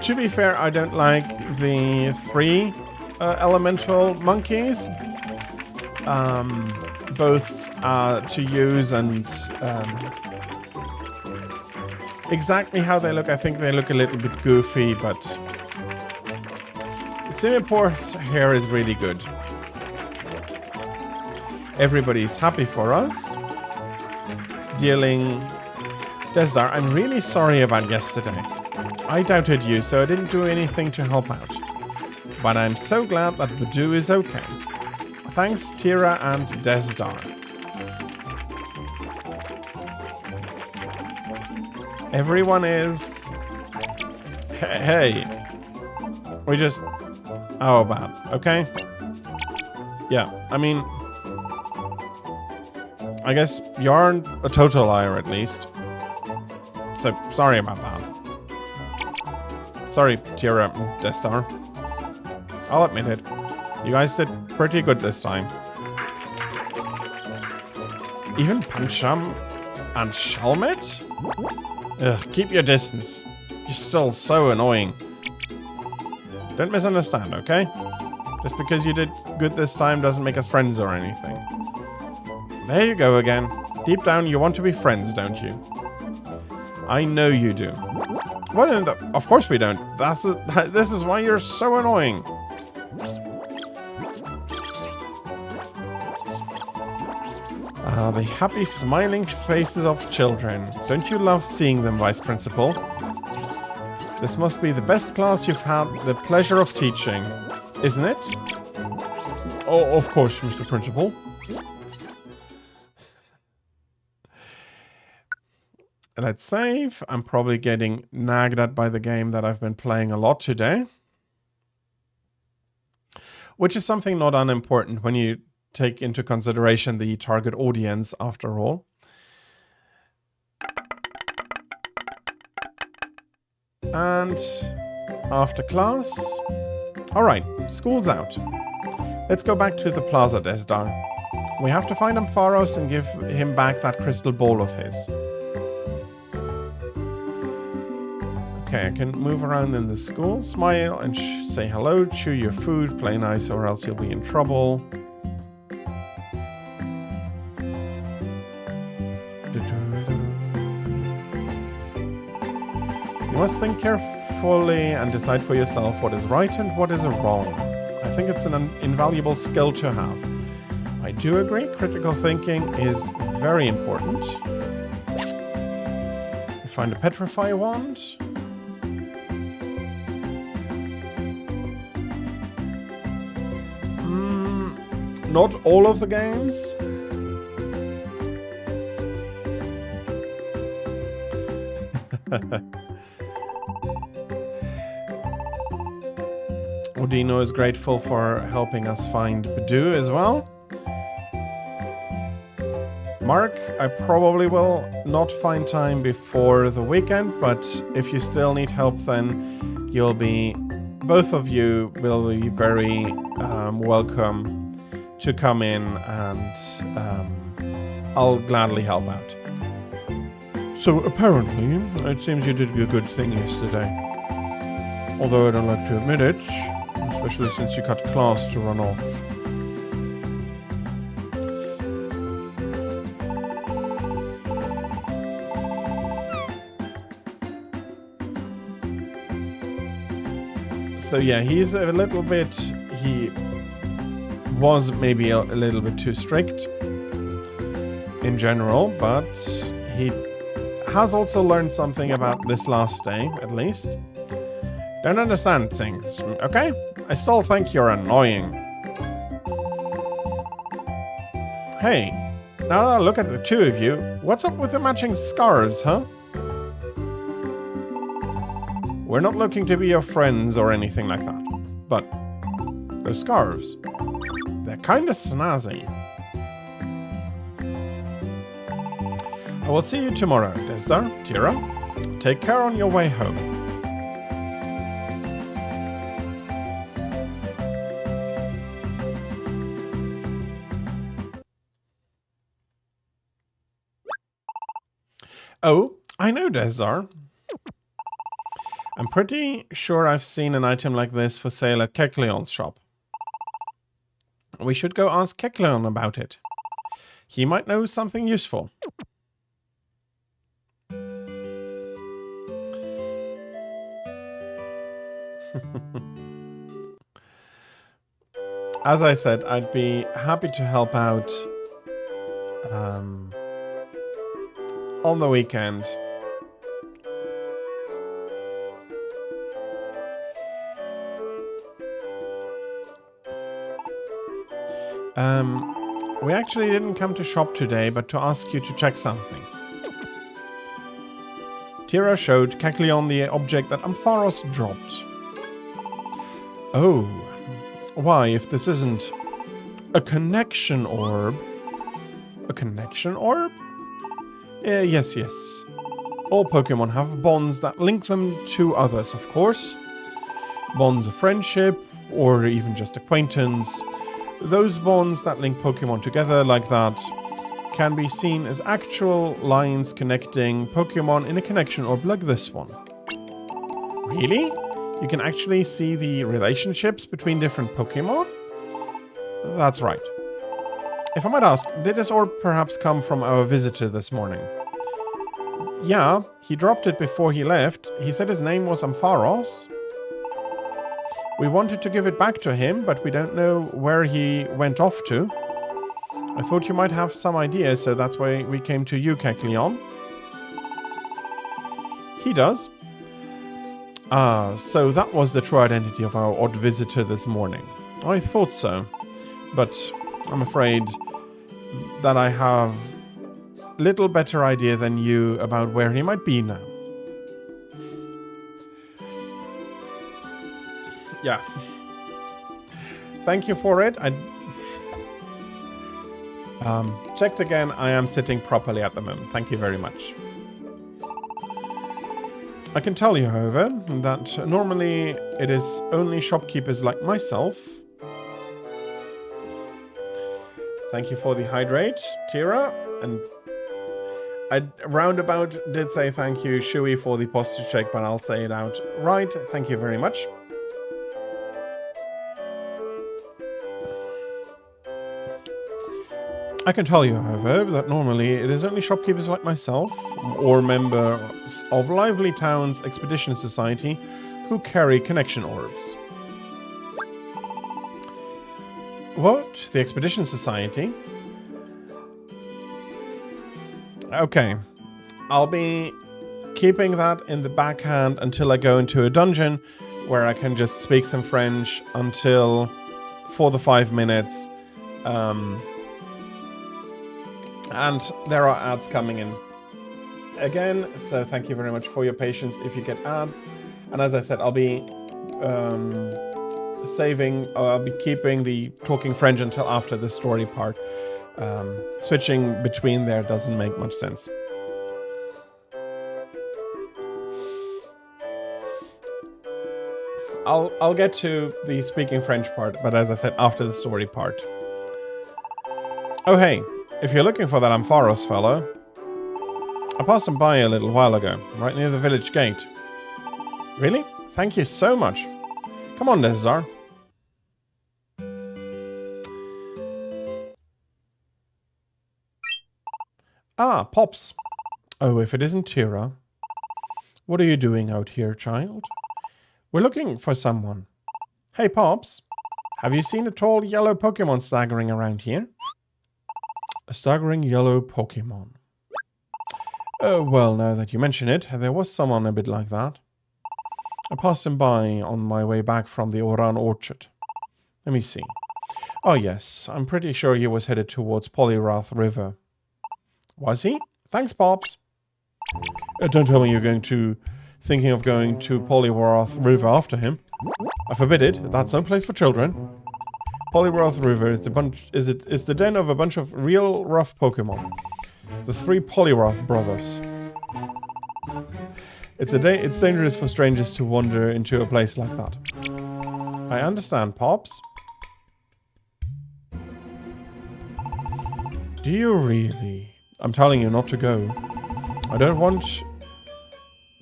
A: To be fair, I don't like the three elemental monkeys. Both to use and exactly how they look. I think they look a little bit goofy, but Simipour's hair is really good. Everybody's happy for us. Dealing Desdar, I'm really sorry about yesterday. I doubted you, so I didn't do anything to help out. But I'm so glad that Budew is okay. Thanks, Tira and Desdar. Everyone is... Hey. We just... How about, okay? Yeah, I mean... I guess you aren't a total liar, at least. So, sorry about that. Sorry, Tira and Desdar. I'll admit it. You guys did pretty good this time. Even Pancham and Shalmet? Ugh, keep your distance. You're still so annoying. Don't misunderstand, okay? Just because you did good this time doesn't make us friends or anything. There you go again. Deep down you want to be friends, don't you? I know you do. Well, of course we don't. This is why you're so annoying. Ah, the happy smiling faces of children. Don't you love seeing them, Vice Principal? This must be the best class you've had the pleasure of teaching, isn't it? Oh, of course, Mr. Principal. Let's save. I'm probably getting nagged at by the game that I've been playing a lot today. Which is something not unimportant when you take into consideration the target audience, after all. And after class... Alright, school's out. Let's go back to the Plaza, Desdar. We have to find Ampharos and give him back that crystal ball of his. Okay, I can move around in the school, smile and say hello, chew your food, play nice or else you'll be in trouble. You must think carefully and decide for yourself what is right and what is wrong. I think it's an invaluable skill to have. I do agree, critical thinking is very important. You find a Petrify wand. Not all of the games. Odino is grateful for helping us find Budew as well. Mark, I probably will not find time before the weekend, but if you still need help, then you'll be... Both of you will be very welcome to come in, and I'll gladly help out. So apparently, it seems you did a good thing yesterday. Although I don't like to admit it, especially since you cut class to run off. So yeah, he's a little bit... He was maybe a little bit too strict in general, but he has also learned something about this last day, at least. Don't understand things, okay? I still think you're annoying. Hey, Now that I look at the two of you, what's up with the matching scarves, huh? We're not looking to be your friends or anything like that, but those scarves, they're kinda snazzy. I will see you tomorrow, Desdar, Tira. Take care on your way home. Oh, I know, Desdar. I'm pretty sure I've seen an item like this for sale at Kecleon's shop. We should go ask Kecleon about it. He might know something useful. As I said, I'd be happy to help out on the weekend. We actually didn't come to shop today, but to ask you to check something. Tira showed Kecleon the object that Ampharos dropped. Oh, why, if this isn't a connection orb? A connection orb? Yes. All Pokemon have bonds that link them to others, of course. Bonds of friendship, or even just acquaintance. Those bonds that link Pokemon together like that can be seen as actual lines connecting Pokemon in a connection orb like this one. Really? You can actually see the relationships between different Pokemon? That's right. If I might ask, did this orb perhaps come from our visitor this morning? Yeah, he dropped it before he left. He said his name was Ampharos. We wanted to give it back to him, but we don't know where he went off to. I thought you might have some idea, so that's why we came to you, Kecleon. He does. Ah, so that was the true identity of our odd visitor this morning. I thought so, but I'm afraid that I have little better idea than you about where he might be now. Yeah. Thank you for it. I checked again. I am sitting properly at the moment. Thank you very much. I can tell you, however, that normally it is only shopkeepers like myself. Thank you for the hydrate, Tira. And I roundabout did say thank you, Shui, for the posture check, but I'll say it out right. Thank you very much. I can tell you, however, that normally it is only shopkeepers like myself, or members of Lively Town's Expedition Society, who carry connection orbs. What? The Expedition Society? Okay. I'll be keeping that in the backhand until I go into a dungeon, where I can just speak some French for the 5 minutes. And there are ads coming in again, so thank you very much for your patience if you get ads. And as I said, I'll be I'll be keeping the talking French until after the story part. Switching between there doesn't make much sense. I'll get to the speaking French part, but as I said, after the story part. Oh hey. If you're looking for that Ampharos fellow, I passed him by a little while ago, right near the village gate. Really? Thank you so much. Come on, Desdar. Ah, Pops. Oh, if it isn't Tira. What are you doing out here, child? We're looking for someone. Hey, Pops. Have you seen a tall yellow Pokemon staggering around here? A staggering yellow Pokemon. Well, now that you mention it, there was someone a bit like that. I passed him by on my way back from the Oran Orchard. Let me see. Oh yes, I'm pretty sure he was headed towards Poliwrath River. Was he? Thanks, Pops. Don't tell me you're thinking of going to Poliwrath River after him. I forbid it. That's no place for children. Poliwrath River is the den of a bunch of real rough Pokemon. The 3 Poliwrath brothers. It's dangerous for strangers to wander into a place like that. I understand, Pops. Do you really? I'm telling you not to go. I don't want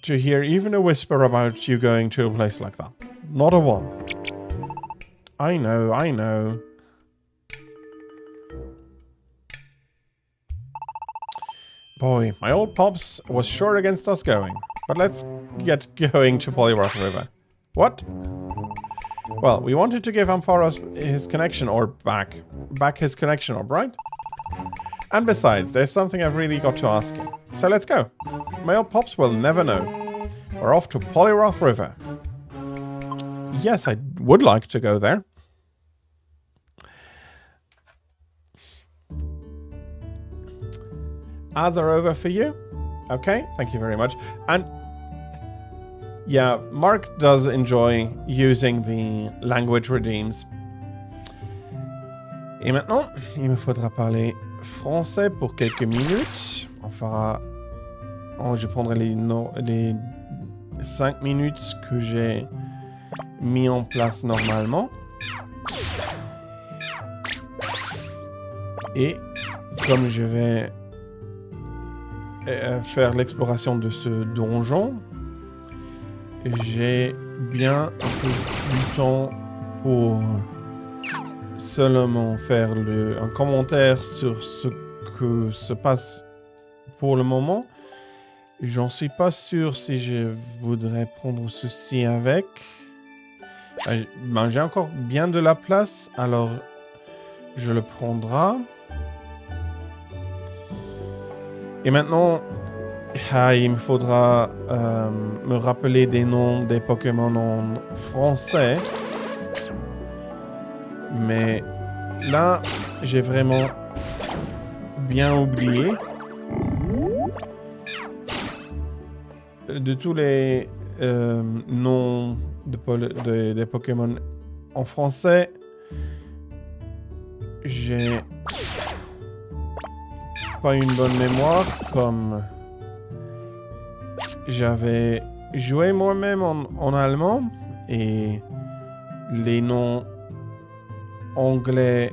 A: to hear even a whisper about you going to a place like that. Not a one. I know. Boy, my old Pops was sure against us going. But let's get going to Poliwrath River. What? Well, we wanted to give Ampharos his connection orb back his connection orb, right? And besides, there's something I've really got to ask him. So let's go. My old Pops will never know. We're off to Poliwrath River. Yes, I would like to go there. Ads are over for you. Okay, thank you very much. And yeah, Mark does enjoy using the language redeems. Et maintenant, il me faudra parler français pour quelques minutes. Je prendrai les 5 minutes que j'ai mis en place normalement. Et comme je vais faire l'exploration de ce donjon, j'ai bien un peu du temps pour seulement faire un commentaire sur ce que se passe pour le moment. J'en suis pas sûr si je voudrais prendre ceci avec. J'ai encore bien de la place, alors je le prendrai. Et maintenant, il me faudra me rappeler des noms des Pokémon en français. Mais là, j'ai vraiment bien oublié. De tous les noms des Pokémon en français, j'ai pas une bonne mémoire, comme j'avais joué moi-même en allemand, et les noms anglais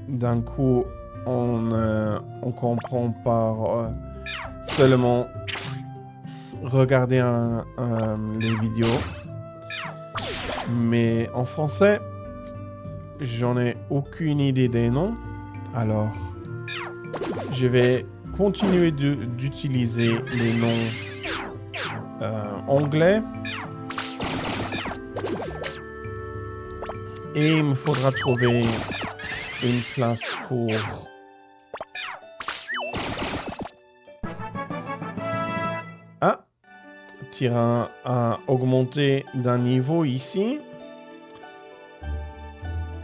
A: d'un coup on comprend par seulement regarder les vidéos. Mais en français, j'en ai aucune idée des noms, alors je vais continuer d'utiliser les noms anglais. Et il me faudra trouver une place pour Tyran a augmenté d'un niveau ici.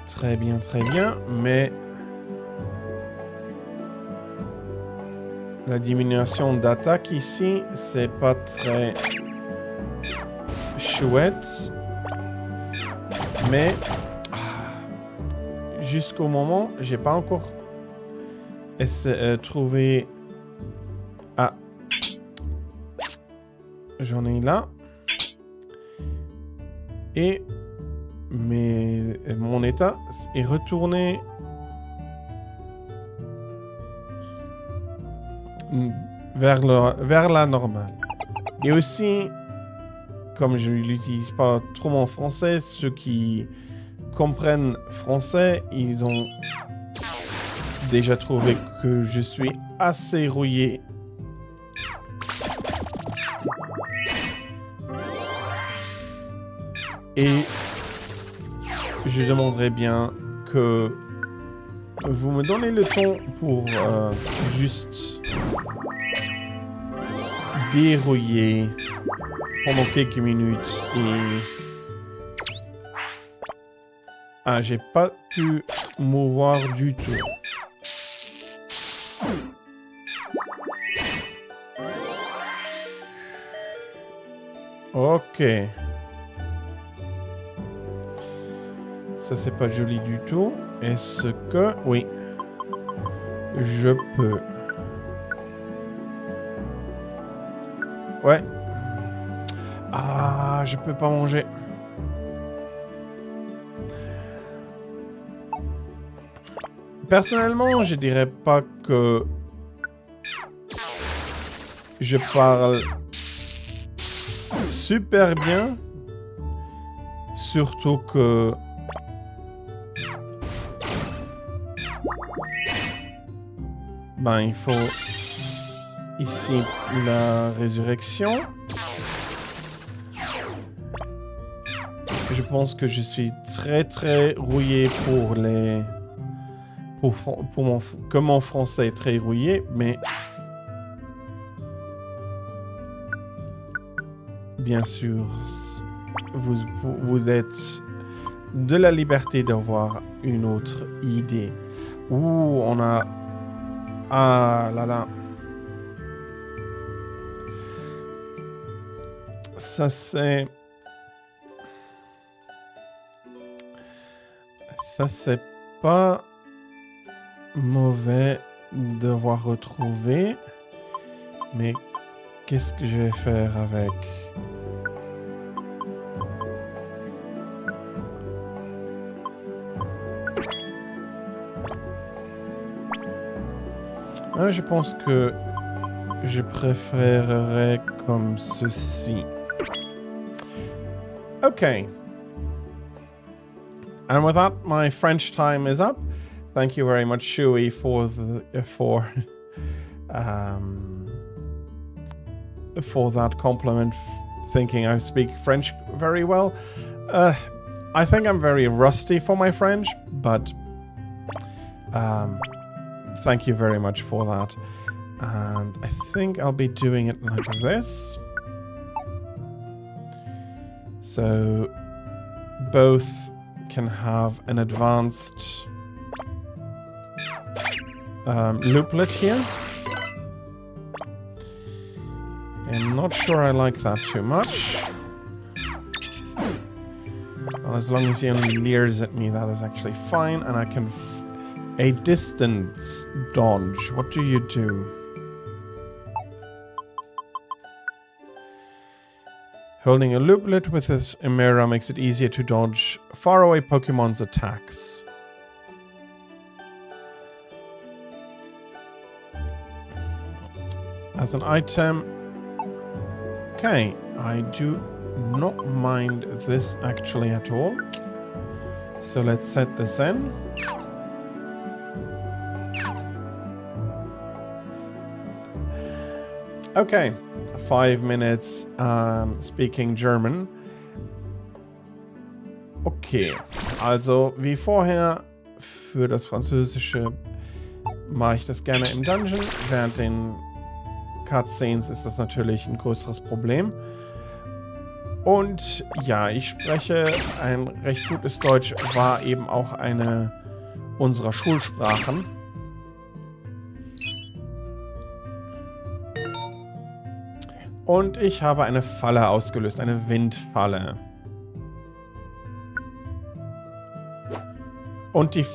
A: Très bien, mais la diminution d'attaque ici, c'est pas très chouette. Mais jusqu'au moment, j'ai pas encore trouvé. J'en ai là. Et mon état est retourné vers la normale. Et aussi, comme je l'utilise pas trop en français, ceux qui comprennent français, ils ont déjà trouvé que je suis assez rouillé. Et je demanderais bien que vous me donnez le temps pour juste dérouiller pendant quelques minutes. Et j'ai pas pu mouvoir du tout. Ok. Ça, c'est pas joli du tout. Est-ce que... Oui. Je peux. Ouais. Ah, je peux pas manger. Personnellement, je dirais pas que je parle super bien. Surtout que... Ben, il faut... Ici, la résurrection. Je pense que je suis très rouillé pour les... que mon français est très rouillé, mais... Bien sûr, vous êtes de la liberté d'avoir une autre idée. Ouh, on a... Ah là là. Ça c'est... Ça c'est pas mauvais de voir retrouver. Mais qu'est-ce que je vais faire avec? Je pense que je préférerais comme ceci. Okay. And with that, my French time is up. Thank you very much, Shui, for that compliment, thinking I speak French very well. I think I'm very rusty for my French, but thank you very much for that. And I think I'll be doing it like this. So both can have an advanced looplet here. I'm not sure I like that too much. Well, as long as he only leers at me, that is actually fine. And I can... a distance dodge. What do you do? Holding a looplet with this Emera makes it easier to dodge faraway Pokemon's attacks. As an item... Okay, I do not mind this actually at all. So let's set this in. Okay, 5 minutes speaking German. Okay, also wie vorher, für das Französische mache ich das gerne im Dungeon. Während den Cutscenes ist das natürlich ein größeres Problem. Und ja, ich spreche ein recht gutes Deutsch, war eben auch eine unserer Schulsprachen. Und ich habe eine Falle ausgelöst, eine Windfalle. Und die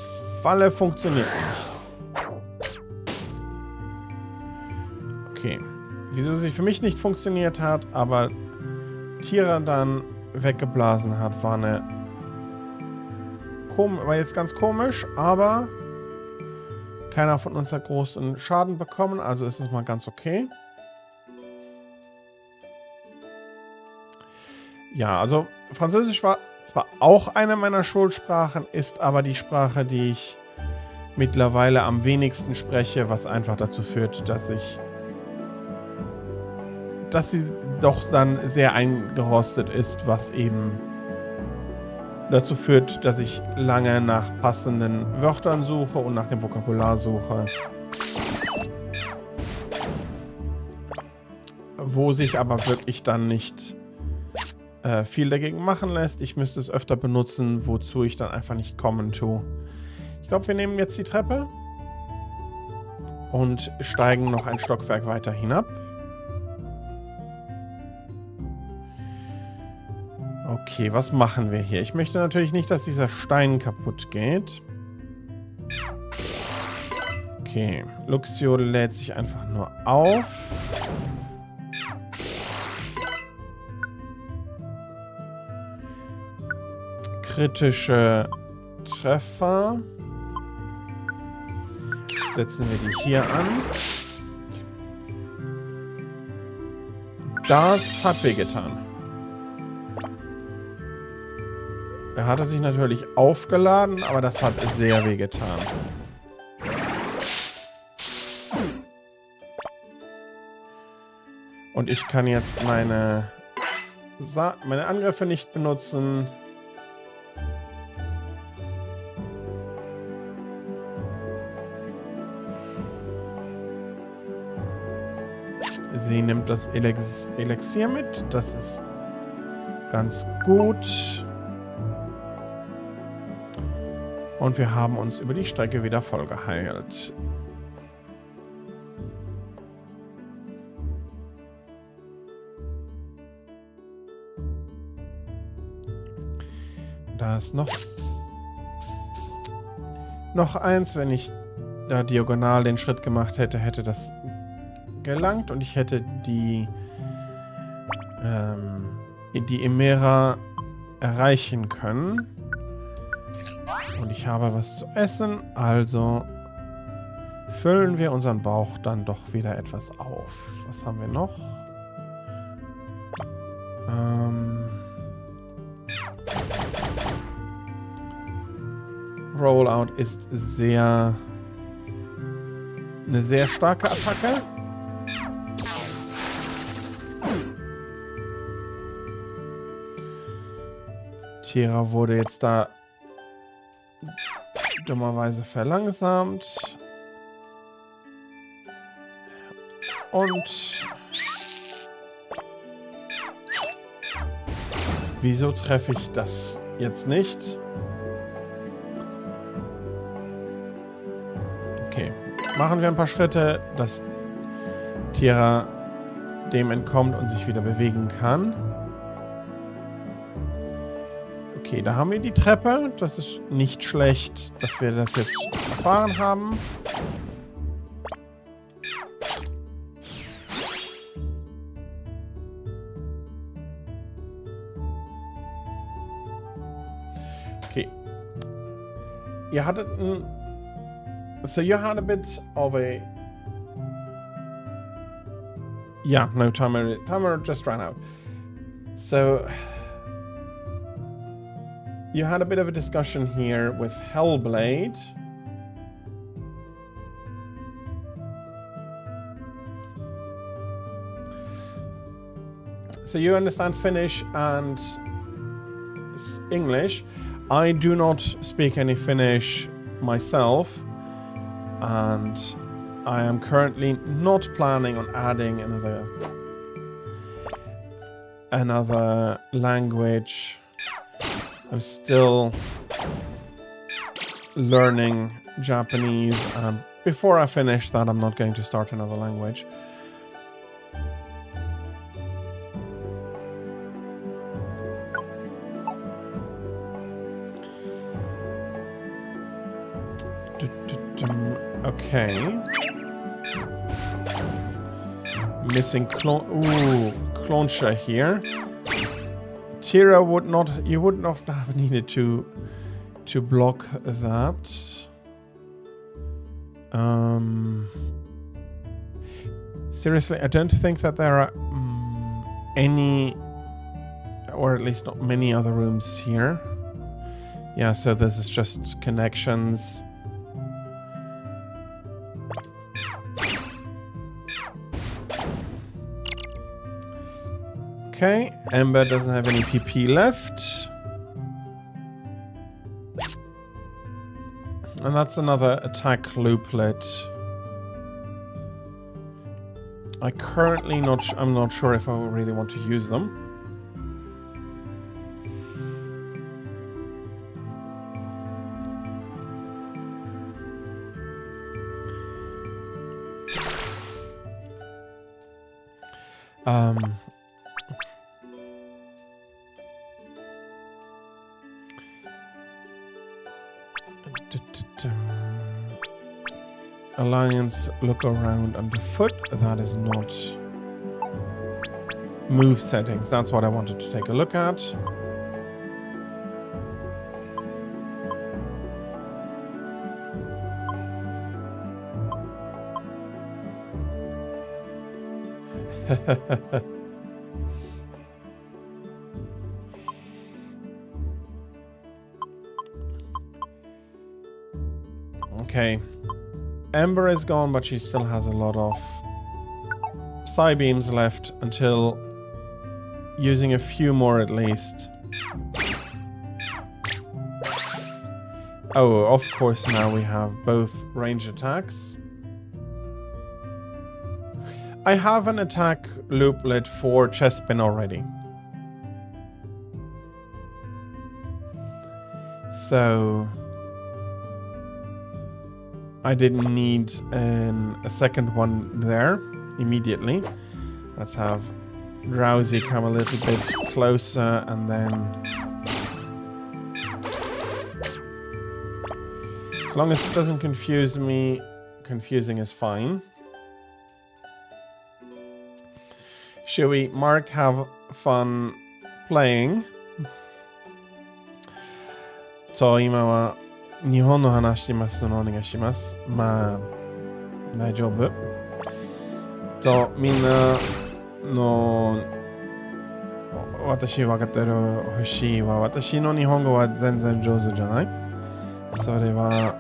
A: Falle funktioniert nicht. Okay. Wieso sie für mich nicht funktioniert hat, aber Tiere dann weggeblasen hat, war jetzt ganz komisch, aber keiner von uns hat großen Schaden bekommen, also ist es mal ganz okay. Ja, also Französisch war zwar auch eine meiner Schulsprachen, ist aber die Sprache, die ich mittlerweile am wenigsten spreche, was einfach dazu führt, dass sie doch dann sehr eingerostet ist, was eben dazu führt, dass ich lange nach passenden Wörtern suche und nach dem Vokabular suche. Wo sich aber wirklich dann nicht viel dagegen machen lässt. Ich müsste es öfter benutzen, wozu ich dann einfach nicht kommen tue. Ich glaube, wir nehmen jetzt die Treppe und steigen noch ein Stockwerk weiter hinab. Okay, was machen wir hier? Ich möchte natürlich nicht, dass dieser Stein kaputt geht. Okay, Luxio lädt sich einfach nur auf. Kritische Treffer. Setzen wir die hier an. Das hat wehgetan. Er hatte sich natürlich aufgeladen, aber das hat sehr wehgetan. Und ich kann jetzt meine Angriffe nicht benutzen. Sie nimmt das Elixier mit. Das ist ganz gut. Und wir haben uns über die Strecke wieder voll geheilt. Da ist noch eins. Wenn ich da diagonal den Schritt gemacht hätte, hätte das gelangt und ich hätte die Emera erreichen können. Und ich habe was zu essen, also füllen wir unseren Bauch dann doch wieder etwas auf. Was haben wir noch? Rollout ist eine sehr starke Attacke. Tira wurde jetzt da dummerweise verlangsamt. Und wieso treffe ich das jetzt nicht? Okay, machen wir ein paar Schritte, dass Tira dem entkommt und sich wieder bewegen kann. Okay, da haben wir die Treppe. Das ist nicht schlecht, dass wir das jetzt erfahren haben. Okay. Ihr hattet so you had a bit of a... Yeah, no, timer just ran out. So... You had a bit of a discussion here with Hellblade. So you understand Finnish and English. I do not speak any Finnish myself. And I am currently not planning on adding another language. I'm still learning Japanese. Before I finish that, I'm not going to start another language. Okay. Missing Cloncha here. Tira would not... You would not have needed to block that. Seriously, I don't think that there are any... Or at least not many other rooms here. Yeah, so this is just connections. Okay, Ember doesn't have any PP left. And that's another attack looplet. I'm not sure if I really want to use them. Alliance, look around underfoot. That is not move settings. That's what I wanted to take a look at. Okay. Ember is gone, but she still has a lot of Psy beams left until using a few more at least. Oh, of course, now we have both range attacks. I have an attack looplet for Chespin already. So I didn't need a second one there immediately. Let's have Drowsy come a little bit closer and then... As long as it doesn't confuse me, confusing is fine. Shall we, Mark, have fun playing? そう、今は日本の話しますのお願いします。まあ、大丈夫。みんなの私分かってる節は、私の日本語は全然上手じゃない。それは、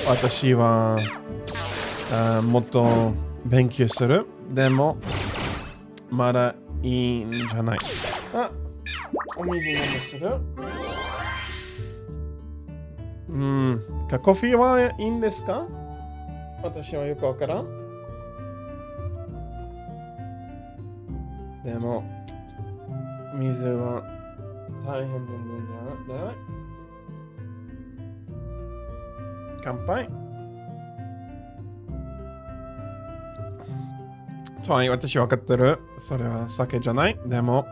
A: 私はもっと勉強する。でも、まだいいんじゃない。あ、お水飲むする。コーヒーはいいんですか？私はよくわからん。でも、水は大変なんじゃない？乾杯。はい、私わかってる。それは酒じゃない。でも、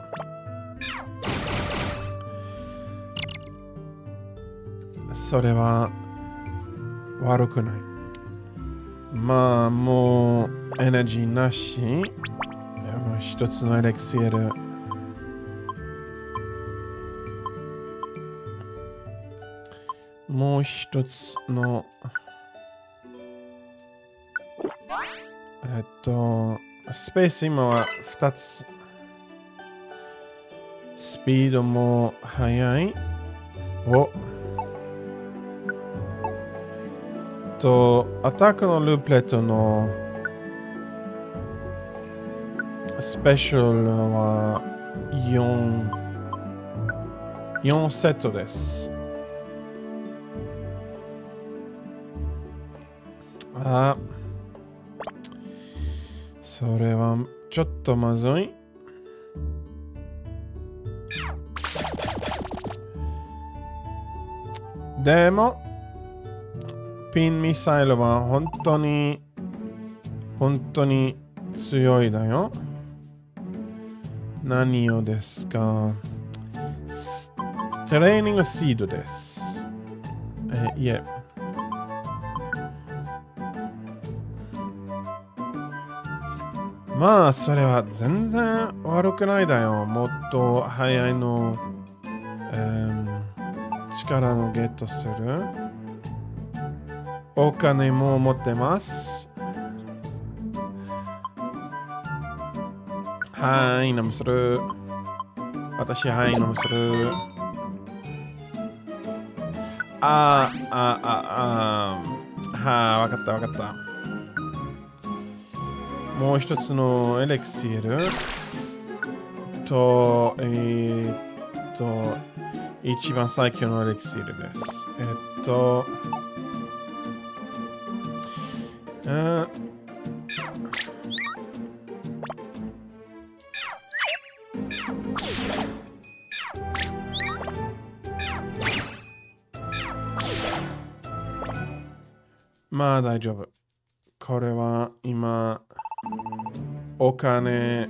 A: それは悪くない。まあ、もうエナジーなし。一つのエレクシール。もう一つのスペース今は2つ。スピードも速い。アタックのループレットのスペシャルは4セットです。それはちょっとまずい。でも、ピンミサイルは本当に強いだよ。何をですか？トレーニングシードです。いえ。まあ、それは全然悪くないだよ。もっと早いの、力のゲットする。お金も持ってます。はい、飲むする。私、はい、飲むする。わかった。もう一つのエレクシールと、一番最強のエレクシールです。まあ大丈夫。これは今、お金、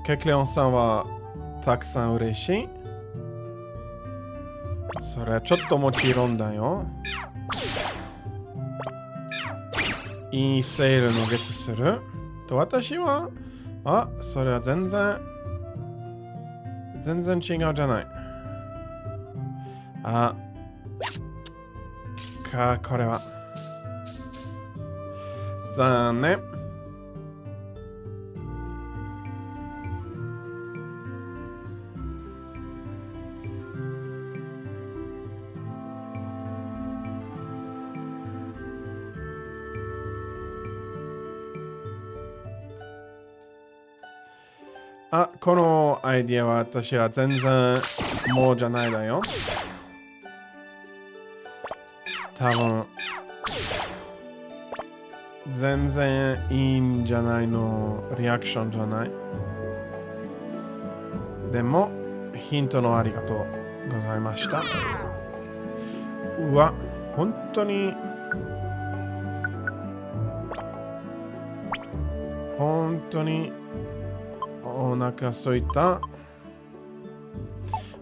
A: ケクレオンさんはたくさん嬉しい。それはちょっともちろんだよ。いいセールのゲットする。と私は、それは全然違うじゃない。これは。残念。このアイディアは私は全然もうじゃないだよ。多分全然いいんじゃないのリアクションじゃない。でもヒントのありがとうございました。うわ、本当にお腹すいた。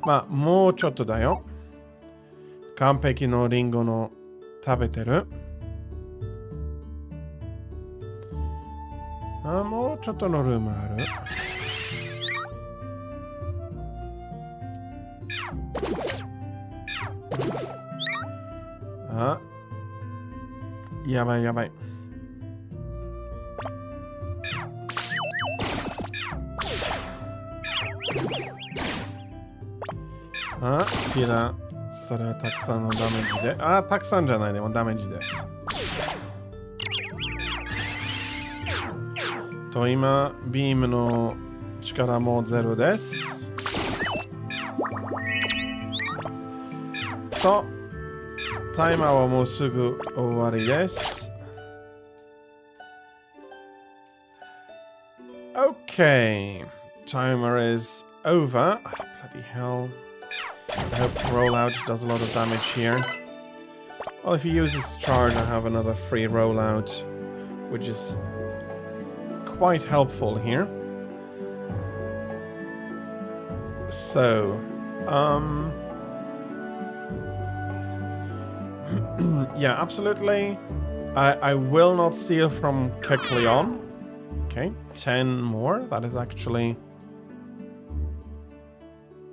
A: まあもうちょっとだよ。完璧のリンゴの食べてる。もうちょっとのルームある。やばいやばい。キラ、それはたくさんのダメージで。たくさんじゃない、でもダメージです。と、今、ビームの力もゼロです。と、タイマーはもうすぐ終わりです。Okay, timer is over. Bloody hell. I hope rollout does a lot of damage here. Well, if he uses charge, I have another free rollout, which is quite helpful here. So, yeah, absolutely. I will not steal from Kecleon. Okay, 10 more. That is actually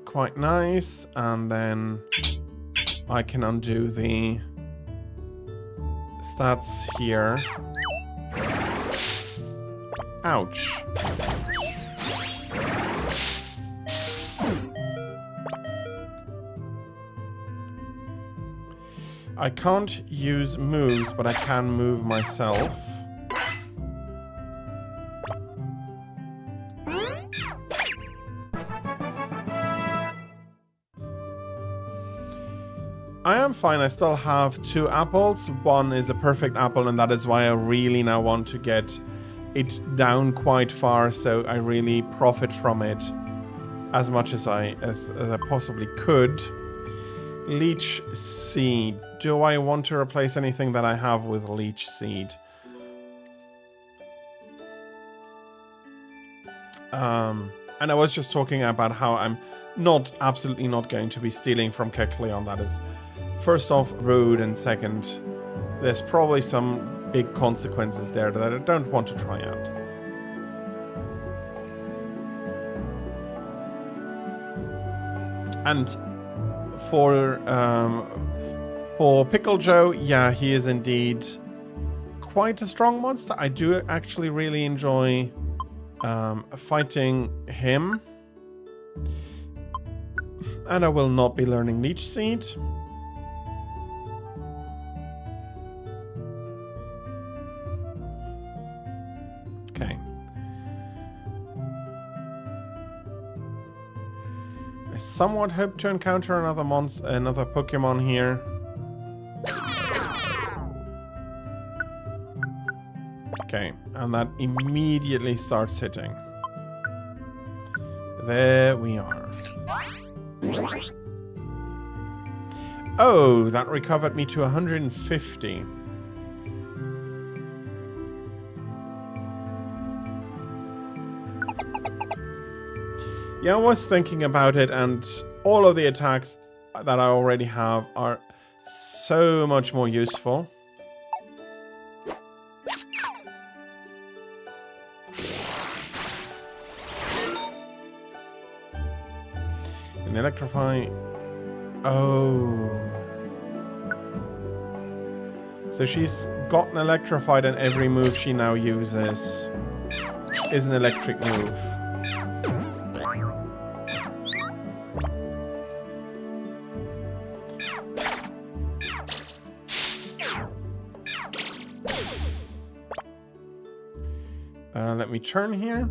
A: quite nice. And then I can undo the stats here. Ouch. I can't use moves, but I can move myself. I am fine. I still have 2 apples. One is a perfect apple, and that is why I really now want to get it down quite far, so I really profit from it as much as I possibly could. Leech Seed. Do I want to replace anything that I have with Leech Seed? And I was just talking about how I'm absolutely not going to be stealing from Kecleon. That is, first off, rude, and second, there's probably some big consequences there that I don't want to try out. And for Pickle Joe, yeah, he is indeed quite a strong monster. I do actually really enjoy fighting him. And I will not be learning Leech Seed. Okay. I somewhat hope to encounter another Pokemon here. Okay, and that immediately starts hitting. There we are. Oh, that recovered me to 150. Yeah, I was thinking about it, and all of the attacks that I already have are so much more useful. And electrify... Oh. So she's gotten electrified, and every move she now uses is an electric move. Let me turn here.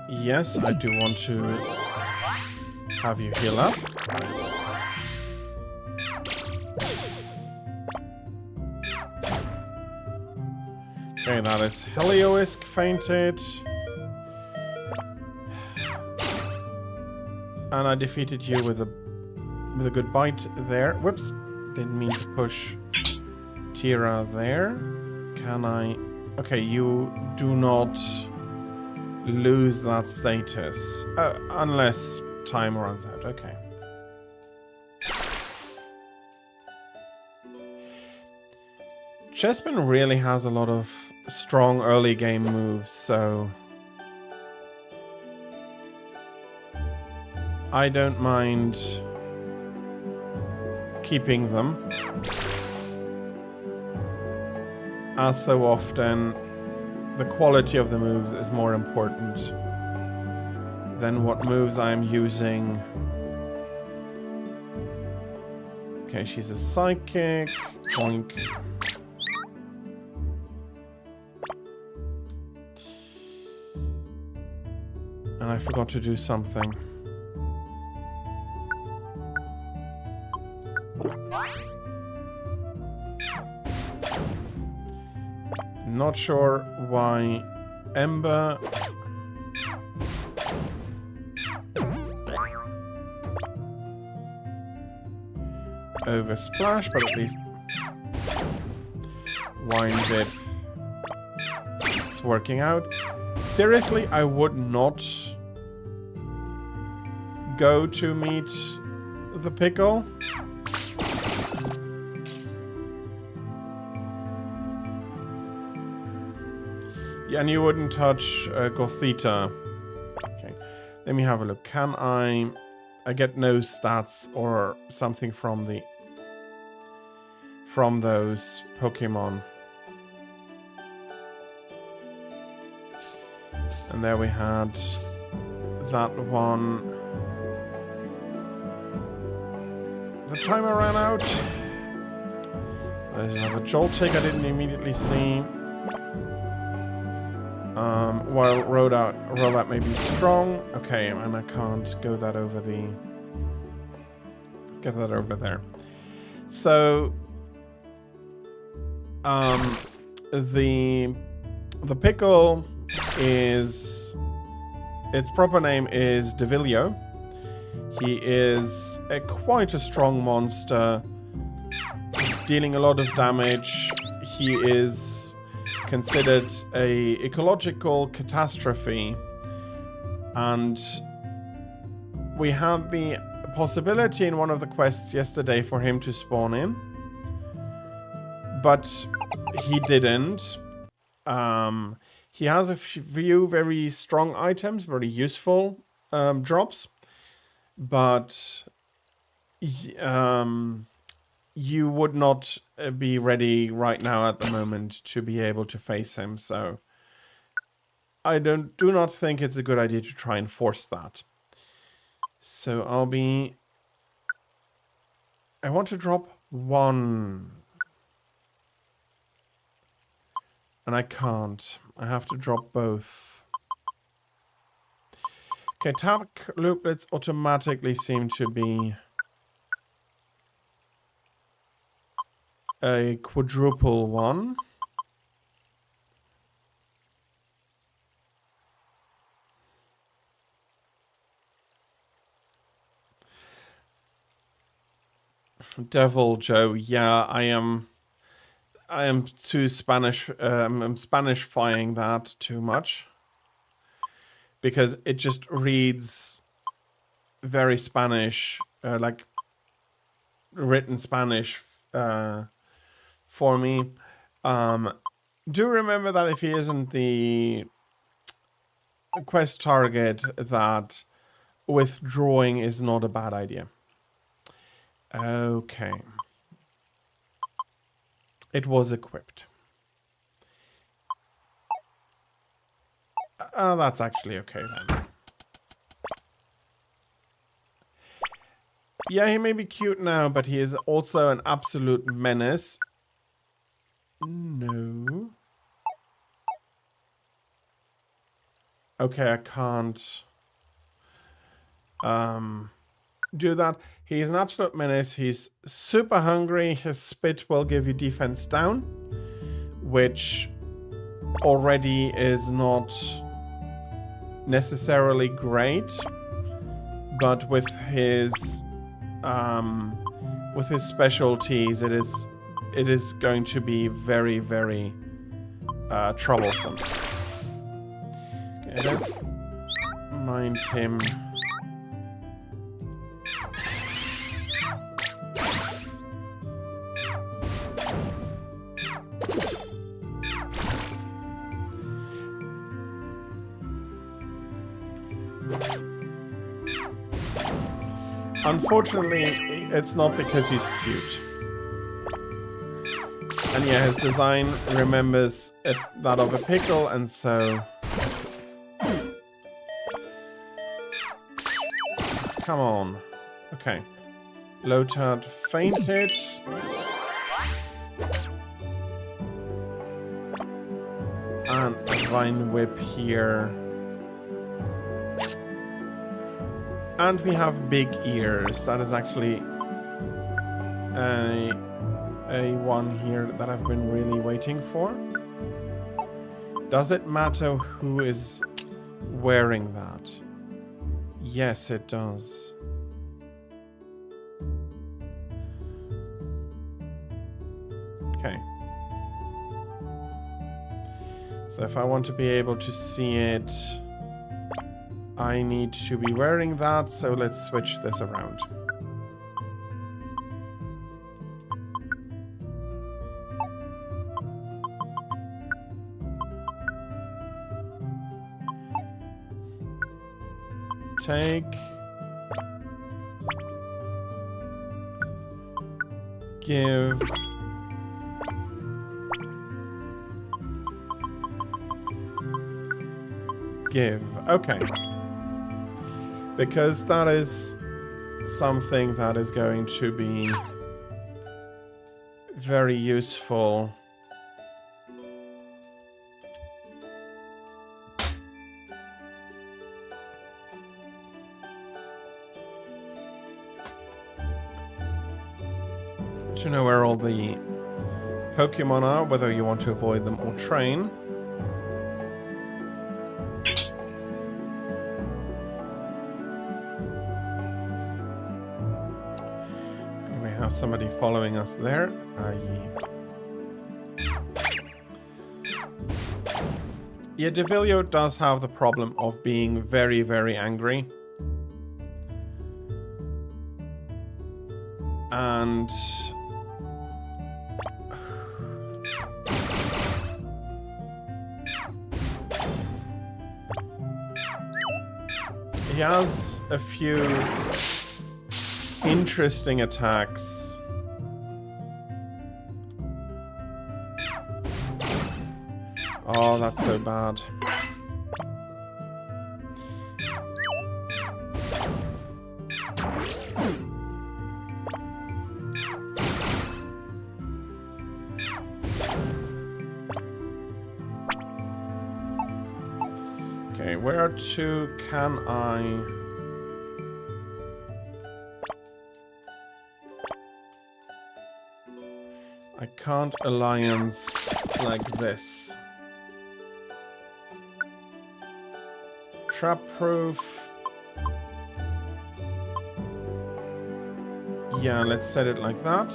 A: Yes, I do want to have you heal up. Okay, that is Helioisk fainted. And I defeated you with a good bite there. Whoops. Didn't mean to push Tira there. Can I... Okay, you do not lose that status. Unless time runs out. Okay. Chespin really has a lot of strong early game moves, so... I don't mind keeping them. As so often, the quality of the moves is more important than what moves I'm using. Okay, she's a psychic. Boink. And I forgot to do something. Not sure why Ember over Splash, but at least Wine Dip is working out. Seriously, I would not go to meet the Pickle. Yeah, and you wouldn't touch Gothita. Okay, let me have a look. Can I get no stats or something from those Pokemon? And there we had that one. The timer ran out. There's another Joltik I didn't immediately see. While Rollout may be strong. Okay, and I can't go that over get that over there. So the Pickle is, its proper name is Devilio. He is quite a strong monster, dealing a lot of damage. He is considered a ecological catastrophe, and we had the possibility in one of the quests yesterday for him to spawn in, but he didn't. He has a few very strong items, very useful drops, but you would not be ready right now at the moment to be able to face him, so I do not think it's a good idea to try and force that. So I want to drop one, and I can't. I have to drop both. Okay, Tack Looplets automatically seem to be a quadruple one. Devil Joe, yeah, I am too Spanish, I'm Spanishifying that too much. Because it just reads very Spanish, like written Spanish for me. Do remember that if he isn't the quest target, that withdrawing is not a bad idea. Okay. It was equipped. That's actually okay then. Yeah, he may be cute now, but he is also an absolute menace. No. Okay, I can't do that. He's an absolute menace. He's super hungry. His spit will give you defense down, which already is not necessarily great, but with his specialties, it is going to be very, very troublesome. Okay, I don't mind him. Unfortunately, it's not because he's cute. And yeah, his design remembers that of a pickle, and so... Come on. Okay. Lotad fainted. And a Vine Whip here. And we have big ears. That is actually a one here that I've been really waiting for. Does it matter who is wearing that? Yes, it does. Okay. So if I want to be able to see it, I need to be wearing that, so let's switch this around. Take. Give. Give. Okay. Because that is something that is going to be very useful. To know where all the Pokemon are, whether you want to avoid them or train. Somebody following us there. Yeah, Devilio does have the problem of being very, very angry. And... he has a few interesting attacks. Oh, that's so bad. Okay, where to can I... I can't alliance like this. Trap proof. Yeah, let's set it like that.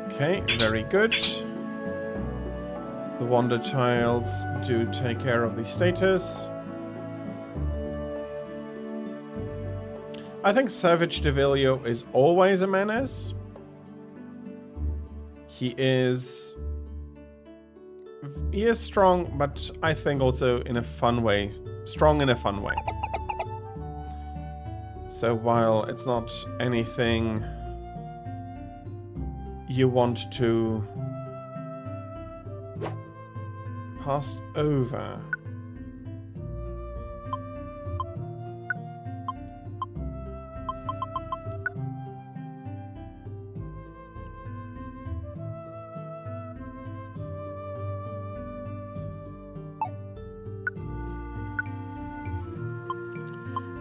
A: Okay, very good. The Wonder Tiles do take care of the status. I think Savage Devilio is always a menace. He is strong, but I think also in a fun way. Strong in a fun way. So while it's not anything you want to pass over.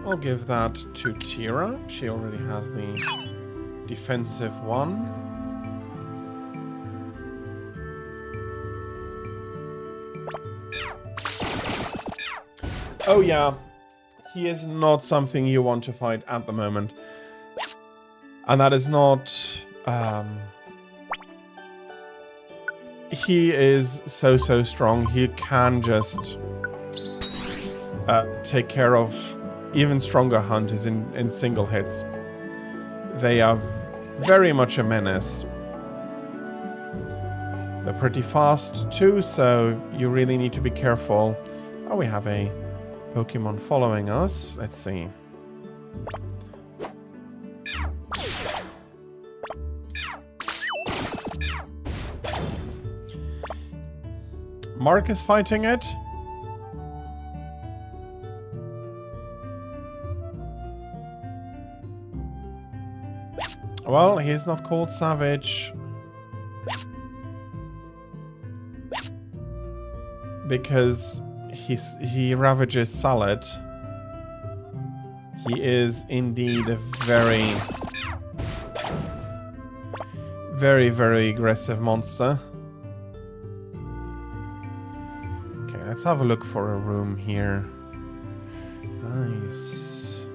A: I'll give that to Tira. She already has the defensive one. Oh yeah, he is not something you want to fight at the moment. And that is not... he is so strong. He can just take care of even stronger hunters in single hits. They are very much a menace. They're pretty fast too, so you really need to be careful. Oh, we have a Pokemon following us. Let's see. Mark is fighting it. Well, he's not called Savage. Because he ravages Salad. He is indeed a very aggressive monster. Okay, let's have a look for a room here. Nice.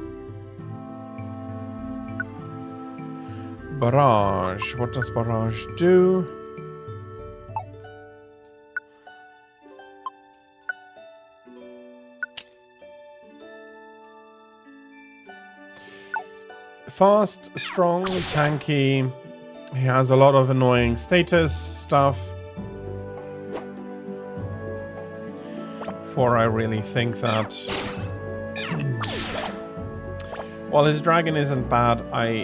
A: Barrage. What does Barrage do? Fast, strong, tanky. He has a lot of annoying status stuff. For I really think that... while his dragon isn't bad,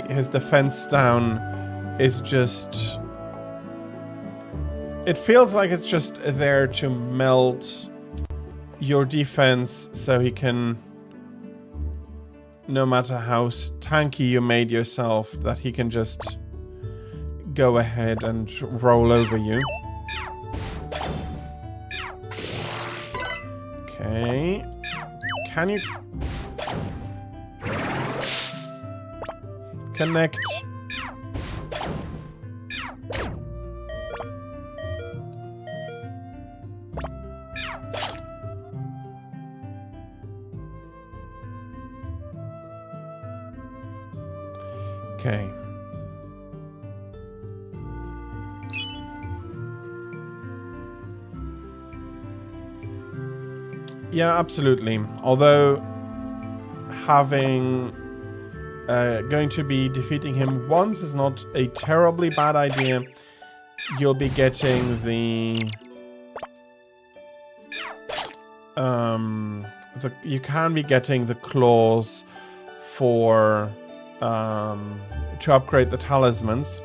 A: his defense down is just... it feels like it's just there to melt your defense so he can... no matter how tanky you made yourself, that he can just go ahead and roll over you. Okay. Can you... connect? Okay. Yeah, absolutely. Although having going to be defeating him once is not a terribly bad idea. You'll be getting the you can be getting the claws for to upgrade the talismans,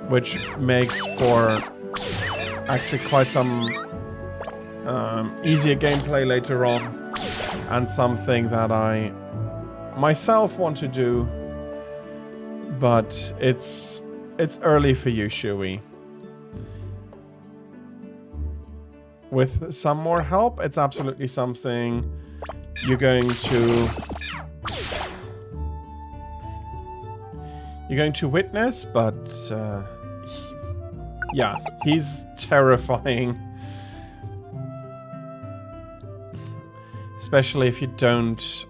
A: which makes for actually quite some easier gameplay later on, and something that I myself want to do, but it's early for you, Shui. With some more help, it's absolutely something you're going to witness, but yeah, he's terrifying. especially if you don't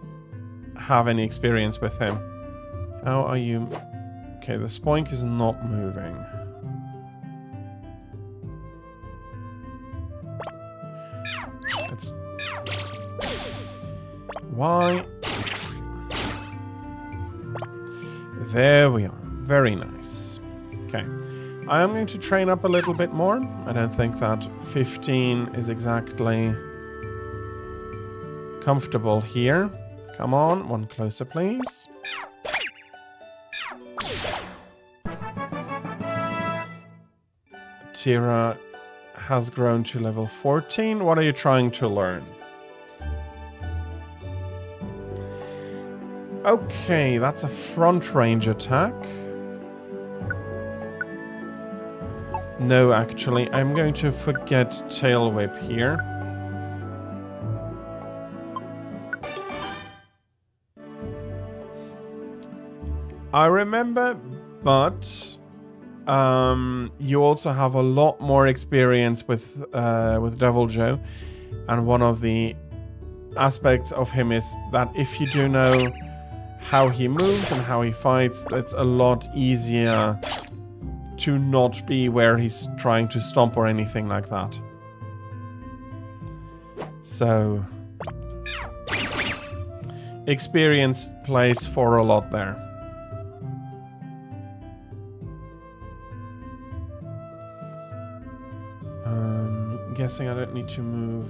A: have any experience with him. How are you? Okay, the Spoink is not moving. It's... Why? There we are. Very nice. Okay. I am going to train up a little bit more. I don't think that 15 is exactly comfortable here. Come on, one closer, please. Tira has grown to level 14. What are you trying to learn? Okay, that's a front range attack. No, actually, I'm going to forget Tail Whip here. I remember, but you also have a lot more experience with Deviljho, and one of the aspects of him is that if you do know how he moves and how he fights, it's a lot easier to not be where he's trying to stomp or anything like that. So, experience plays for a lot there. Guessing I don't need to move.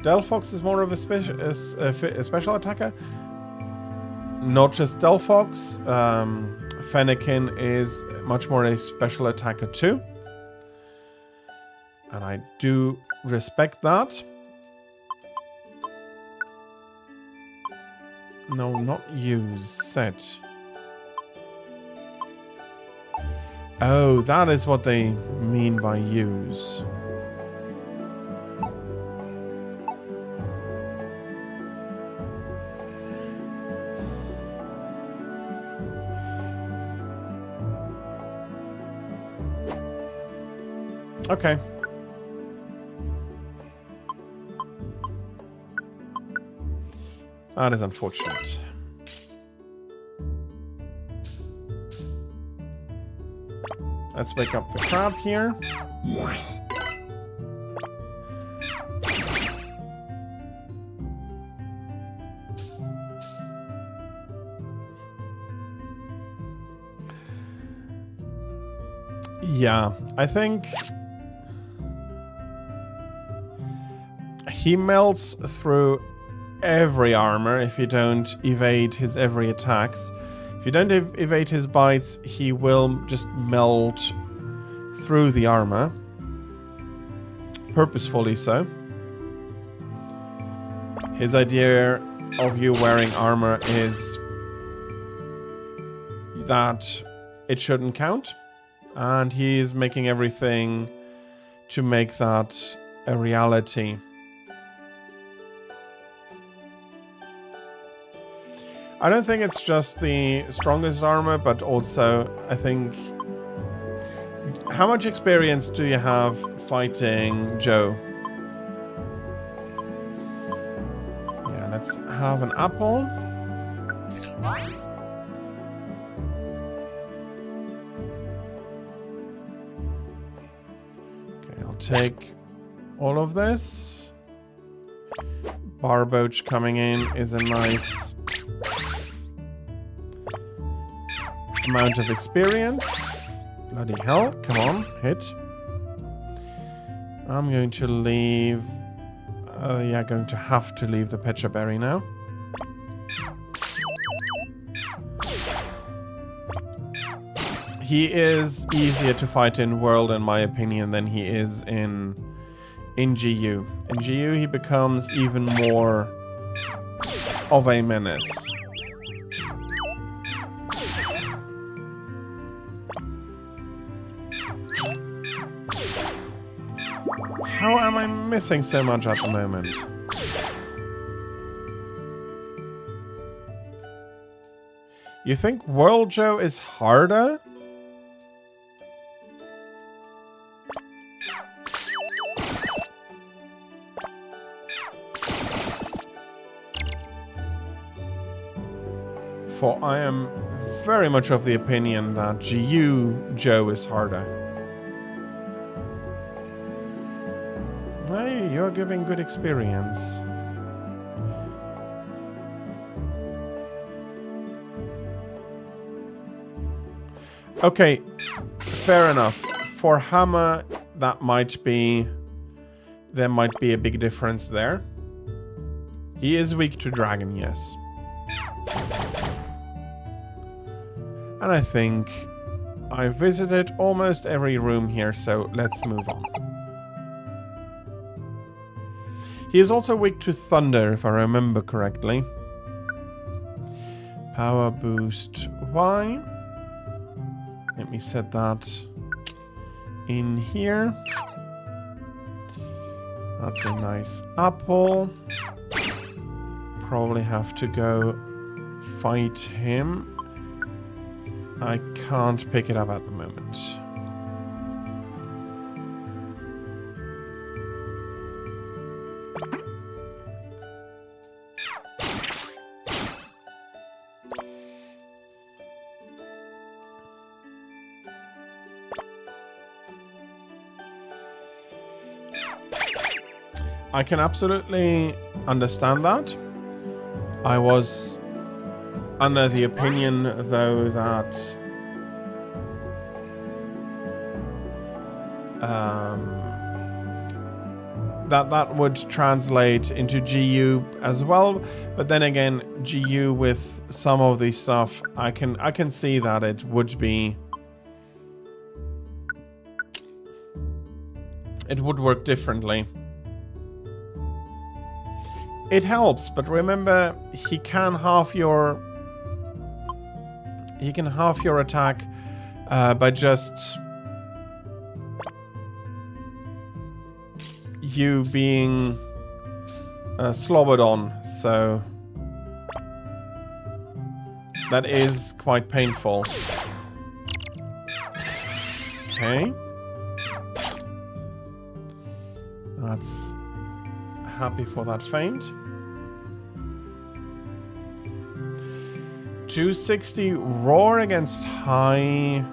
A: Delphox is more of a special attacker. Not just Delphox. Fennekin is much more a special attacker too. And I do respect that. No, not use. Set. Oh, that is what they mean by use. Okay. That is unfortunate. Let's wake up the crab here. Yeah, I think he melts through every armor if you don't evade his every attacks. If you don't evade his bites, he will just melt through the armor. Purposefully so. His idea of you wearing armor is that it shouldn't count. And he is making everything to make that a reality. I don't think it's just the strongest armor, but also I think... How much experience do you have fighting Joe? Yeah, let's have an apple. Okay, I'll take all of this. Barboach coming in is a nice amount of experience. Bloody hell, come on, hit. I'm going to leave... yeah, going to have to leave the Pecha Berry now. He is easier to fight in World, in my opinion, than he is in GU. In GU, he becomes even more of a menace. How am I missing so much at the moment? You think World Joe is harder? For I am very much of the opinion that GU Joe is harder. Hey, you're giving good experience. Okay, fair enough. For Hammer, that might be... there might be a big difference there. He is weak to Dragon, yes. And I think I've visited almost every room here, so let's move on. He is also weak to Thunder, if I remember correctly. Power boost Y. Let me set that in here. That's a nice apple. Probably have to go fight him. I can't pick it up at the moment. I can absolutely understand that. I was under the opinion, though, that that would translate into GU as well. But then again, GU with some of the stuff, I can see that it would be... it would work differently. It helps, but remember, he can half your attack by just you being slobbered on, so that is quite painful. Okay. That's happy for that feint. 260 roar against high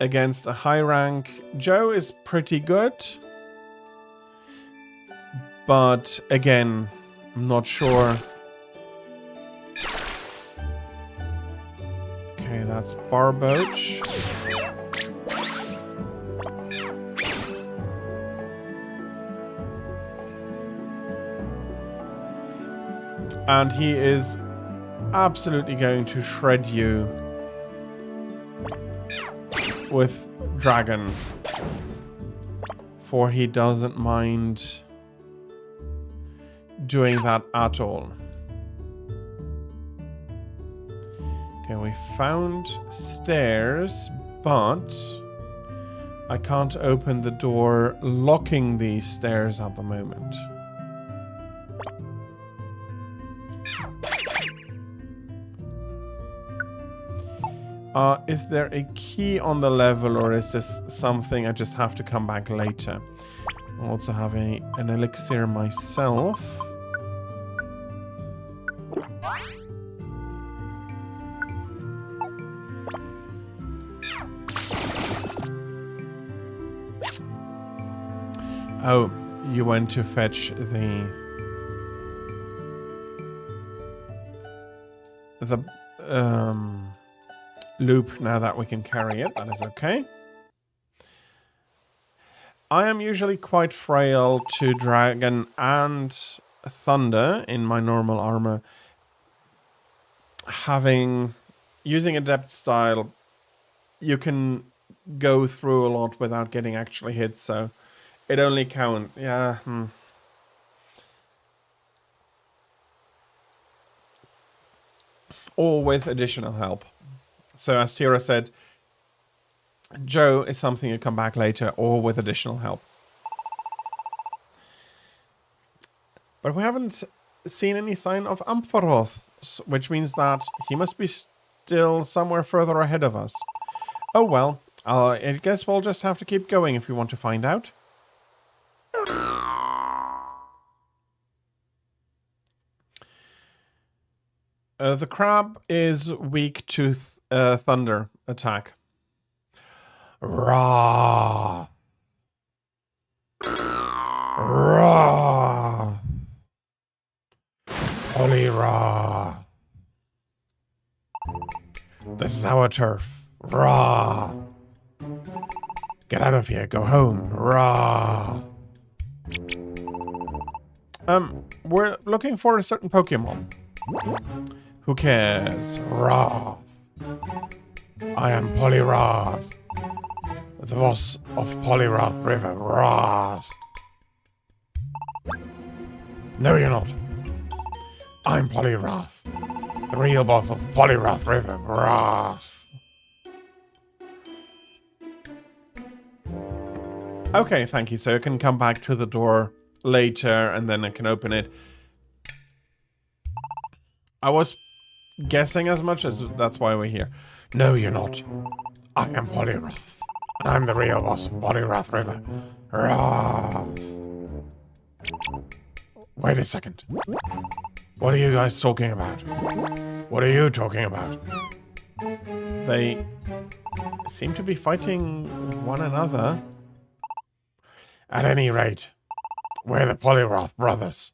A: against a high rank Joe is pretty good, but again, I'm not sure. Okay, that's Barboach. And he is absolutely going to shred you with Dragon. For he doesn't mind doing that at all. Okay, we found stairs, but I can't open the door locking these stairs at the moment. Is there a key on the level, or is this something I just have to come back later? I also have an elixir myself. Oh, you went to fetch the loop now that we can carry it. That is okay. I am usually quite frail to Dragon and Thunder in my normal armor. Using Adept style, you can go through a lot without getting actually hit, so it only counts. Yeah. Or with additional help. So as Tira said, Joe is something you come back later, or with additional help. But we haven't seen any sign of Ampharoth, which means that he must be still somewhere further ahead of us. Oh well, I guess we'll just have to keep going if we want to find out. The crab is weak to thunder attack. Raw. Raw. Holy raw. This is our turf. Raw. Get out of here. Go home. Raw. We're looking for a certain Pokemon. Who cares? Wrath. I am Poliwrath, the boss of Poliwrath River. Wrath. No, you're not. I'm Poliwrath, the real boss of Poliwrath River. Wrath. Okay, thank you. So I can come back to the door later and then I can open it. I was guessing as much as that's why we're here. No, you're not. I am Poliwrath, and I'm the real boss of Poliwrath River. Wrath. Wait a second. What are you guys talking about? What are you talking about? They seem to be fighting one another. At any rate, we're the Poliwrath brothers.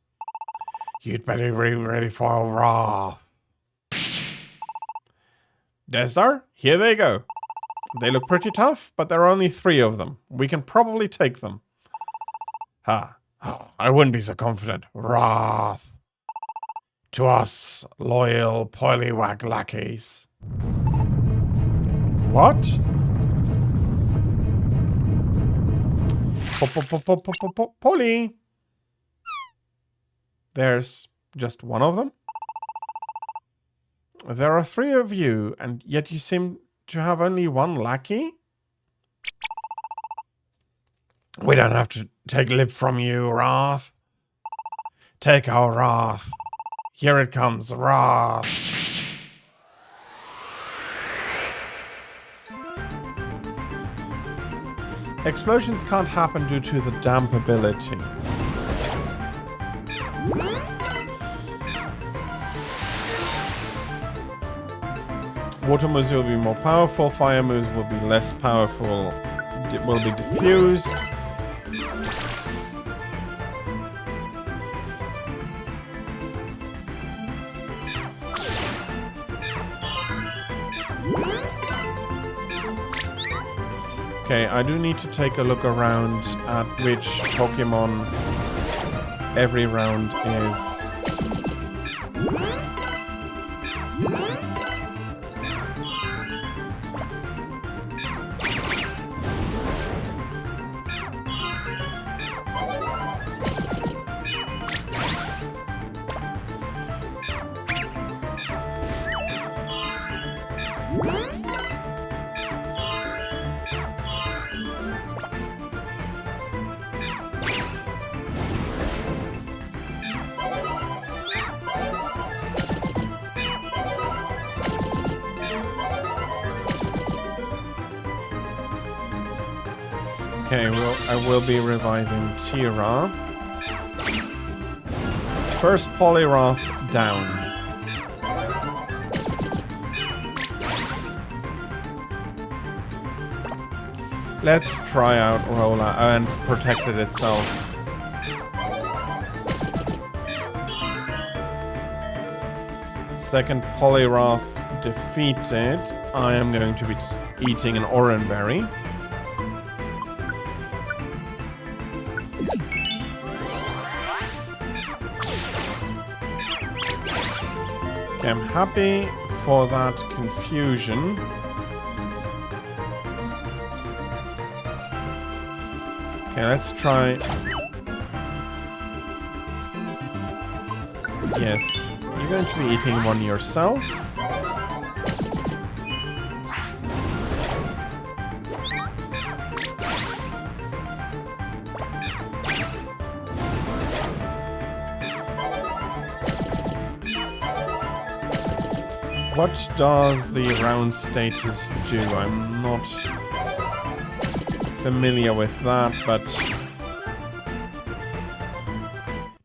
A: You'd better be ready for wrath. Desdar, here they go. They look pretty tough, but there are only 3 of them. We can probably take them. Ha. I wouldn't be so confident. Wrath. To us, loyal Poliwag lackeys. What? Polly. There's just one of them? There are 3 of you, and yet you seem to have only one lackey? We don't have to take lip from you, Wrath. Take our wrath. Here it comes, wrath. Explosions can't happen due to the damp ability. Water moves will be more powerful, fire moves will be less powerful, will be diffused. Okay, I do need to take a look around at which Pokemon every round is. Okay, well, I will be reviving Tira. First Poliwrath down. Let's try out Rolla and protected itself. Second Poliwrath defeated. I am going to be eating an Oranberry. Okay, I'm happy for that confusion. Okay, let's try. Yes, you're going to be eating one yourself. What does the round status do? I'm not familiar with that, but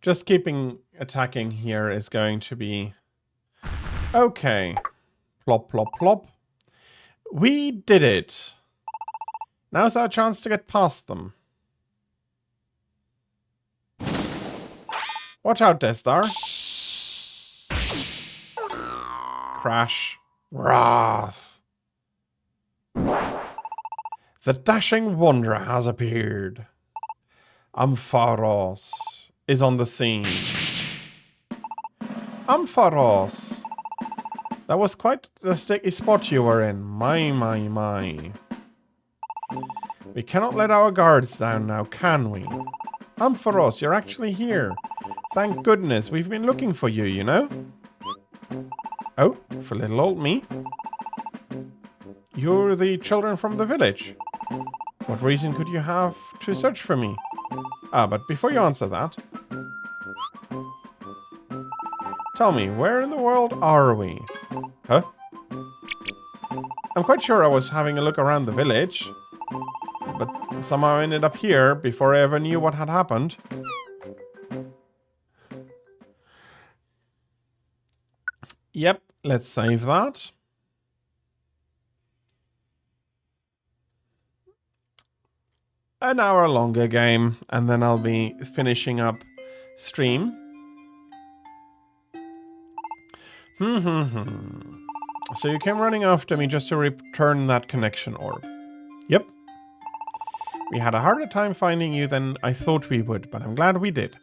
A: just keeping attacking here is going to be Okay. Plop, plop, plop. We did it. Now's our chance to get past them. Watch out, Death Star. Crash. Wrath. The dashing wanderer has appeared. Ampharos is on the scene. Ampharos. That was quite the sticky spot you were in. My, my, my. We cannot let our guards down now, can we? Ampharos, you're actually here. Thank goodness, we've been looking for you, you know? Oh, for little old me? You're the children from the village. What reason could you have to search for me? Ah, but before you answer that, tell me, where in the world are we? Huh? I'm quite sure I was having a look around the village, but somehow I ended up here before I ever knew what had happened. Yep, let's save that. An hour longer game, and then I'll be finishing up stream. So you came running after me just to return that connection orb. Yep. We had a harder time finding you than I thought we would, but I'm glad we did.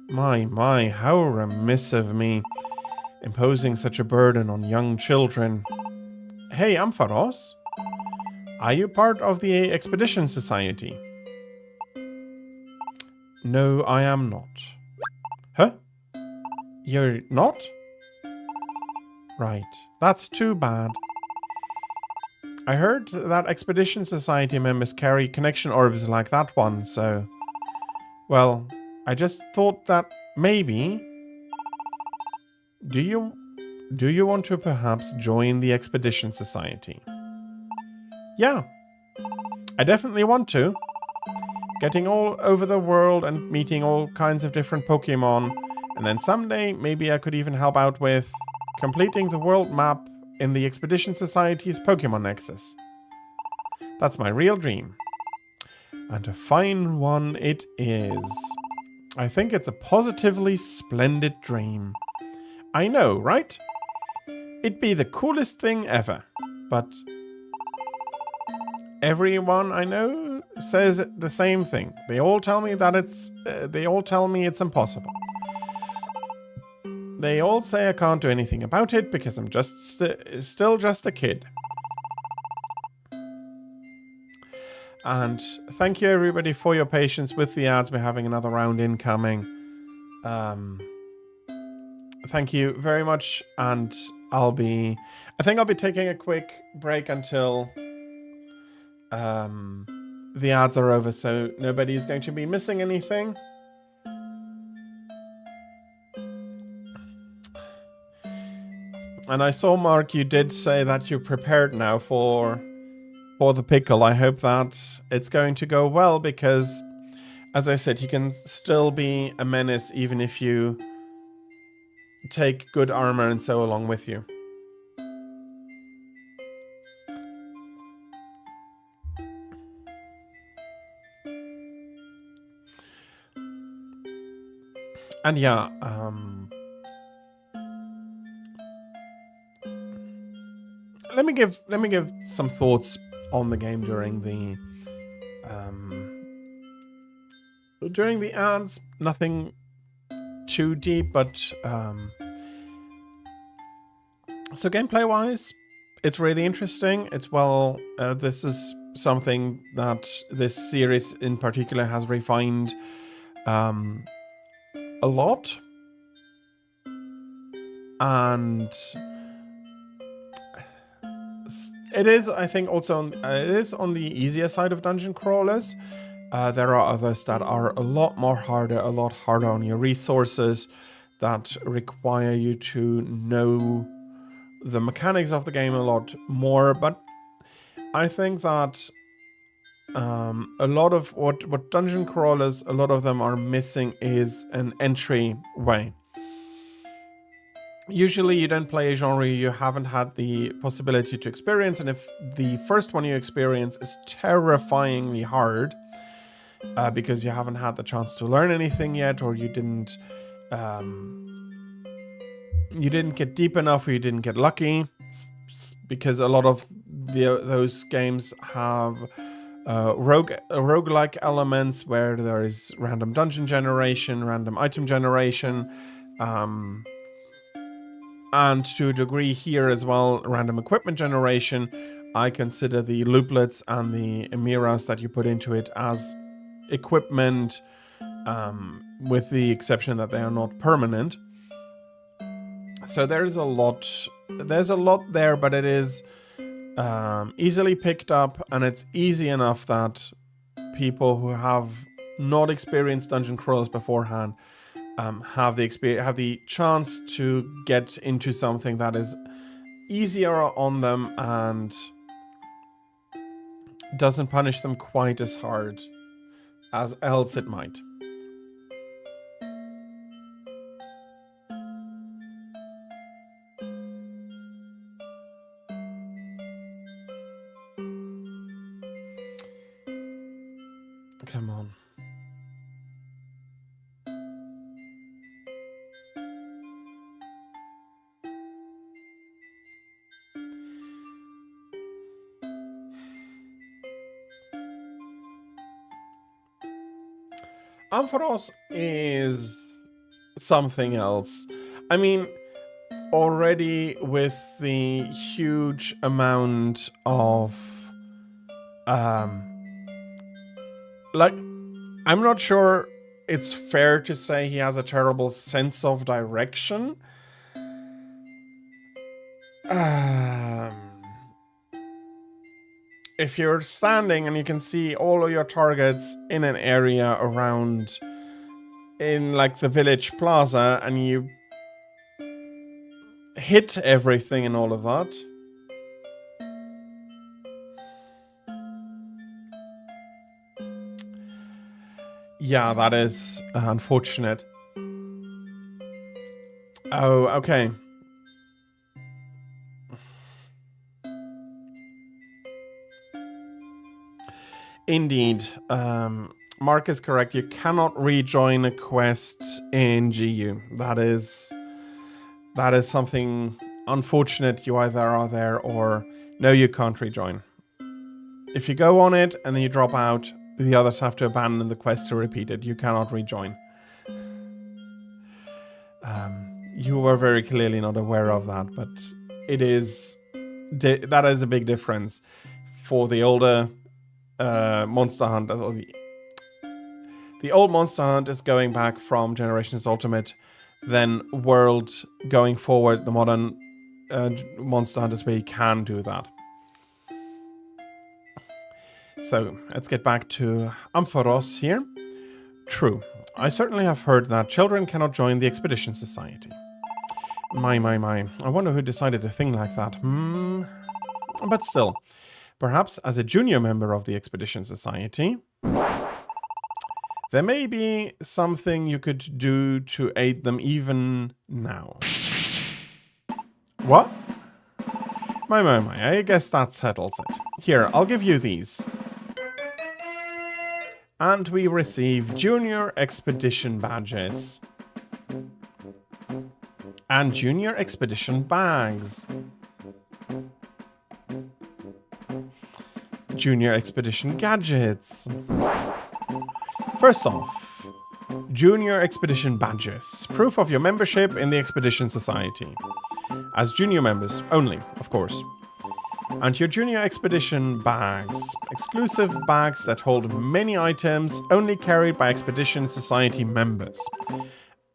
A: My, how remiss of me, imposing such a burden on young children. Hey, Ampharos. Are you part of the Expedition Society? No, I am not. Huh? You're not? Right. That's too bad. I heard that Expedition Society members carry connection orbs like that one, so... Well, I just thought that maybe... Do you want to perhaps join the Expedition Society? Yeah. I definitely want to. Getting all over the world and meeting all kinds of different Pokemon. And then someday, maybe I could even help out with completing the world map in the Expedition Society's Pokemon Nexus. That's my real dream. And a fine one it is. I think it's a positively splendid dream. I know, right? It'd be the coolest thing ever. But everyone I know says the same thing. They all tell me that it's impossible. They all say I can't do anything about it because I'm just still just a kid. And thank you everybody for your patience with the ads. We're having another round incoming. Thank you very much, and I think I'll be taking a quick break until the ads are over, so nobody's going to be missing anything. And I saw, Mark, you did say that you're prepared now for the pickle. I hope that it's going to go well, because, as I said, you can still be a menace even if you take good armor and so along with you. And yeah, let me give some thoughts on the game during the ads. Nothing too deep, but so gameplay wise, it's really interesting. It's this is something that this series in particular has refined a lot, and it is, I think, also it is on the easier side of dungeon crawlers. There are others that are a lot harder on your resources, that require you to know the mechanics of the game a lot more. But I think that a lot of what dungeon crawlers, a lot of them are missing is an entry way. Usually you don't play a genre you haven't had the possibility to experience, and if the first one you experience is terrifyingly hard, because you haven't had the chance to learn anything yet, or you didn't get deep enough, or you didn't get lucky, because a lot of those games have roguelike elements where there is random dungeon generation, random item generation, and to a degree here as well, random equipment generation. I consider the looplets and the emiras that you put into it as equipment, with the exception that they are not permanent. So there's a lot there, but it is easily picked up, and it's easy enough that people who have not experienced dungeon crawlers beforehand have the chance to get into something that is easier on them and doesn't punish them quite as hard as else it might. Come on. Ampharos is something else. I mean, already with the huge amount of like, I'm not sure it's fair to say he has a terrible sense of direction. If you're standing and you can see all of your targets in an area around, in like the village plaza, and you hit everything and all of that, yeah, that is unfortunate. Oh, okay. Indeed. Mark is correct. You cannot rejoin a quest in GU. That is something unfortunate. You either are there or no, you can't rejoin. If you go on it and then you drop out, the others have to abandon the quest to repeat it. You cannot rejoin. You were very clearly not aware of that, but it is that is a big difference for the older Monster Hunters, or the old Monster Hunt is going back from Generations Ultimate, then World going forward, the modern Monster Hunters where you can do that. So let's get back to Ampharos here. True, I certainly have heard that children cannot join the Expedition Society. My. I wonder who decided a thing like that. But still, perhaps as a junior member of the Expedition Society, there may be something you could do to aid them even now. What? My. I guess that settles it. Here, I'll give you these. And we receive Junior Expedition badges. And Junior Expedition bags. Junior Expedition gadgets. First off, Junior Expedition badges. Proof of your membership in the Expedition Society. As junior members only, of course. And your Junior Expedition bags. Exclusive bags that hold many items only carried by Expedition Society members.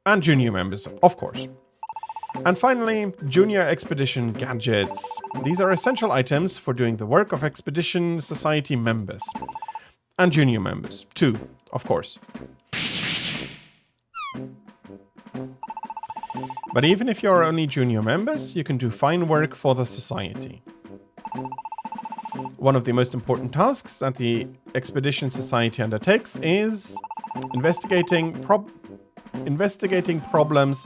A: And junior members, of course. And finally, Junior Expedition gadgets. These are essential items for doing the work of Expedition Society members. And junior members, too, of course. But even if you're only junior members, you can do fine work for the Society. One of the most important tasks that the Expedition Society undertakes is investigating problems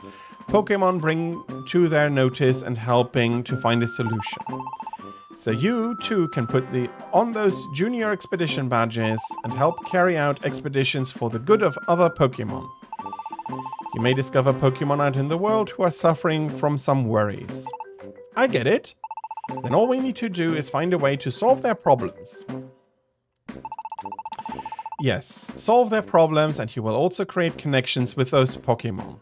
A: Pokemon bring to their notice and helping to find a solution. So you too can put on those junior expedition badges and help carry out expeditions for the good of other Pokemon. You may discover Pokemon out in the world who are suffering from some worries. I get it. Then all we need to do is find a way to solve their problems. Yes, solve their problems and you will also create connections with those Pokemon.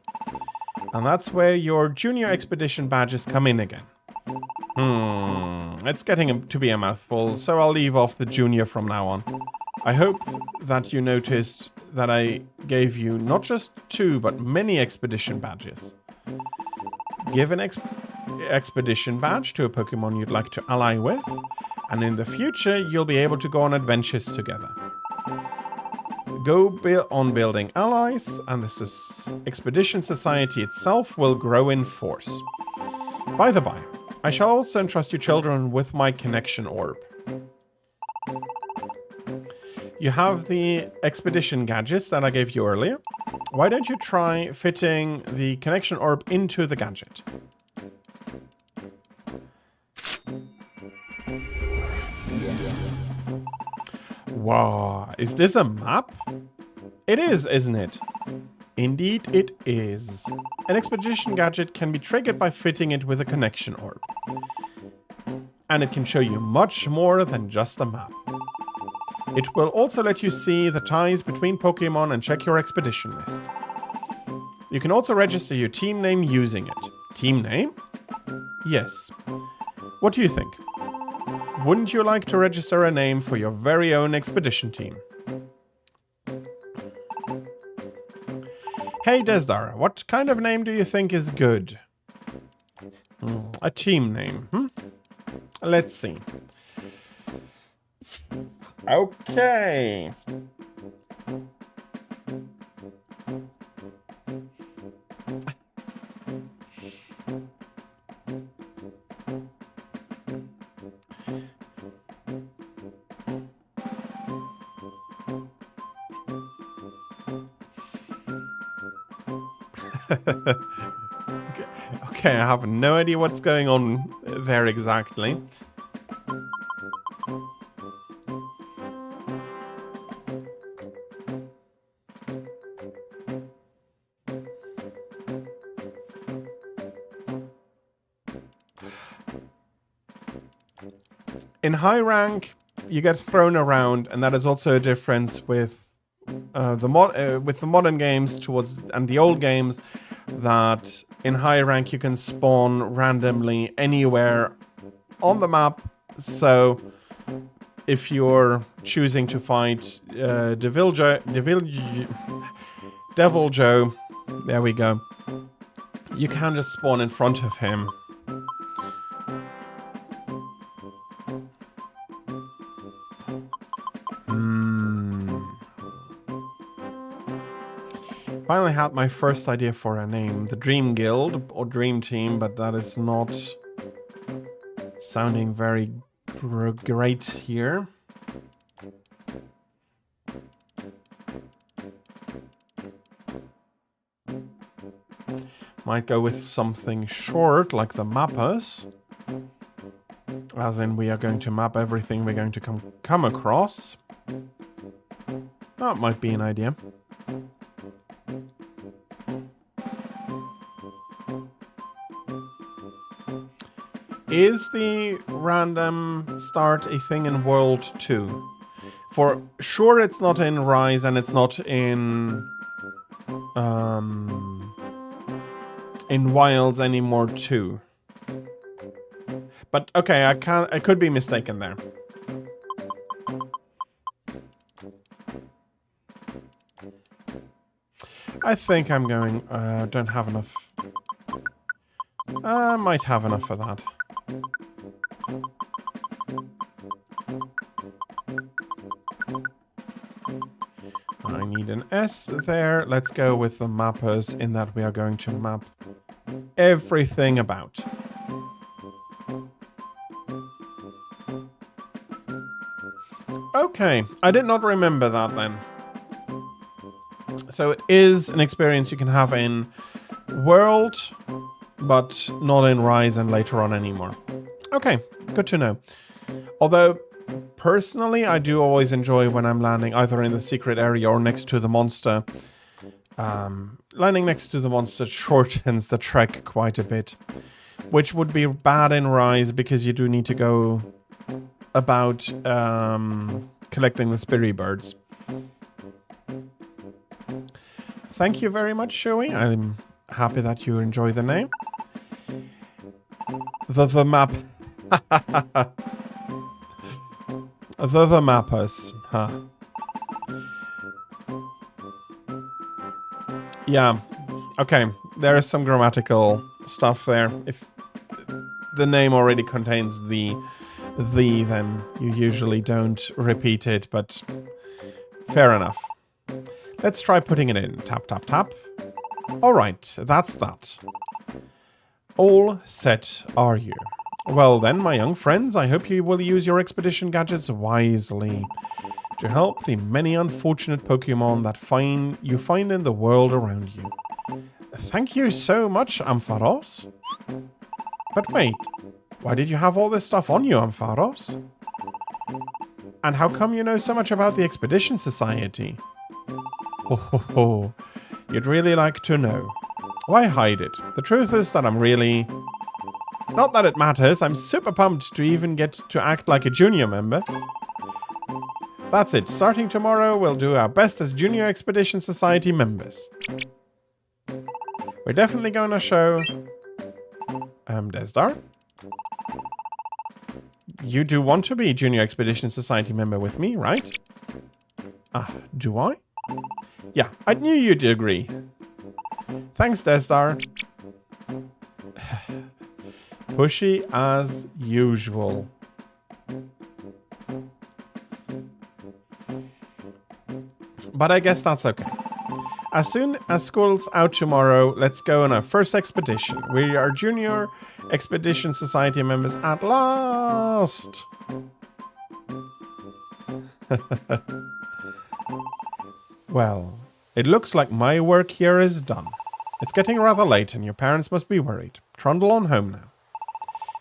A: And that's where your junior expedition badges come in again. It's getting to be a mouthful, so I'll leave off the junior from now on. I hope that you noticed that I gave you not just 2, but many expedition badges. Give an expedition badge to a Pokemon you'd like to ally with, and in the future you'll be able to go on adventures together. Go on building allies, and the Expedition Society itself will grow in force. By the by, I shall also entrust you children with my connection orb. You have the expedition gadgets that I gave you earlier. Why don't you try fitting the connection orb into the gadget? Wow, is this a map? It is, isn't it? Indeed it is. An expedition gadget can be triggered by fitting it with a connection orb. And it can show you much more than just a map. It will also let you see the ties between Pokemon and check your expedition list. You can also register your team name using it. Team name? Yes. What do you think? Wouldn't you like to register a name for your very own expedition team? Hey Desdar, what kind of name do you think is good? A team name, Let's see. Okay. Okay, I have no idea what's going on there exactly. In high rank, you get thrown around, and that is also a difference with the modern games and the old games. That in high rank you can spawn randomly anywhere on the map. So if you're choosing to fight Devil Joe, there we go. You can just spawn in front of him. Finally had my first idea for a name, the Dream Guild or Dream Team, but that is not sounding very great here. Might go with something short like the Mappers, as in we are going to map everything we're going to come across. That might be an idea. Is the random start a thing in World 2? For sure it's not in Rise and it's not in Wilds anymore too. But okay, I could be mistaken there. I think I'm going, don't have enough. I might have enough for that. I need an S there. Let's go with the mappers in that we are going to map everything about. Okay, I did not remember that then. So it is an experience you can have in World but not in Rise and later on anymore. Okay, good to know. Although, personally, I do always enjoy when I'm landing either in the secret area or next to the monster. Landing next to the monster shortens the trek quite a bit, which would be bad in Rise because you do need to go about collecting the Spirit Birds. Thank you very much, Shoei. I'm happy that you enjoy the name. The map. the mappers. Huh. Yeah. Okay. There is some grammatical stuff there. If the name already contains the, then you usually don't repeat it, but fair enough. Let's try putting it in. Tap, tap, tap. All right, that's that. All set are you. Well then, my young friends, I hope you will use your expedition gadgets wisely to help the many unfortunate Pokemon that you find in the world around you. Thank you so much, Ampharos. But wait, why did you have all this stuff on you, Ampharos? And how come you know so much about the Expedition Society? Ho ho ho, you'd really like to know. Why hide it? The truth is that I'm really... Not that it matters, I'm super pumped to even get to act like a junior member. That's it, starting tomorrow we'll do our best as Junior Expedition Society members. We're definitely going to show... Desdar? You do want to be Junior Expedition Society member with me, right? Do I? Yeah, I knew you'd agree. Thanks, Desdar. Pushy as usual. But I guess that's okay. As soon as school's out tomorrow, let's go on our first expedition. We are Junior Expedition Society members at last! Well, it looks like my work here is done. It's getting rather late and your parents must be worried. Trundle on home now.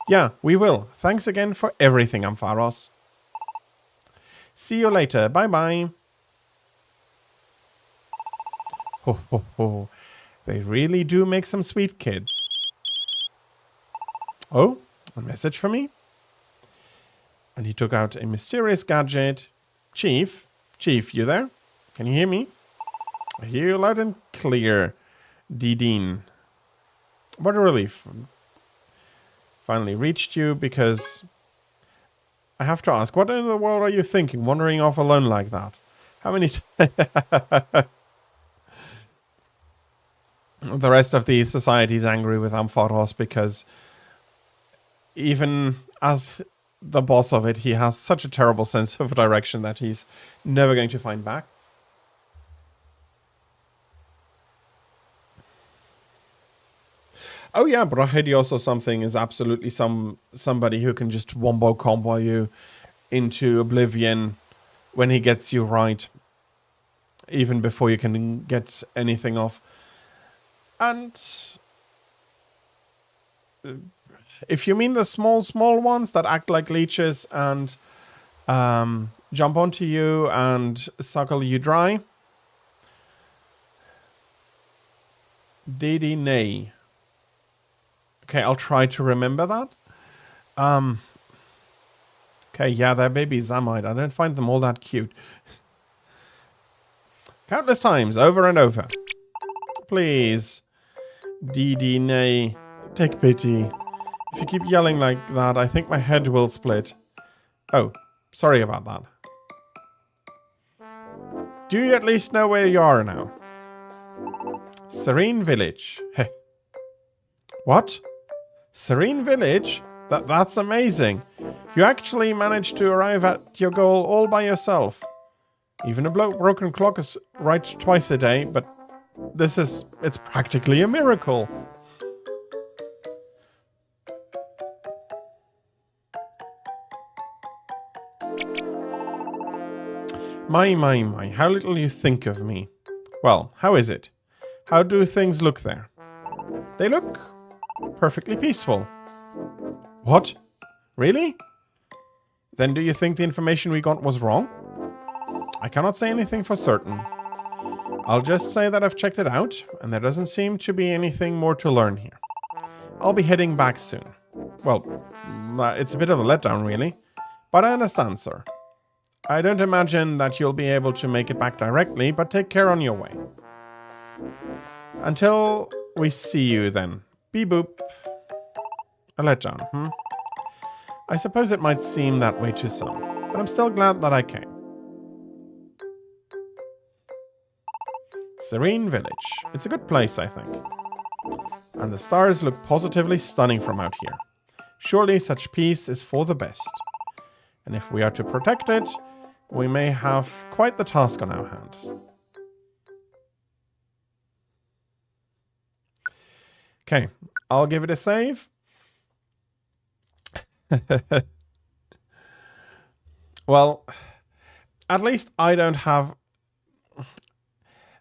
A: Yeah, we will. Thanks again for everything, Ampharos. See you later. Bye-bye. Ho, ho, ho. They really do make some sweet kids. Oh, a message for me? And he took out a mysterious gadget. Chief? Chief, you there? Can you hear me? I hear you loud and clear, Deedeen. What a relief. Finally reached you because... I have to ask, what in the world are you thinking, wandering off alone like that? How many... The rest of the society is angry with Ampharos because even as the boss of it, he has such a terrible sense of direction that he's never going to find back. Oh yeah, Brachidioso something is absolutely somebody who can just wombo combo you into oblivion when he gets you right, even before you can get anything off. And if you mean the small ones that act like leeches and jump onto you and suckle you dry, Didi Nay. Okay, I'll try to remember that. Okay, yeah, they're baby Zamite. I don't find them all that cute. Countless times, over and over. Please. Didi Nay, take pity. If you keep yelling like that, I think my head will split. Oh, sorry about that. Do you at least know where you are now? Serene Village. Heh. What? Serene Village? That's amazing. You actually managed to arrive at your goal all by yourself. Even a broken clock is right twice a day, but it's practically a miracle. My, how little you think of me. Well, how is it? How do things look there? They look perfectly peaceful. What? Really? Then do you think the information we got was wrong? I cannot say anything for certain. I'll just say that I've checked it out, and there doesn't seem to be anything more to learn here. I'll be heading back soon. Well, it's a bit of a letdown, really. But I understand, sir. I don't imagine that you'll be able to make it back directly, but take care on your way. Until we see you, then. Beep boop. A letdown, I suppose it might seem that way to some, but I'm still glad that I came. Serene Village. It's a good place, I think. And the stars look positively stunning from out here. Surely such peace is for the best. And if we are to protect it, we may have quite the task on our hands. Okay, I'll give it a save. Well, at least I don't have...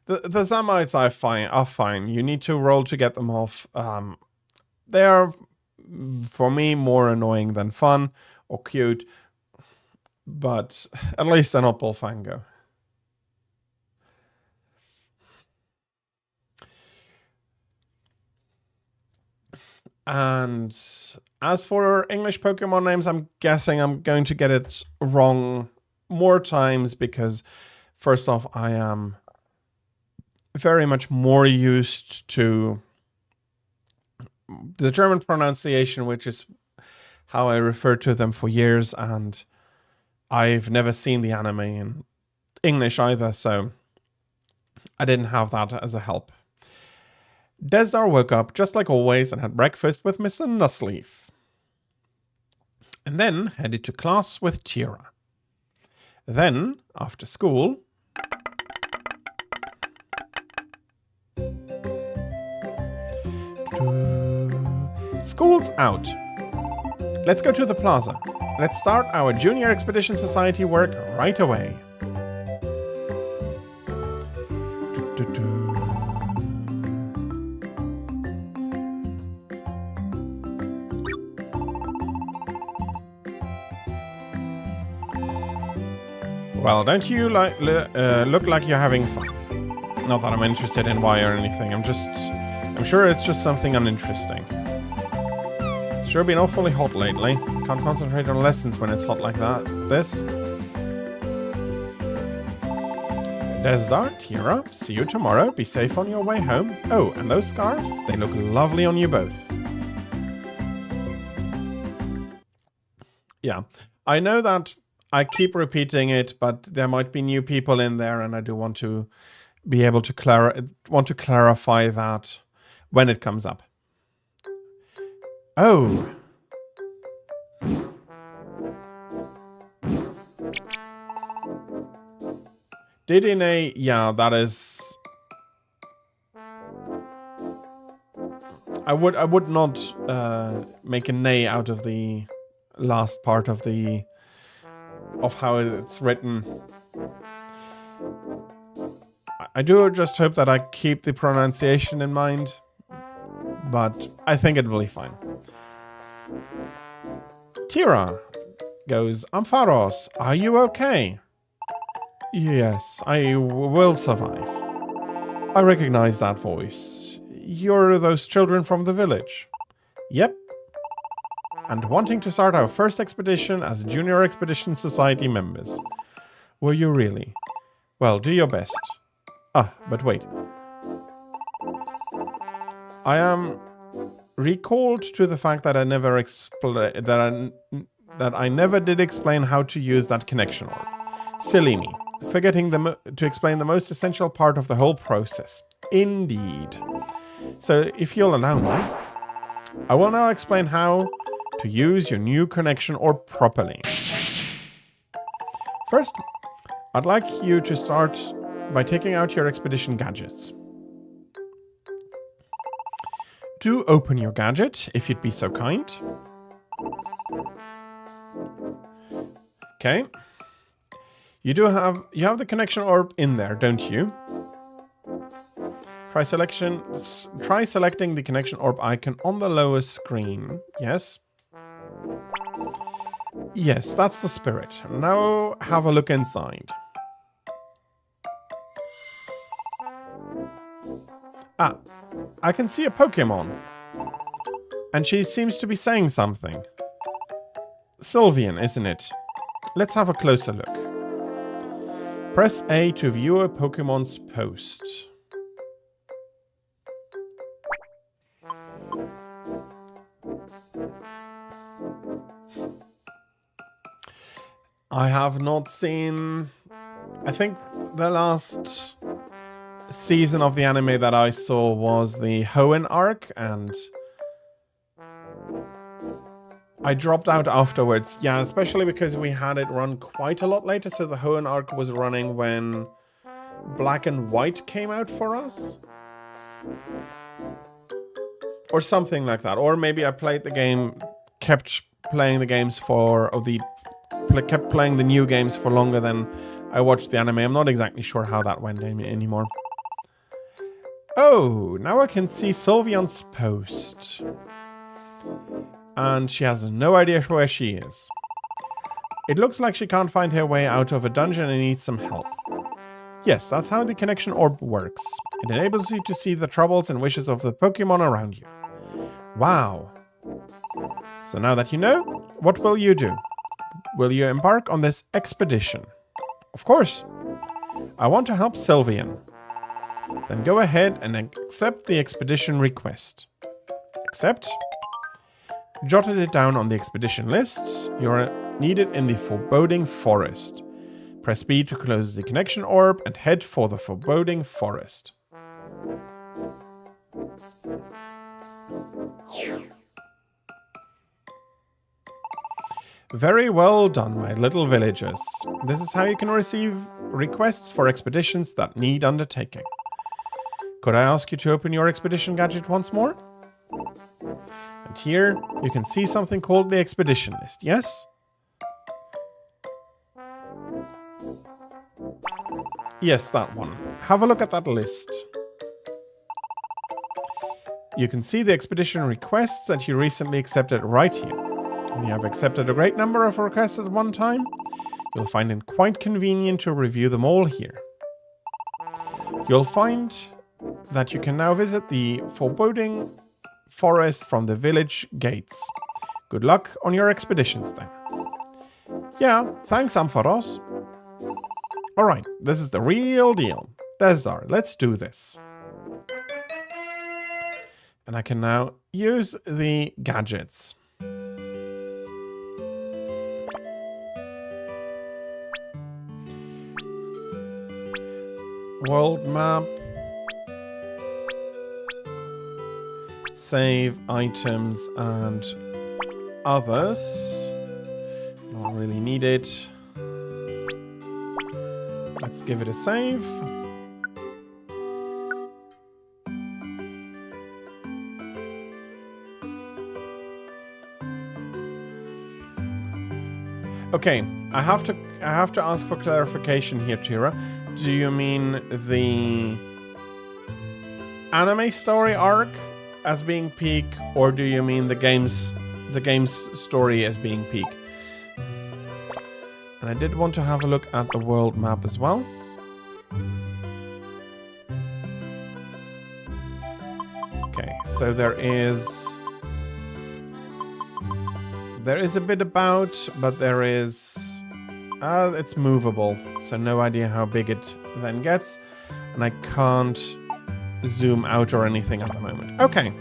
A: The Zamites are fine. You need to roll to get them off. They are, for me, more annoying than fun or cute. But at least they're not Bullfango. And as for English Pokemon names, I'm guessing I'm going to get it wrong more times because, first off, I am very much more used to the German pronunciation, which is how I refer to them for years, and I've never seen the anime in English either, so I didn't have that as a help. Desdar woke up just like always and had breakfast with Mr. Nussleaf. And then headed to class with Tira. Then, after school... School's out. Let's go to the plaza. Let's start our Junior Expedition Society work right away. Well, don't you look like you're having fun? Not that I'm interested in why or anything. I'm sure it's just something uninteresting. It's sure been awfully hot lately. Can't concentrate on lessons when it's hot like that. This. Desdar, Tira, see you tomorrow. Be safe on your way home. Oh, and those scarves? They look lovely on you both. Yeah, I know that I keep repeating it, but there might be new people in there, and I do want to be able to clarify that when it comes up. Oh. Didine, yeah, that is... I would not make a nay out of the last part of how it's written. I do just hope that I keep the pronunciation in mind, but I think it will be fine. Tira goes, Ampharos, are you okay? Yes, I will survive. I recognize that voice. You're those children from the village. Yep. And wanting to start our first expedition as Junior Expedition Society members. Were you really? Well, do your best. Ah, but wait. I am recalled to the fact that I never that I never did explain how to use that connection orb. Silly me, forgetting to explain the most essential part of the whole process. Indeed. So, if you'll allow me, I will now explain how to use your new connection orb properly. First, I'd like you to start by taking out your expedition gadgets. Do open your gadget, if you'd be so kind. Okay. You have the connection orb in there, don't you? Try selecting the connection orb icon on the lower screen. Yes. Yes, that's the spirit. Now have a look inside. Ah, I can see a Pokemon. And she seems to be saying something. Sylveon, isn't it? Let's have a closer look. Press A to view a Pokemon's post. I have not seen... I think the last season of the anime that I saw was the Hoenn arc, and I dropped out afterwards. Yeah, especially because we had it run quite a lot later, so the Hoenn arc was running when Black and White came out for us. Or something like that. Or maybe I played the game, kept playing the games kept playing the new games for longer than I watched the anime. I'm not exactly sure how that went anymore. Oh, now I can see Sylveon's post. And she has no idea where she is. It looks like she can't find her way out of a dungeon and needs some help. Yes, that's how the connection orb works. It enables you to see the troubles and wishes of the Pokemon around you. Wow. So now that you know, what will you do? Will you embark on this expedition? Of course. I want to help Sylveon. Then go ahead and accept the expedition request. Accept. Jotted it down on the expedition list. You're needed in the Foreboding Forest. Press B to close the connection orb and head for the Foreboding Forest. Very well done, my little villagers. This is how you can receive requests for expeditions that need undertaking. Could I ask you to open your expedition gadget once more? And here you can see something called the expedition list, yes? Yes, that one. Have a look at that list. You can see the expedition requests that you recently accepted right here. When you have accepted a great number of requests at one time, you'll find it quite convenient to review them all here. You'll find that you can now visit the Foreboding Forest from the village gates. Good luck on your expeditions then. Yeah, thanks Ampharos. Alright, this is the real deal. Desdar, let's do this. And I can now use the gadgets. World map. Save items and others. Not really needed. Let's give it a save. Okay, I have to ask for clarification here, Tira. Do you mean the anime story arc as being peak, or do you mean the game's story as being peak? And I did want to have a look at the world map as well. Okay, so there is a bit about, but there is it's movable, so no idea how big it then gets, and I can't zoom out or anything at the moment. Okay.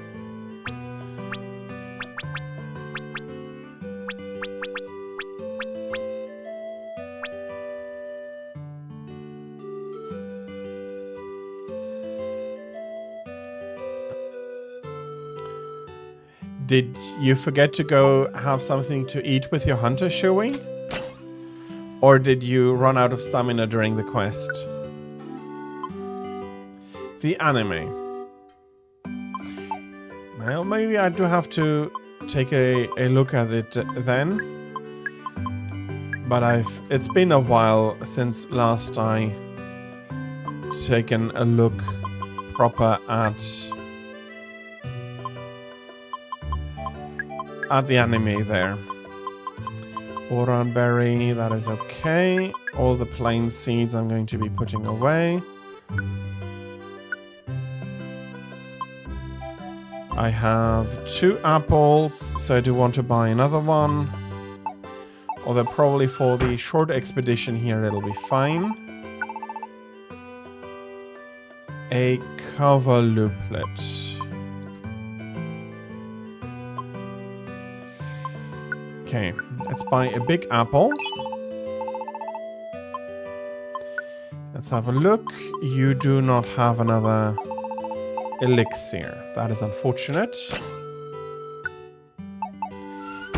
A: Did you forget to go have something to eat with your hunter, Shui? Or did you run out of stamina during the quest? The anime. Well, maybe I do have to take a look at it then. But it's been a while since last I taken a look proper at the enemy there. Oran berry, that is okay. All the plain seeds I'm going to be putting away. I have 2 apples, so I do want to buy another one. Although probably for the short expedition here it'll be fine. A Kavalupplet. Okay, let's buy a big apple. Let's have a look. You do not have another elixir. That is unfortunate.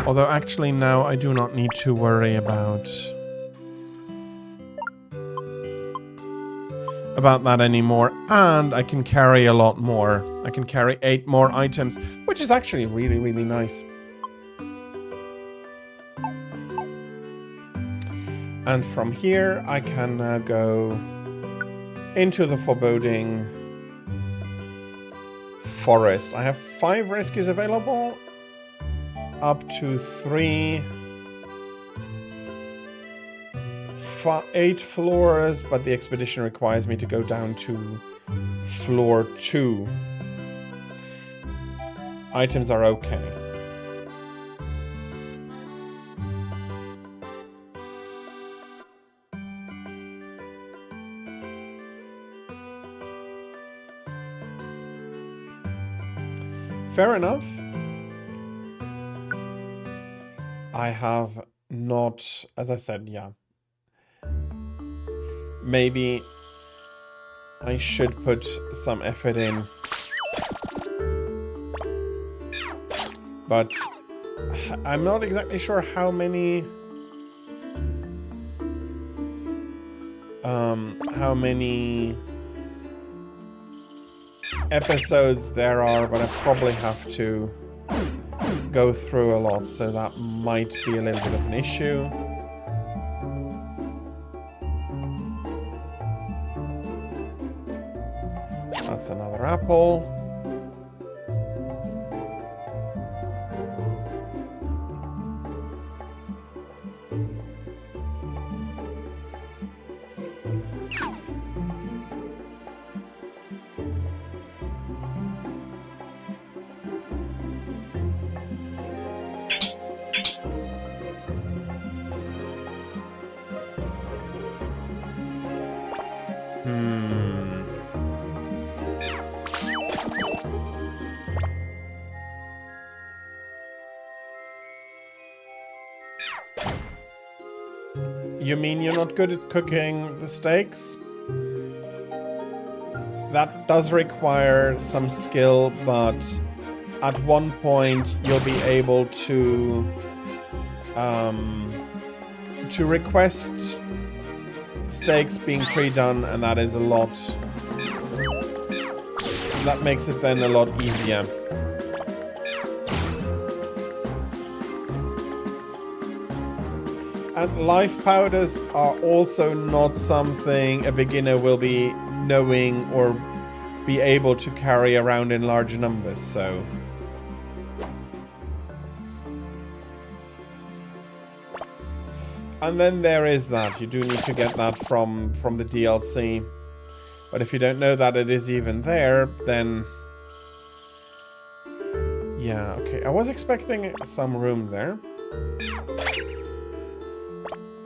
A: Although actually now I do not need to worry about that anymore. And I can carry a lot more. I can carry 8 more items, which is actually really, really nice. And from here, I can now go into the foreboding forest. I have 5 rescues available, up to 3, 8 floors, but the expedition requires me to go down to floor 2. Items are okay. Fair enough. I have not, as I said, yeah. Maybe I should put some effort in. But I'm not exactly sure how many episodes there are, but I probably have to go through a lot, so that might be a little bit of an issue. That's another apple. You mean you're not good at cooking the steaks? That does require some skill, but at one point you'll be able to request steaks being pre-done, and that is a lot. That makes it then a lot easier. And life powders are also not something a beginner will be knowing or be able to carry around in large numbers, so. And then there is that. You do need to get that from the DLC. But if you don't know that it is even there, then... Yeah, okay. I was expecting some room there.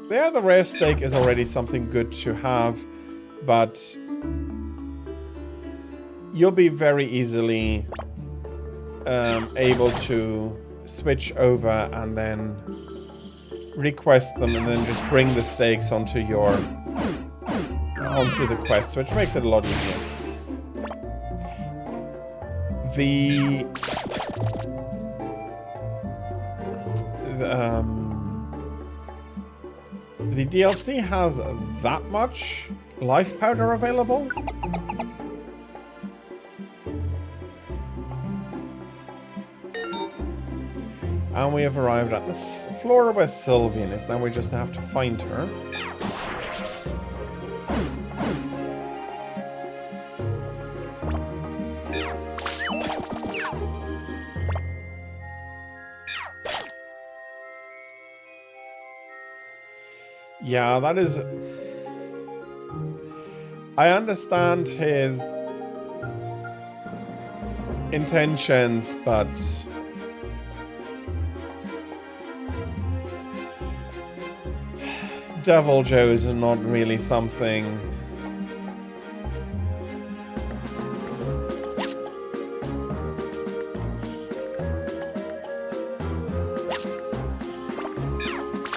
A: There, the rare steak is already something good to have, but you'll be very easily able to switch over and then request them and then just bring the steaks onto the quest, which makes it a lot easier. The DLC has that much life powder available? And we have arrived at this floor where Sylvian is. Now we just have to find her. Yeah, that is... I understand his intentions, but... Deviljos are not really something...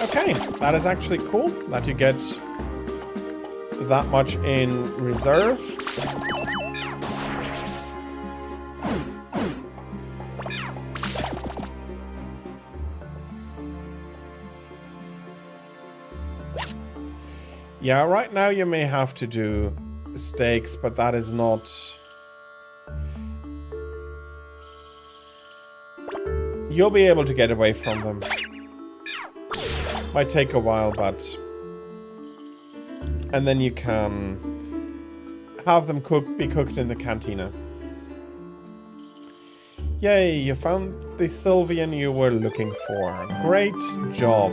A: Okay, that is actually cool that you get that much in reserve. Yeah, right now you may have to do stakes, but that is not... You'll be able to get away from them. Might take a while, but... And then you can have them be cooked in the cantina. Yay, you found the Sylvian you were looking for. Great job.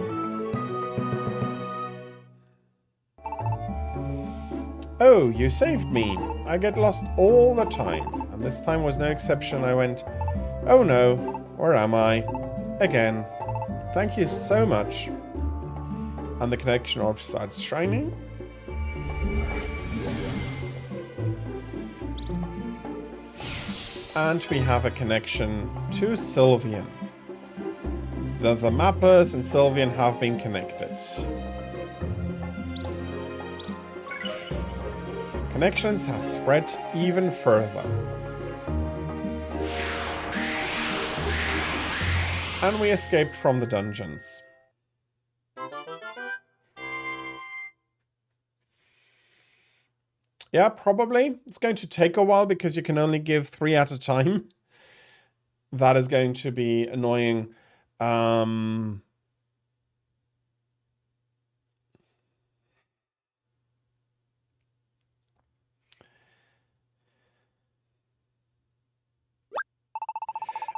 A: Oh, you saved me. I get lost all the time. And this time was no exception. I went, oh no, where am I? Again. Thank you so much. And the connection orb starts shining. And we have a connection to Sylvian. The mappers and Sylvian have been connected. Connections have spread even further. And we escaped from the dungeons. Yeah, probably. It's going to take a while because you can only give 3 at a time. That is going to be annoying.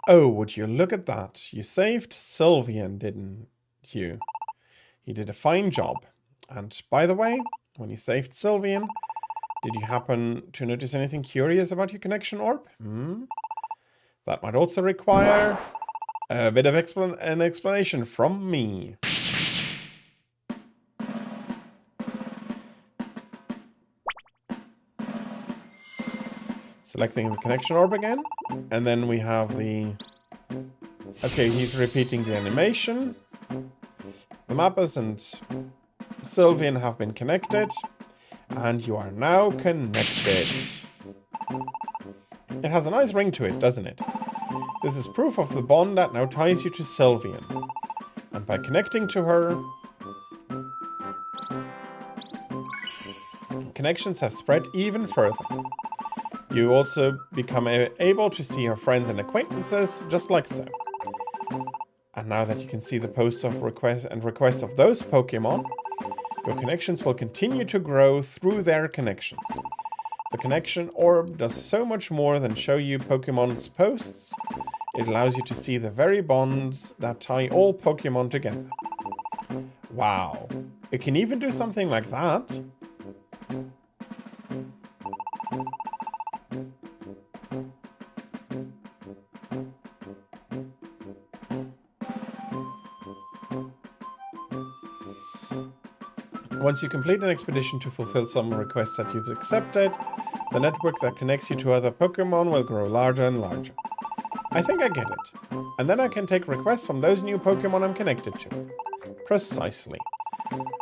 A: Oh, would you look at that? You saved Sylvian, didn't you? You did a fine job. And by the way, when you saved Sylvian, did you happen to notice anything curious about your connection orb? That might also require a bit of an explanation from me. Selecting the connection orb again. And then we have the... Okay, he's repeating the animation. The mappers and Sylvian have been connected. And you are now connected. It has a nice ring to it, doesn't it? This is proof of the bond that now ties you to Sylvian. And by connecting to her, connections have spread even further. You also become able to see her friends and acquaintances, just like so. And now that you can see the posts of requests of those Pokemon, your connections will continue to grow through their connections. The connection orb does so much more than show you Pokemon's posts. It allows you to see the very bonds that tie all Pokemon together. Wow. It can even do something like that. Once you complete an expedition to fulfill some requests that you've accepted, the network that connects you to other Pokemon will grow larger and larger. I think I get it. And then I can take requests from those new Pokemon I'm connected to. Precisely.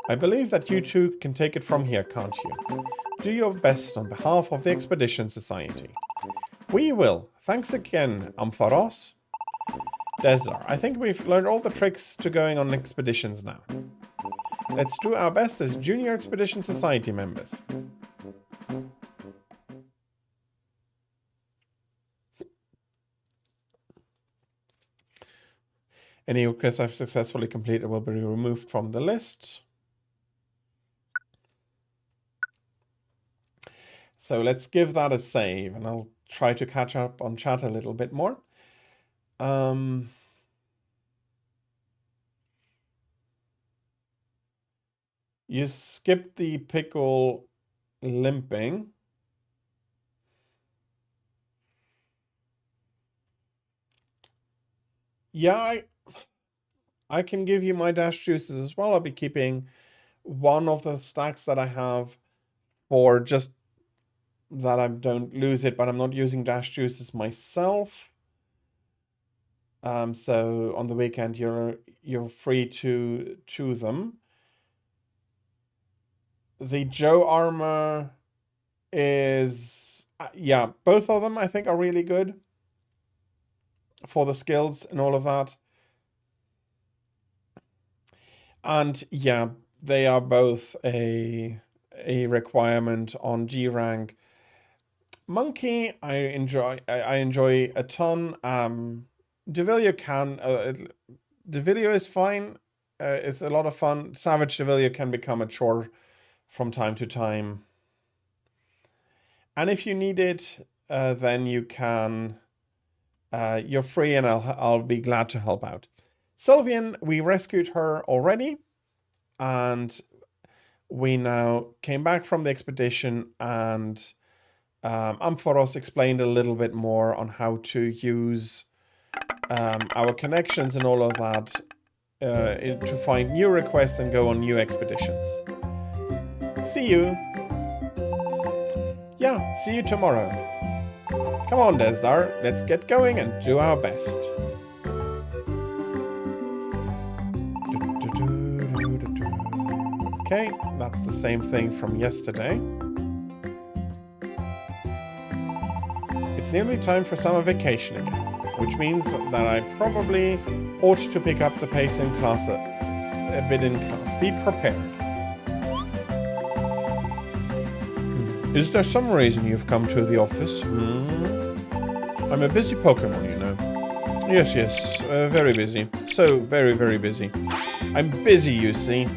A: I believe that you two can take it from here, can't you? Do your best on behalf of the Expedition Society. We will. Thanks again, Ampharos. Desdar, I think we've learned all the tricks to going on expeditions now. Let's do our best as Junior Expedition Society members. Any requests I've successfully completed will be removed from the list. So let's give that a save, and I'll try to catch up on chat a little bit more. You skipped the pickle limping. Yeah, I can give you my dash juices as well. I'll be keeping one of the stacks that I have for just that I don't lose it, but I'm not using dash juices myself. So on the weekend you're free to choose them. The Joe armor is yeah, both of them I think are really good for the skills and all of that. And yeah, they are both a requirement on G rank. Monkey, I enjoy a ton. Devilio can Devilio is fine. It's a lot of fun. Savage Devilio can become a chore from time to time. And if you need it, then you can. You're free, and I'll be glad to help out. Sylvian, we rescued her already, and we now came back from the expedition, and Ampharos explained a little bit more on how to use our connections and all of that to find new requests and go on new expeditions. See you. Yeah, see you tomorrow. Come on, Desdar, let's get going and do our best. Okay, that's the same thing from yesterday. It's nearly time for summer vacation again, which means that I probably ought to pick up the pace in class a bit in class. Be prepared. Is there some reason you've come to the office? I'm a busy Pokemon, you know. Yes, very busy. So very, very busy. I'm busy, you see.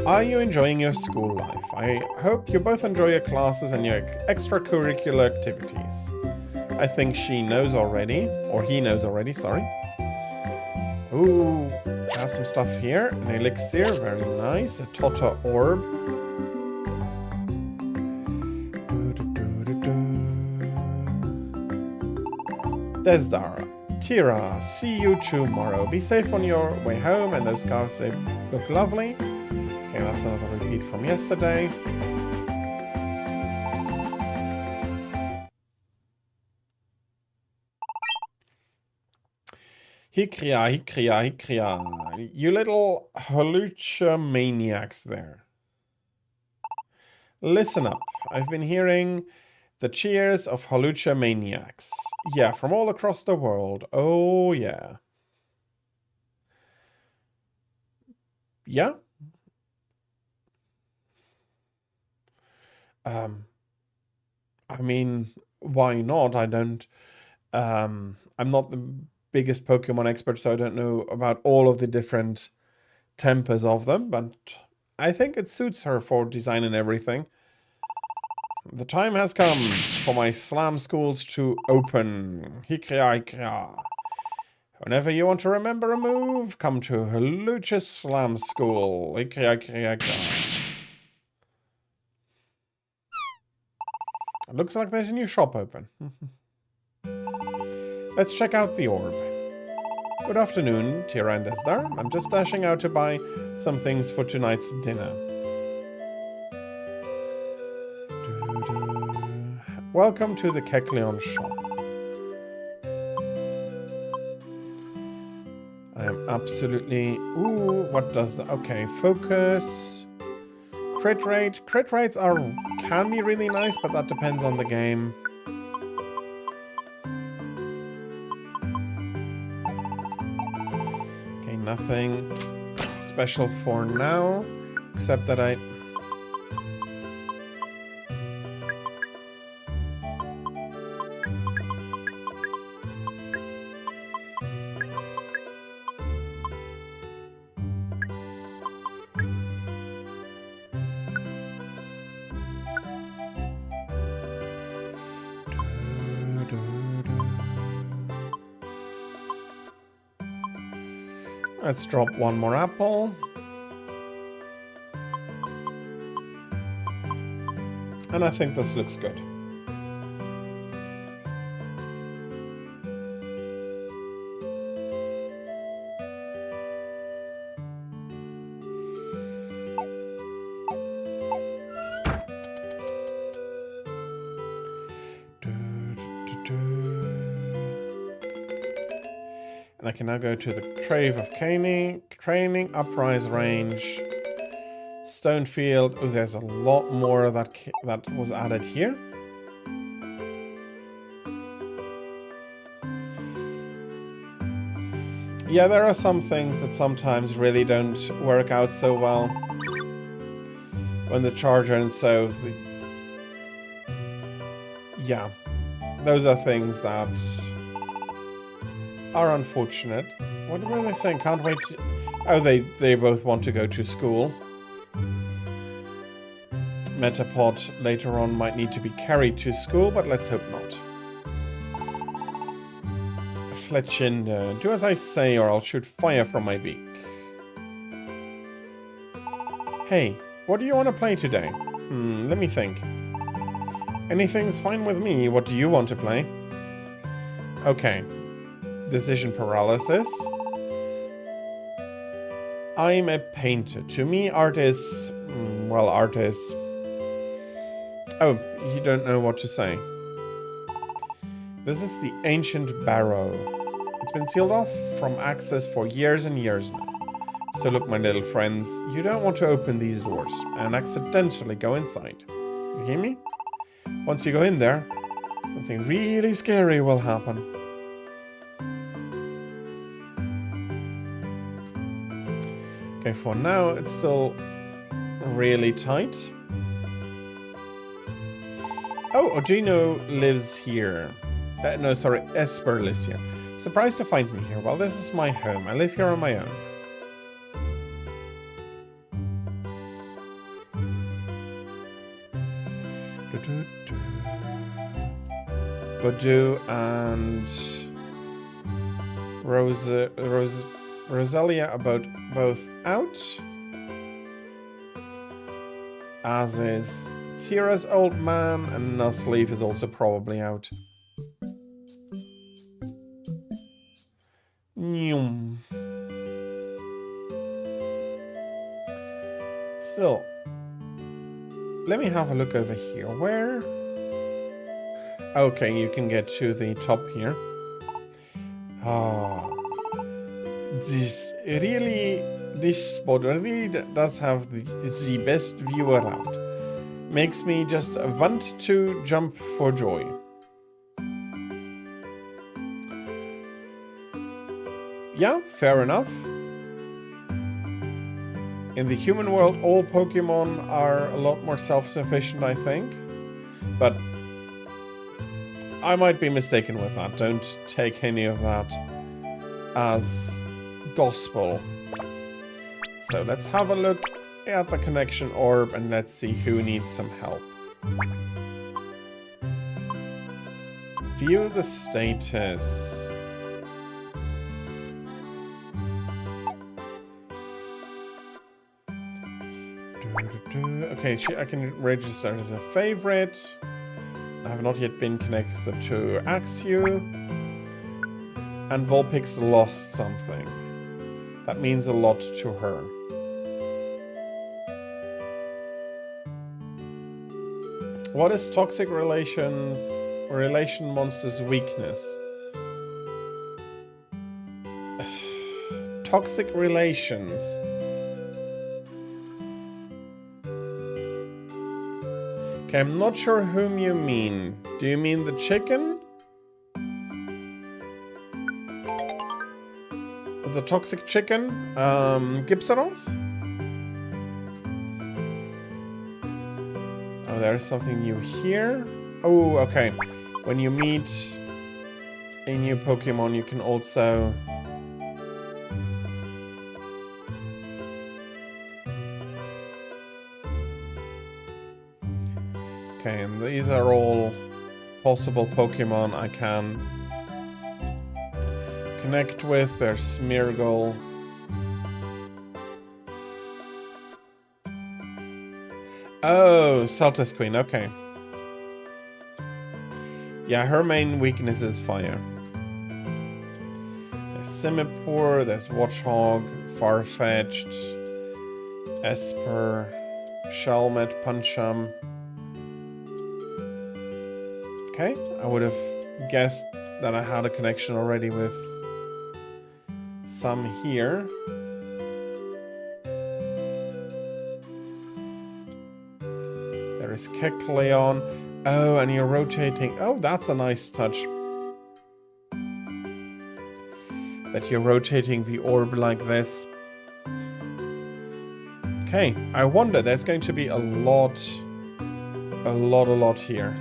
A: Are you enjoying your school life? I hope you both enjoy your classes and your extracurricular activities. I think she knows already, or he knows already, sorry. Ooh, I have some stuff here. An elixir, very nice. A Tota orb. Desdar, Tira, see you tomorrow. Be safe on your way home, and those scarves, they look lovely. Okay, that's another repeat from yesterday. Hikria. You little Holucha maniacs there. Listen up. I've been hearing the cheers of Holucha maniacs. Yeah, from all across the world. Oh, yeah. Yeah? I mean, why not? I'm not the biggest Pokemon expert, so I don't know about all of the different tempers of them, but I think it suits her for design and everything. The time has come for my slam schools to open. Hikria. Whenever you want to remember a move, come to Holucha Slam School. Hikria. It looks like there's a new shop open. Let's check out the orb. Good afternoon, Tira and Desdar. I'm just dashing out to buy some things for tonight's dinner. Welcome to the Kecleon shop. I am absolutely... Ooh, what does that... Okay, focus... Crit rate. Crit rates can be really nice, but that depends on the game. Okay, nothing special for now, except that I... Let's drop one more apple. And I think this looks good. And I can now go to the Trave of Training, Uprise Range, Stonefield. Oh, there's a lot more that was added here. Yeah, there are some things that sometimes really don't work out so well when the charger and so... Yeah, those are things that are unfortunate. What were they saying? Can't wait to... Oh, they both want to go to school. Metapod later on might need to be carried to school, but let's hope not. Fletchinder, do as I say or I'll shoot fire from my beak. Hey, what do you want to play today? Let me think. Anything's fine with me. What do you want to play? Okay. Decision paralysis. I'm a painter. To me, art is... well, art is... Oh, you don't know what to say. This is the ancient barrow. It's been sealed off from access for years and years now. So look, my little friends, you don't want to open these doors and accidentally go inside. You hear me? Once you go in there, something really scary will happen. Okay, for now, it's still really tight. Oh, Ogino lives here. No, sorry, Esper lives here. Surprised to find me here. Well, this is my home. I live here on my own. Godu and Rosalia are both out. As is Tira's old man, and Nuzleaf is also probably out. Still, let me have a look over here. Where? Okay, you can get to the top here. This spot really does have the best view around. Makes me just want to jump for joy. Yeah, fair enough. In the human world, all Pokemon are a lot more self-sufficient, I think. But I might be mistaken with that. Don't take any of that as gospel. So let's have a look at the connection orb and let's see who needs some help. View the status. Okay, I can register as a favorite. I have not yet been connected to Axew. And Vulpix lost something. That means a lot to her. What is Toxic Relation Monster's weakness? Toxic relations. Okay, I'm not sure whom you mean. Do you mean the chicken? The toxic chicken? Gypsaros? Oh, there's something new here. Oh, okay. When you meet a new Pokemon, you can also... Okay, and these are all possible Pokemon I can connect with. There's Smeargle. Oh, Celtis Queen, okay. Yeah, her main weakness is fire. There's Simipour, there's Watchhog, Farfetch'd, Esper, Shelmet, Puncham. Okay, I would have guessed that I had a connection already with some here. There is Kecleon. Oh, and you're rotating. Oh, that's a nice touch. That you're rotating the orb like this. Okay, I wonder, there's going to be a lot here.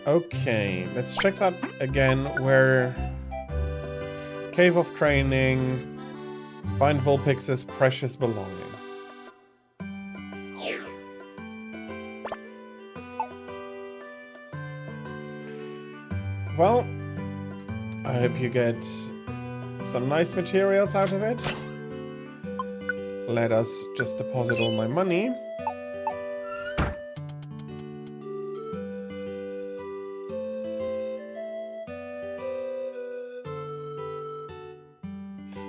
A: Okay, let's check that again, where Cave of Training, find Vulpix's precious belonging. Well, I hope you get some nice materials out of it. Let us just deposit all my money.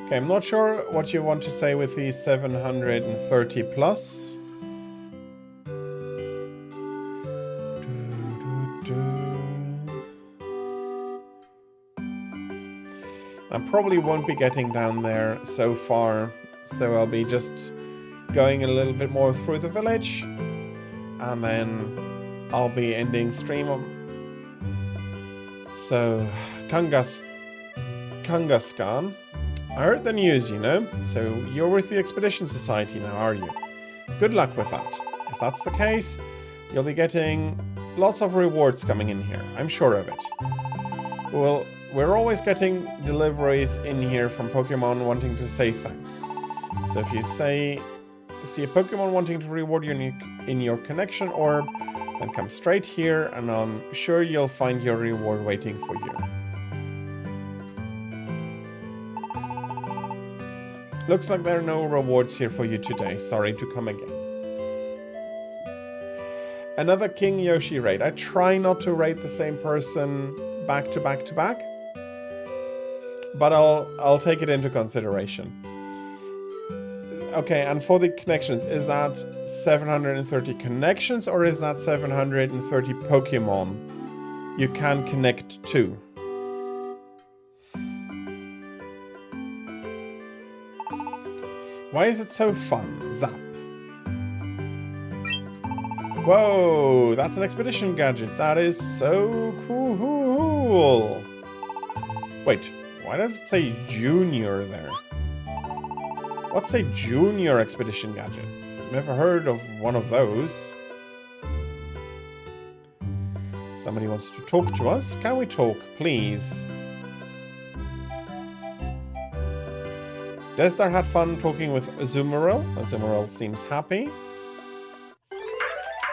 A: Okay, I'm not sure what you want to say with the 730 plus. I probably won't be getting down there so far, so I'll be just going a little bit more through the village, and then I'll be ending stream. So, Kangaskhan. I heard the news, you know, so you're with the Expedition Society now, are you? Good luck with that. If that's the case, you'll be getting lots of rewards coming in here, I'm sure of it. Well, we're always getting deliveries in here from Pokemon wanting to say thanks. So if you see a Pokemon wanting to reward you in your connection orb, then come straight here and I'm sure you'll find your reward waiting for you. Looks like there are no rewards here for you today. Sorry to come again. Another King Yoshi raid. I try not to raid the same person back to back to back, but I'll take it into consideration. Okay, and for the connections, is that 730 connections or is that 730 Pokemon you can connect to? Why is it so fun? Zap. Whoa, that's an expedition gadget. That is so cool. Wait, why does it say Junior there? What's a Junior expedition gadget? Never heard of one of those. Somebody wants to talk to us. Can we talk, please? Desdar had fun talking with Azumarill. Azumarill seems happy.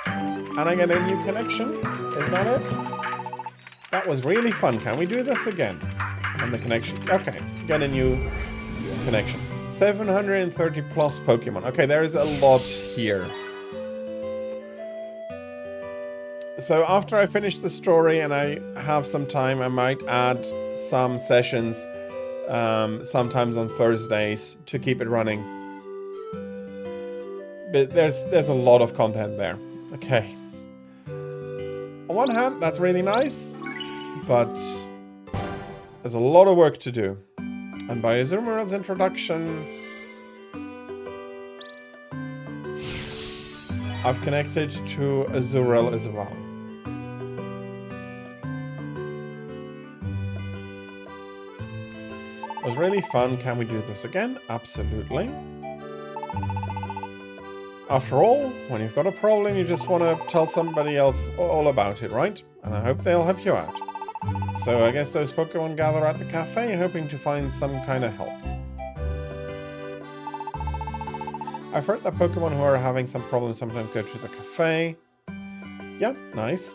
A: And I get a new connection. Is that it? That was really fun. Can we do this again? And the connection. Okay, get a new connection. 730 plus Pokemon. Okay, there is a lot here. So after I finish the story and I have some time, I might add some sessions sometimes on Thursdays to keep it running. But there's a lot of content there. Okay. On one hand, that's really nice, but there's a lot of work to do. And by Azumarill's introduction, I've connected to Azurill as well. It was really fun. Can we do this again? Absolutely. After all, when you've got a problem, you just want to tell somebody else all about it, right? And I hope they'll help you out. So I guess those Pokemon gather at the cafe, hoping to find some kind of help. I've heard that Pokemon who are having some problems sometimes go to the cafe. Yeah, nice.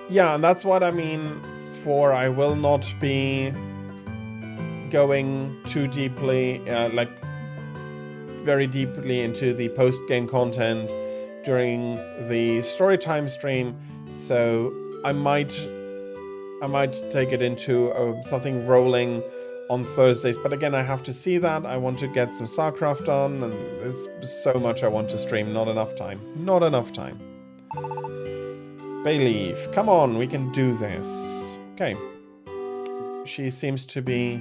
A: Yeah, and that's what I mean for I will not be going too deeply, like very deeply into the post-game content during the storytime stream. So I might take it into something rolling on Thursdays. But again, I have to see that. I want to get some StarCraft on, and there's so much I want to stream. Not enough time. Not enough time. Bayleaf, come on, we can do this. Okay. She seems to be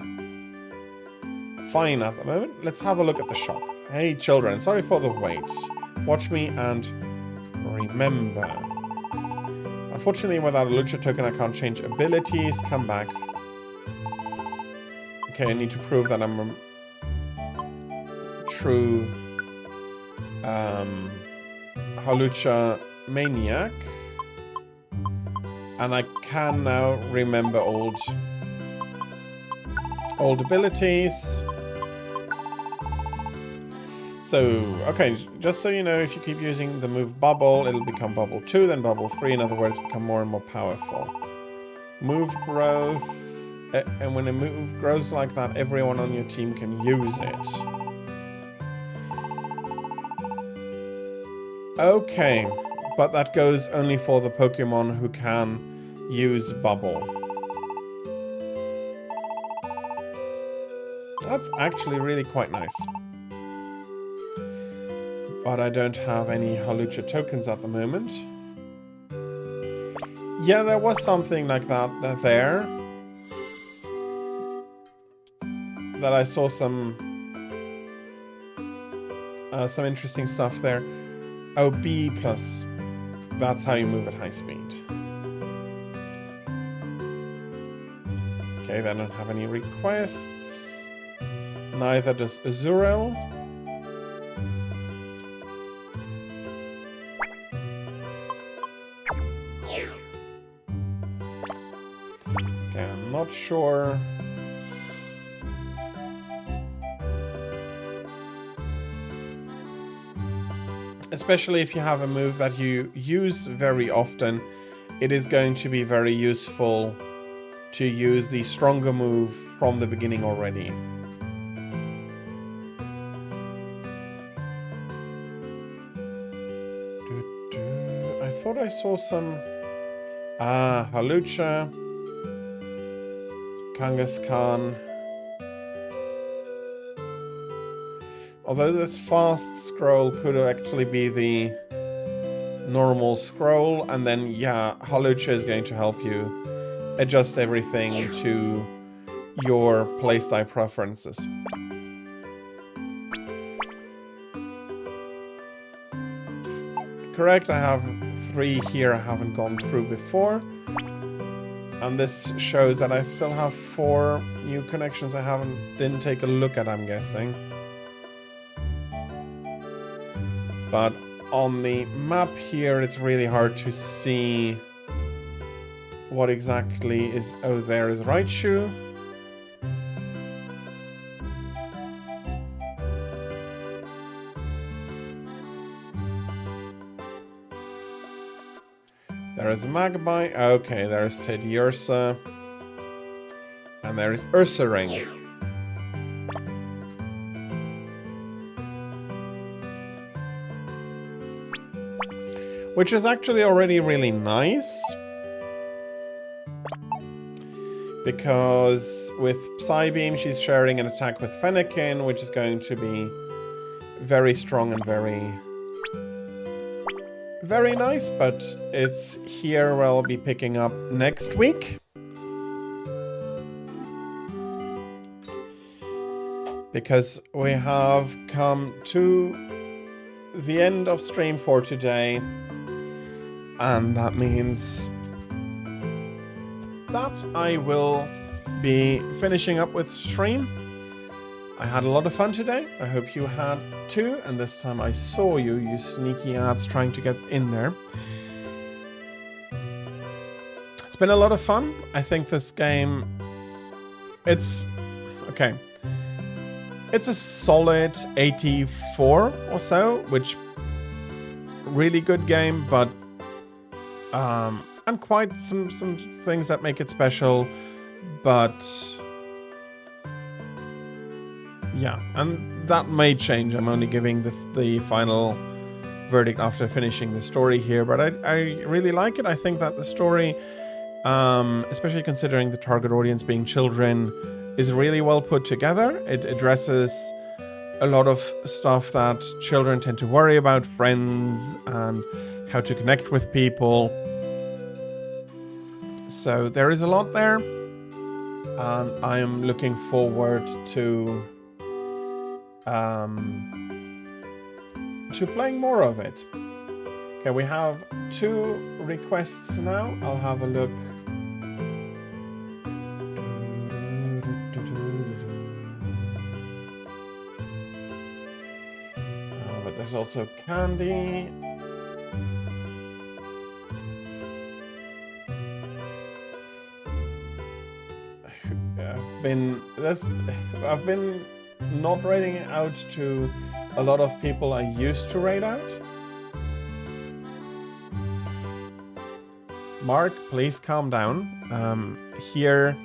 A: fine at the moment. Let's have a look at the shop. Hey, children, sorry for the wait. Watch me and remember. Unfortunately, without a Lucha token, I can't change abilities. Come back. Okay, I need to prove that I'm a true Hawlucha maniac. And I can now remember old abilities. So, okay, just so you know, if you keep using the move Bubble, it'll become Bubble 2, then Bubble 3, in other words, become more and more powerful. Move growth, and when a move grows like that, everyone on your team can use it. Okay, but that goes only for the Pokemon who can use Bubble. That's actually really quite nice. But I don't have any Hawlucha tokens at the moment. Yeah, there was something like that there. That I saw some interesting stuff there. Oh, B+. That's how you move at high speed. Okay, they don't have any requests. Neither does Azurill. Okay, I'm not sure. Especially if you have a move that you use very often, it is going to be very useful to use the stronger move from the beginning already. I thought I saw some... Hawlucha, Kangaskhan. Although this fast scroll could actually be the normal scroll, and then, yeah, Hawlucha is going to help you adjust everything to your playstyle preferences. Correct, I have 3 here I haven't gone through before. And this shows that I still have 4 new connections I didn't take a look at, I'm guessing. But on the map here, it's really hard to see what exactly is... Oh, there is Raichu. There is Magmar. Okay, there is Teddiursa. And there is Ursaring. Which is actually already really nice. Because with Psybeam, she's sharing an attack with Fennekin, which is going to be very strong and very nice. But it's here where I'll be picking up next week. Because we have come to the end of stream for today. And that means that I will be finishing up with stream. I had a lot of fun today. I hope you had too. And this time I saw you, you sneaky ads trying to get in there. It's been a lot of fun. I think this game, it's... Okay. It's a solid 84 or so, which really good game, but and quite some things that make it special, but yeah, and that may change. I'm only giving the final verdict after finishing the story here, but I really like it. I think that the story, especially considering the target audience being children, is really well put together. It addresses a lot of stuff that children tend to worry about, friends and how to connect with people. So there is a lot there, and I am looking forward to playing more of it. Okay, we have 2 requests now. I'll have a look. But there's also Candy. I've been not raiding it out to a lot of people I used to raid out. Mark, please calm down. Here,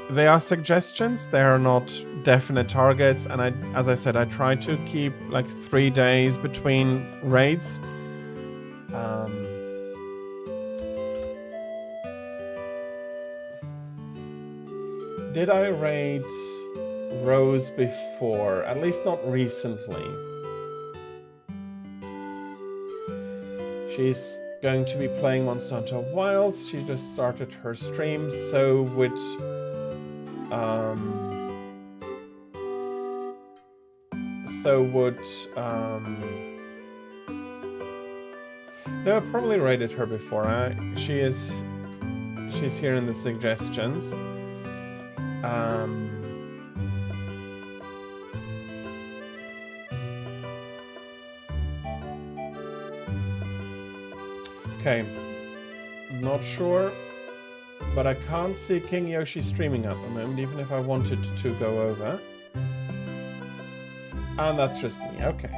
A: they are suggestions. They are not definite targets, and as I said, I try to keep like 3 days between raids. Did I raid Rose before? At least not recently. She's going to be playing Monster Hunter Wilds. She just started her stream, so would no, I probably rated her before. She's here in the suggestions. Okay, not sure, but I can't see King Yoshi streaming at the moment, even if I wanted to go over. And that's just me, okay.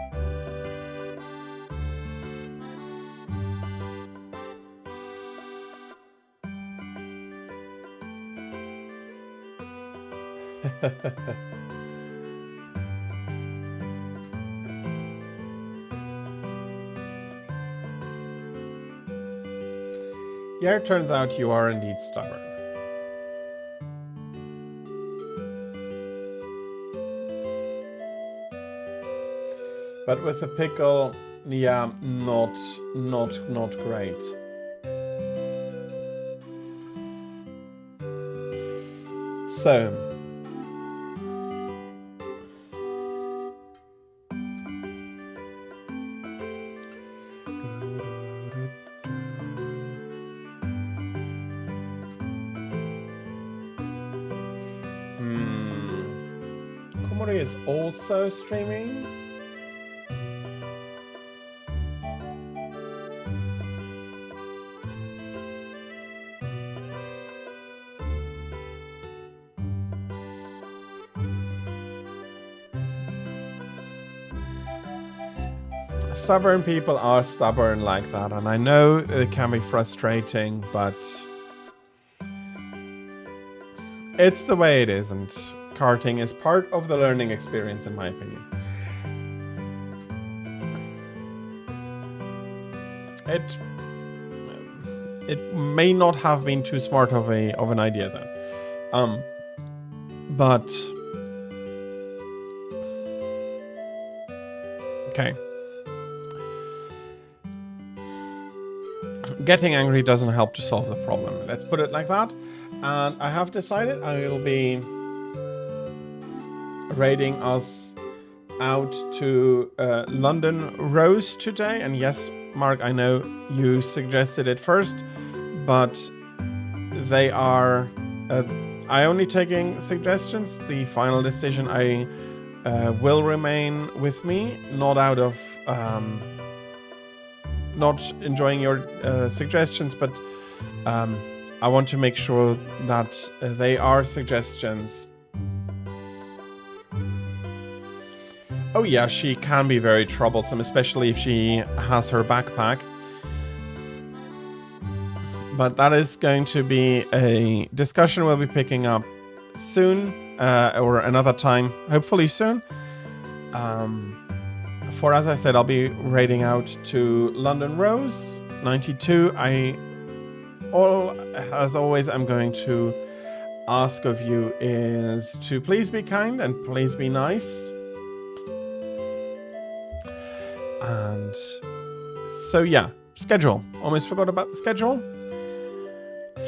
A: Yeah, it turns out you are indeed stubborn. But with the pickle, yeah, not great. So Komori is also streaming. Stubborn people are stubborn like that, and I know it can be frustrating, but it's the way it is, and karting is part of the learning experience, in my opinion. It may not have been too smart of an idea though, but okay. Getting angry doesn't help to solve the problem. Let's put it like that. And I have decided I will be raiding us out to London Rose today. And yes, Mark, I know you suggested it first, but they are... I only taking suggestions. The final decision will remain with me, not out of... not enjoying your suggestions, but I want to make sure that they are suggestions Oh yeah, she can be very troublesome, especially if she has her backpack. But that is going to be a discussion we'll be picking up soon, or another time, hopefully soon. For, as I said, I'll be raiding out to London Rose 92. As always, I'm going to ask of you is to please be kind and please be nice. And so yeah, schedule. Almost forgot about the schedule.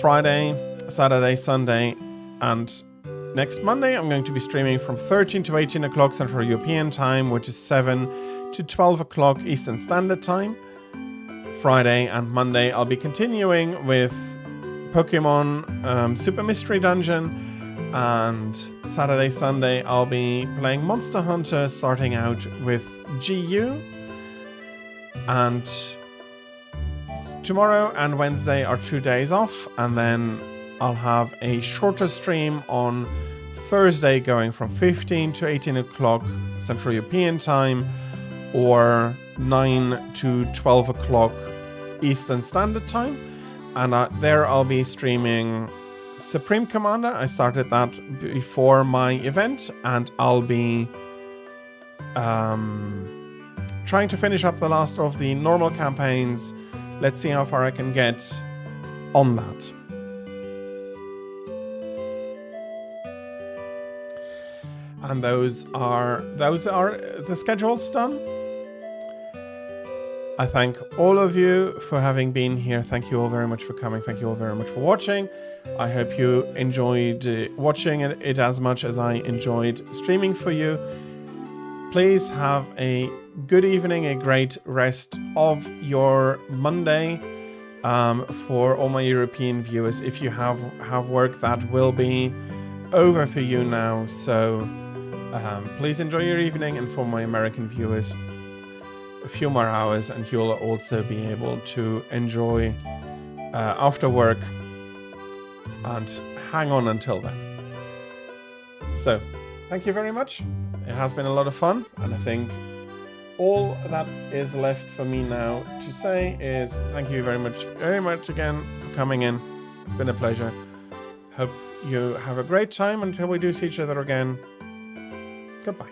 A: Friday, Saturday, Sunday, and next Monday I'm going to be streaming from 13 to 18 o'clock Central European Time, which is 7 to 12 o'clock Eastern Standard Time. Friday and Monday I'll be continuing with Pokemon Super Mystery Dungeon, and Saturday, Sunday I'll be playing Monster Hunter, starting out with GU, and tomorrow and Wednesday are 2 days off, and then I'll have a shorter stream on Thursday going from 15 to 18 o'clock Central European Time, or 9 to 12 o'clock Eastern Standard Time. And there I'll be streaming Supreme Commander. I started that before my event, and I'll be trying to finish up the last of the normal campaigns. Let's see how far I can get on that. And those are the schedules done. I thank all of you for having been here. Thank you all very much for coming. Thank you all very much for watching. I hope you enjoyed watching it as much as I enjoyed streaming for you. Please have a good evening, a great rest of your Monday. For all my European viewers, if you have work, that will be over for you now. So please enjoy your evening, and for my American viewers, a few more hours, and you'll also be able to enjoy after work and hang on until then. So thank you very much. It has been a lot of fun, and I think all that is left for me now to say is thank you very much again for coming in. It's been a pleasure. Hope you have a great time until we do see each other again. Goodbye.